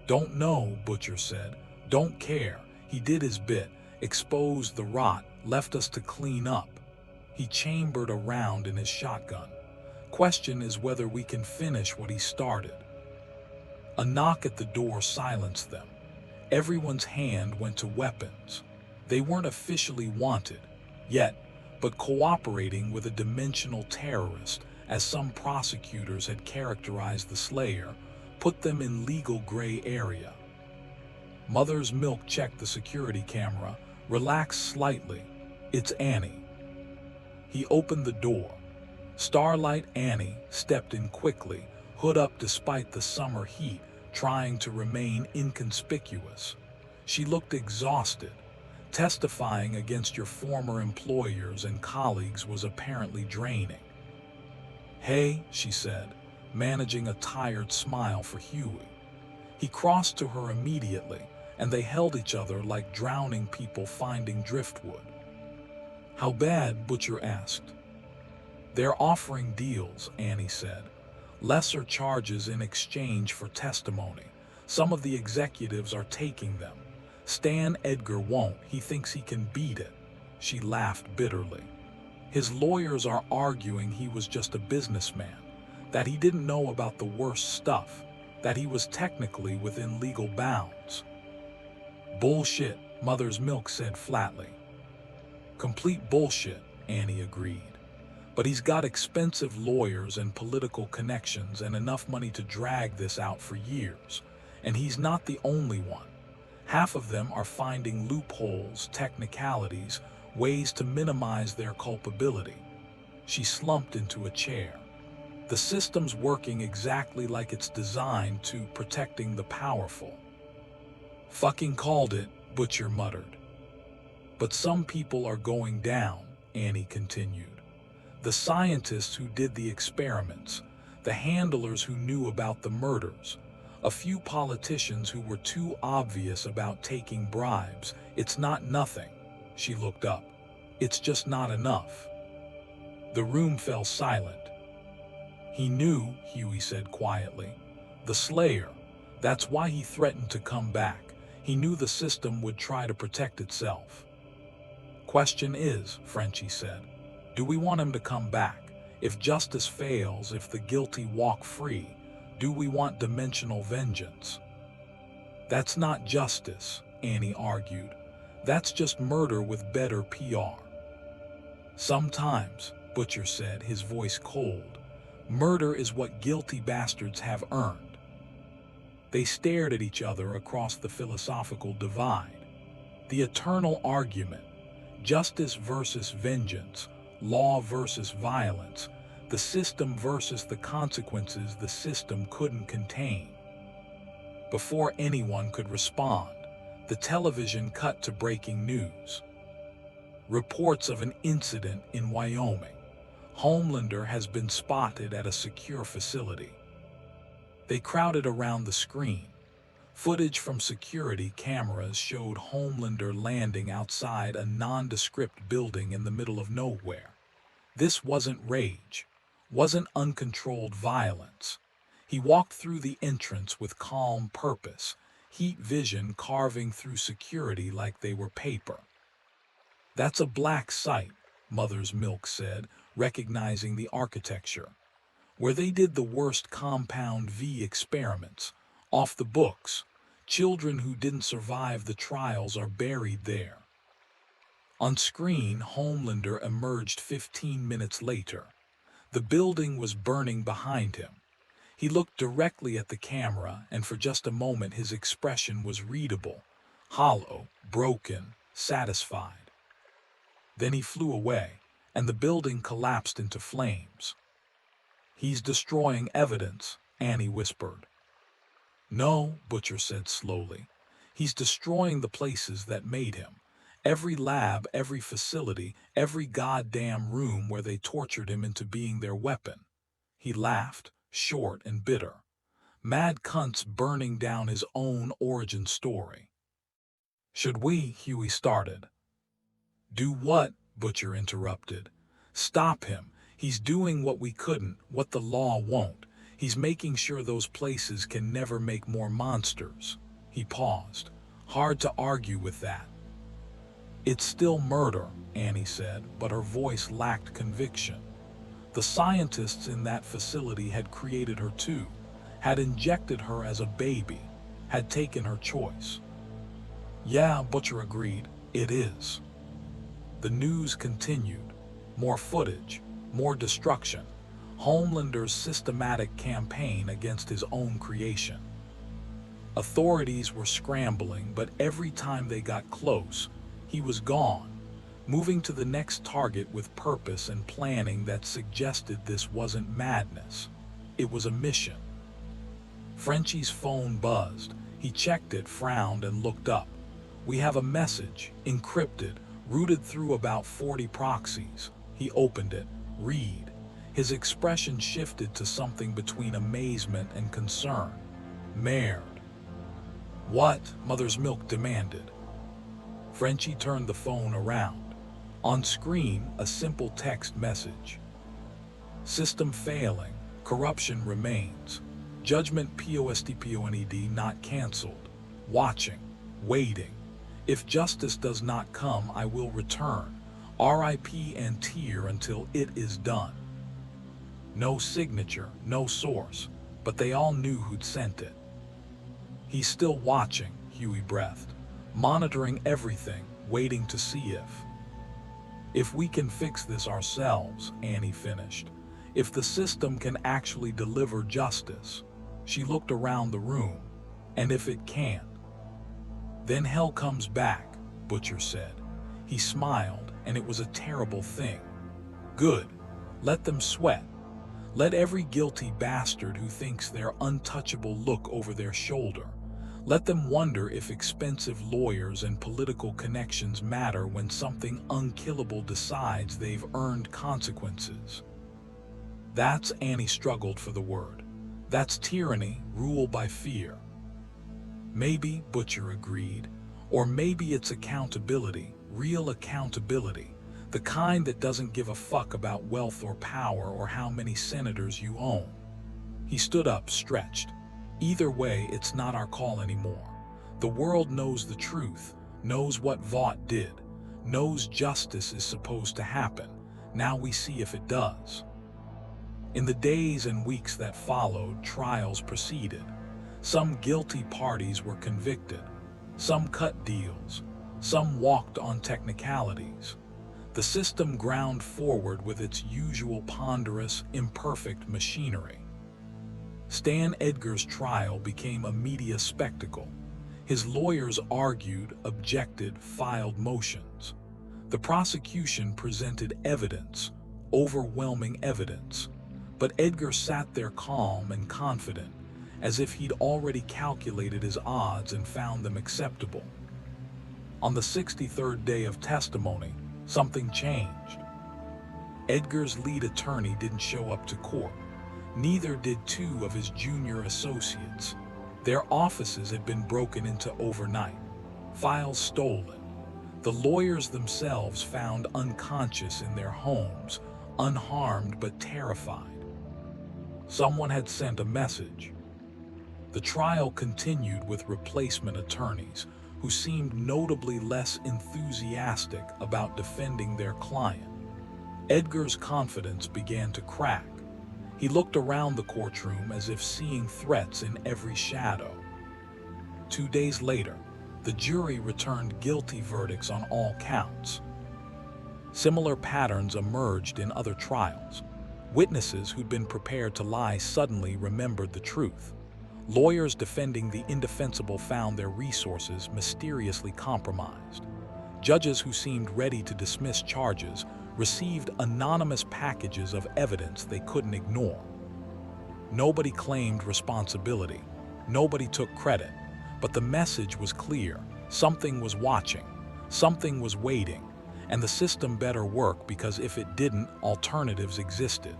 [SPEAKER 1] "Don't know," Butcher said. "Don't care. He did his bit, exposed the rot, left us to clean up." He chambered a round in his shotgun. "Question is whether we can finish what he started." A knock at the door silenced them. Everyone's hand went to weapons. They weren't officially wanted yet, but cooperating with a dimensional terrorist, as some prosecutors had characterized the Slayer, put them in legal gray area. Mother's Milk checked the security camera, relaxed slightly. "It's Annie." He opened the door. Starlight Annie stepped in quickly, hood up despite the summer heat, trying to remain inconspicuous. She looked exhausted. Testifying against your former employers and colleagues was apparently draining. "Hey," she said, managing a tired smile for Huey. He crossed to her immediately, and they held each other like drowning people finding driftwood. "How bad?" Butcher asked. "They're offering deals," Annie said. "Lesser charges in exchange for testimony. Some of the executives are taking them. Stan Edgar won't. He thinks he can beat it." She laughed bitterly. "His lawyers are arguing he was just a businessman, that he didn't know about the worst stuff, that he was technically within legal bounds." "Bullshit," Mother's Milk said flatly. "Complete bullshit," Annie agreed. But he's got expensive lawyers and political connections and enough money to drag this out for years. And he's not the only one. Half of them are finding loopholes, technicalities, ways to minimize their culpability. She slumped into a chair. The system's working exactly like it's designed to, protecting the powerful. Fucking called it, Butcher muttered. But some people are going down, Annie continued. The scientists who did the experiments, the handlers who knew about the murders, a few politicians who were too obvious about taking bribes. It's not nothing. She looked up. It's just not enough. The room fell silent. He knew, Huey said quietly. The Slayer. That's why he threatened to come back. He knew the system would try to protect itself. Question is, Frenchie said, do we want him to come back? If justice fails, if the guilty walk free, do we want dimensional vengeance? That's not justice, Annie argued. That's just murder with better PR. Sometimes, Butcher said, his voice cold, murder is what guilty bastards have earned. They stared at each other across the philosophical divide. The eternal argument, justice versus vengeance, law versus violence, the system versus the consequences the system couldn't contain. Before anyone could respond, the television cut to breaking news. Reports of an incident in Wyoming. Homelander has been spotted at a secure facility. They crowded around the screen. Footage from security cameras showed Homelander landing outside a nondescript building in the middle of nowhere. This wasn't rage, wasn't uncontrolled violence. He walked through the entrance with calm purpose, heat vision carving through security like they were paper. That's a black site, Mother's Milk said, recognizing the architecture. Where they did the worst Compound V experiments, off the books. Children who didn't survive the trials are buried there. On screen, Homelander emerged 15 minutes later. The building was burning behind him. He looked directly at the camera, and for just a moment his expression was readable, hollow, broken, satisfied. Then he flew away, and the building collapsed into flames. He's destroying evidence, Annie whispered. No, Butcher said slowly. He's destroying the places that made him. Every lab, every facility, every goddamn room where they tortured him into being their weapon. He laughed, short and bitter. Mad cunts burning down his own origin story. Should we? Huey started. Do what? Butcher interrupted. Stop him. He's doing what we couldn't, what the law won't. He's making sure those places can never make more monsters. He paused. Hard to argue with that. It's still murder, Annie said, but her voice lacked conviction. The scientists in that facility had created her too, had injected her as a baby, had taken her choice. Yeah, Butcher agreed, it is. The news continued. More footage, more destruction. Homelander's systematic campaign against his own creation. Authorities were scrambling, but every time they got close, he was gone, moving to the next target with purpose and planning that suggested this wasn't madness. It was a mission. Frenchie's phone buzzed. He checked it, frowned, and looked up. We have a message, encrypted, routed through about 40 proxies. He opened it. Read. His expression shifted to something between amazement and concern. Merde. What? Mother's Milk demanded. Frenchie turned the phone around. On screen, a simple text message. System failing. Corruption remains. Judgment postponed, not cancelled. Watching. Waiting. If justice does not come, I will return. RIP and tear until it is done. No signature, no source, but they all knew who'd sent it. He's still watching, Huey breathed. Monitoring everything, waiting to see if. If we can fix this ourselves, Annie finished. If the system can actually deliver justice. She looked around the room. And if it can't, then hell comes back, Butcher said. He smiled, and it was a terrible thing. Good. Let them sweat. Let every guilty bastard who thinks they're untouchable look over their shoulder. Let them wonder if expensive lawyers and political connections matter when something unkillable decides they've earned consequences. That's, Annie struggled for the word. That's tyranny, rule by fear. Maybe, Butcher agreed, or maybe it's accountability, real accountability, the kind that doesn't give a fuck about wealth or power or how many senators you own. He stood up, stretched. Either way, it's not our call anymore. The world knows the truth, knows what Vought did, knows justice is supposed to happen. Now we see if it does. In the days and weeks that followed, trials proceeded. Some guilty parties were convicted. Some cut deals. Some walked on technicalities. The system ground forward with its usual ponderous, imperfect machinery. Stan Edgar's trial became a media spectacle. His lawyers argued, objected, filed motions. The prosecution presented evidence, overwhelming evidence. But Edgar sat there calm and confident, as if he'd already calculated his odds and found them acceptable. On the 63rd day of testimony, something changed. Edgar's lead attorney didn't show up to court. Neither did two of his junior associates. Their offices had been broken into overnight, files stolen. The lawyers themselves found unconscious in their homes, unharmed but terrified. Someone had sent a message. The trial continued with replacement attorneys who seemed notably less enthusiastic about defending their client. Edgar's confidence began to crack. He looked around the courtroom as if seeing threats in every shadow. 2 days later, the jury returned guilty verdicts on all counts. Similar patterns emerged in other trials. Witnesses who'd been prepared to lie suddenly remembered the truth. Lawyers defending the indefensible found their resources mysteriously compromised. Judges who seemed ready to dismiss charges received anonymous packages of evidence they couldn't ignore. Nobody claimed responsibility. Nobody took credit. But the message was clear. Something was watching. Something was waiting. And the system better work, because if it didn't, alternatives existed.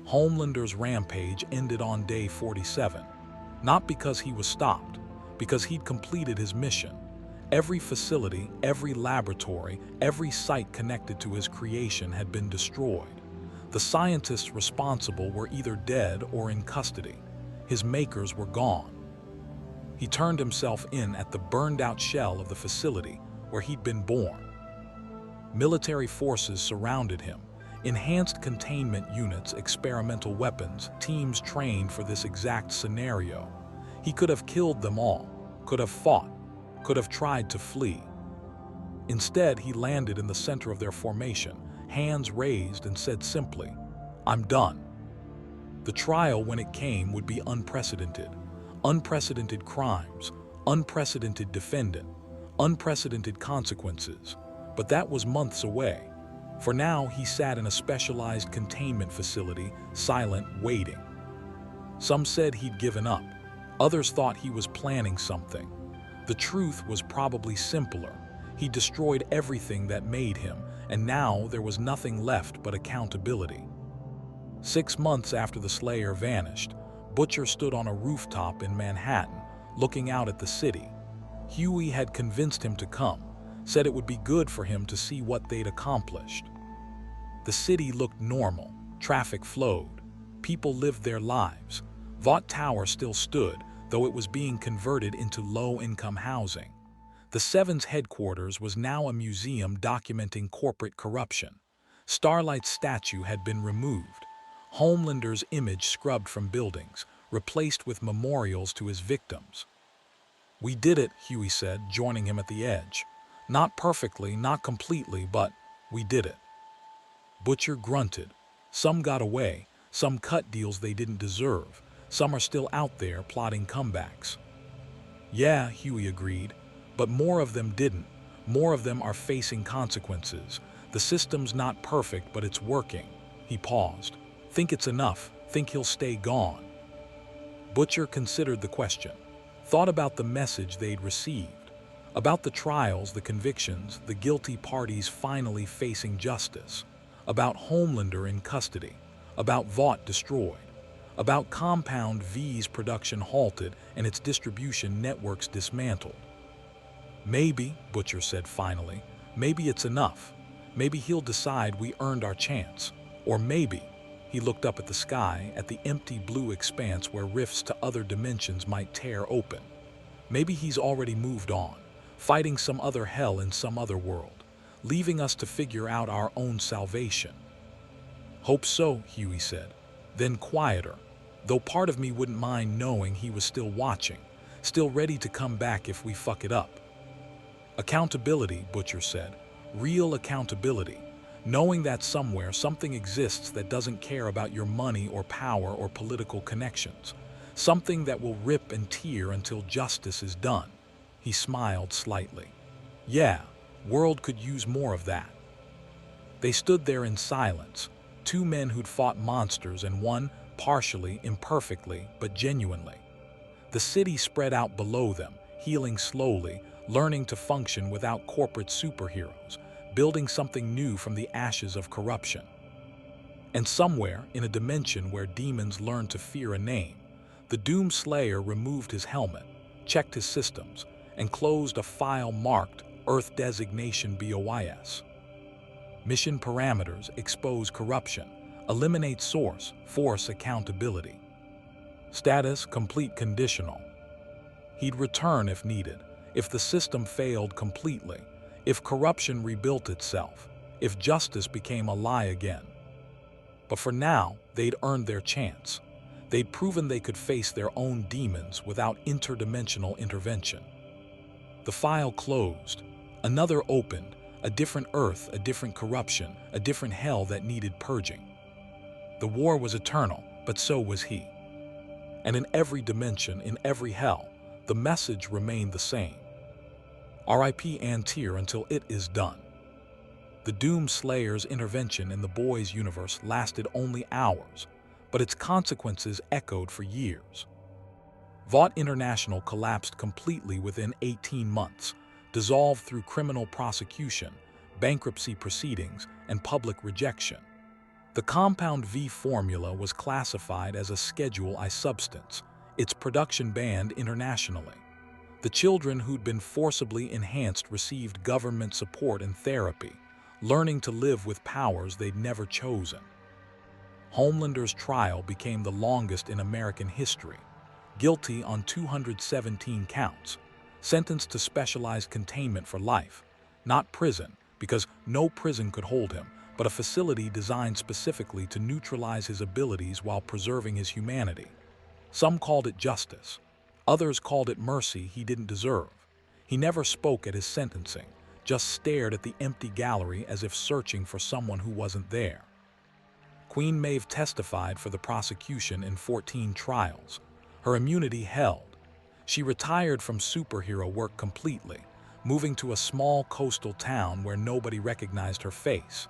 [SPEAKER 1] Homelander's rampage ended on day 47. Not because he was stopped, because he'd completed his mission. Every facility, every laboratory, every site connected to his creation had been destroyed. The scientists responsible were either dead or in custody. His makers were gone. He turned himself in at the burned-out shell of the facility where he'd been born. Military forces surrounded him. Enhanced containment units, experimental weapons, teams trained for this exact scenario. He could have killed them all, could have fought, could have tried to flee. Instead, he landed in the center of their formation, hands raised, and said simply, "I'm done." The trial, when it came, would be unprecedented. Unprecedented crimes, unprecedented defendant, unprecedented consequences. But that was months away. For now, he sat in a specialized containment facility, silent, waiting. Some said he'd given up. Others thought he was planning something. The truth was probably simpler. He destroyed everything that made him, and now there was nothing left but accountability. 6 months after the Slayer vanished, Butcher stood on a rooftop in Manhattan, looking out at the city. Huey had convinced him to come, said it would be good for him to see what they'd accomplished. The city looked normal. Traffic flowed. People lived their lives. Vought Tower still stood, though it was being converted into low-income housing. The Seven's headquarters was now a museum documenting corporate corruption. Starlight's statue had been removed. Homelander's image scrubbed from buildings, replaced with memorials to his victims. "We did it," Huey said, joining him at the edge. "Not perfectly, not completely, but We did it. Butcher grunted. Some got away, some cut deals they didn't deserve, some are still out there plotting comebacks. Yeah, Huey agreed, but more of them didn't. More of them are facing consequences. The system's not perfect, but it's working. He paused. Think it's enough? Think he'll stay gone? Butcher considered the question, thought about the message they'd received, about the trials, the convictions, the guilty parties finally facing justice, about Homelander in custody, about Vought destroyed, about Compound V's production halted and its distribution networks dismantled. Maybe, Butcher said finally, maybe it's enough. Maybe he'll decide we earned our chance. Or maybe, he looked up at the sky, at the empty blue expanse where rifts to other dimensions might tear open. Maybe he's already moved on, fighting some other hell in some other world, leaving us to figure out our own salvation. Hope so, Huey said, then quieter, though part of me wouldn't mind knowing he was still watching, still ready to come back if we fuck it up. Accountability, Butcher said, real accountability, knowing that somewhere something exists that doesn't care about your money or power or political connections, something that will rip and tear until justice is done. He smiled slightly. Yeah, world could use more of that. They stood there in silence, two men who'd fought monsters and one, partially, imperfectly, but genuinely. The city spread out below them, healing slowly, learning to function without corporate superheroes, building something new from the ashes of corruption. And somewhere, in a dimension where demons learn to fear a name, the Doom Slayer removed his helmet, checked his systems, and closed a file marked Earth Designation BOIS. Mission parameters: expose corruption, eliminate source, force accountability. Status: complete conditional. He'd return if needed, if the system failed completely, if corruption rebuilt itself, if justice became a lie again. But for now, they'd earned their chance. They'd proven they could face their own demons without interdimensional intervention. The file closed. Another opened, a different Earth, a different corruption, a different hell that needed purging. The war was eternal, but so was he. And in every dimension, in every hell, the message remained the same. R.I.P. Antir until it is done. The Doom Slayer's intervention in the boys' universe lasted only hours, but its consequences echoed for years. Vought International collapsed completely within 18 months, dissolved through criminal prosecution, bankruptcy proceedings, and public rejection. The Compound V formula was classified as a Schedule I substance, its production banned internationally. The children who'd been forcibly enhanced received government support and therapy, learning to live with powers they'd never chosen. Homelander's trial became the longest in American history, guilty on 217 counts, sentenced to specialized containment for life, not prison, because no prison could hold him, but a facility designed specifically to neutralize his abilities while preserving his humanity. Some called it justice. Others called it mercy he didn't deserve. He never spoke at his sentencing, just stared at the empty gallery as if searching for someone who wasn't there. Queen Maeve testified for the prosecution in 14 trials. Her immunity held. She retired from superhero work completely, moving to a small coastal town where nobody recognized her face.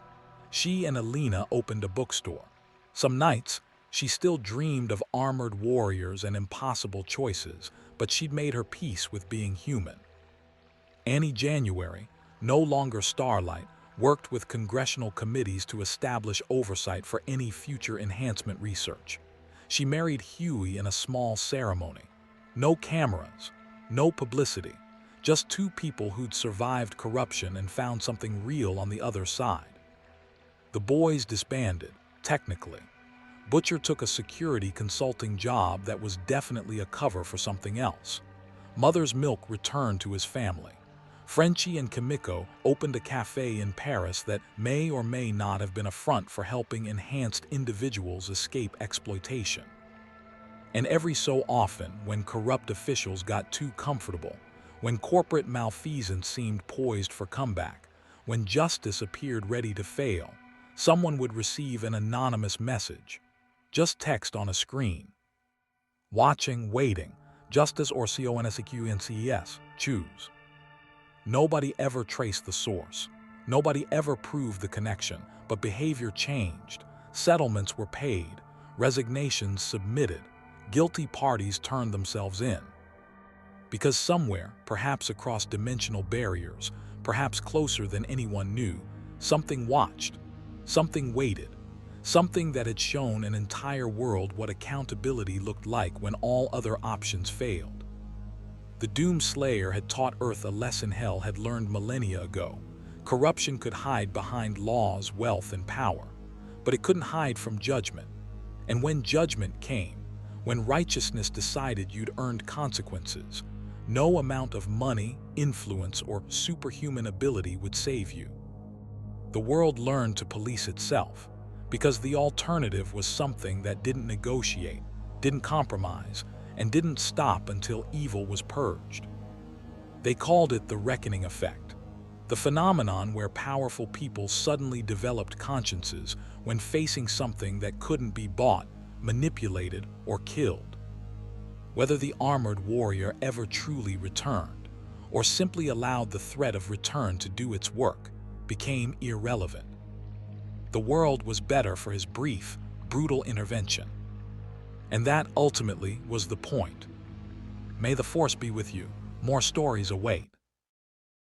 [SPEAKER 1] She and Alina opened a bookstore. Some nights, she still dreamed of armored warriors and impossible choices, but she'd made her peace with being human. Annie January, no longer Starlight, worked with congressional committees to establish oversight for any future enhancement research. She married Huey in a small ceremony. No cameras, no publicity, just two people who'd survived corruption and found something real on the other side. The boys disbanded, technically. Butcher took a security consulting job that was definitely a cover for something else. Mother's Milk returned to his family. Frenchie and Kimiko opened a cafe in Paris that may or may not have been a front for helping enhanced individuals escape exploitation. And every so often, when corrupt officials got too comfortable, when corporate malfeasance seemed poised for comeback, When justice appeared ready to fail, someone would receive an anonymous message, just text on a screen. Watching, waiting, justice or consequences, choose. Nobody ever traced the source. Nobody ever proved the connection, but behavior changed. Settlements were paid, resignations submitted, guilty parties turned themselves in. Because somewhere, perhaps across dimensional barriers, perhaps closer than anyone knew, something watched, something waited, something that had shown an entire world what accountability looked like when all other options failed. The doomed Slayer had taught Earth a lesson hell had learned millennia ago. Corruption could hide behind laws, wealth, and power, but it couldn't hide from judgment. And when judgment came, when righteousness decided you'd earned consequences, no amount of money, influence, or superhuman ability would save you. The world learned to police itself, because the alternative was something that didn't negotiate, didn't compromise, and didn't stop until evil was purged. They called it the reckoning effect, the phenomenon where powerful people suddenly developed consciences when facing something that couldn't be bought, manipulated, or killed. Whether the armored warrior ever truly returned, or simply allowed the threat of return to do its work, became irrelevant. The world was better for his brief, brutal intervention. And that ultimately was the point. May the Force be with you. More stories await.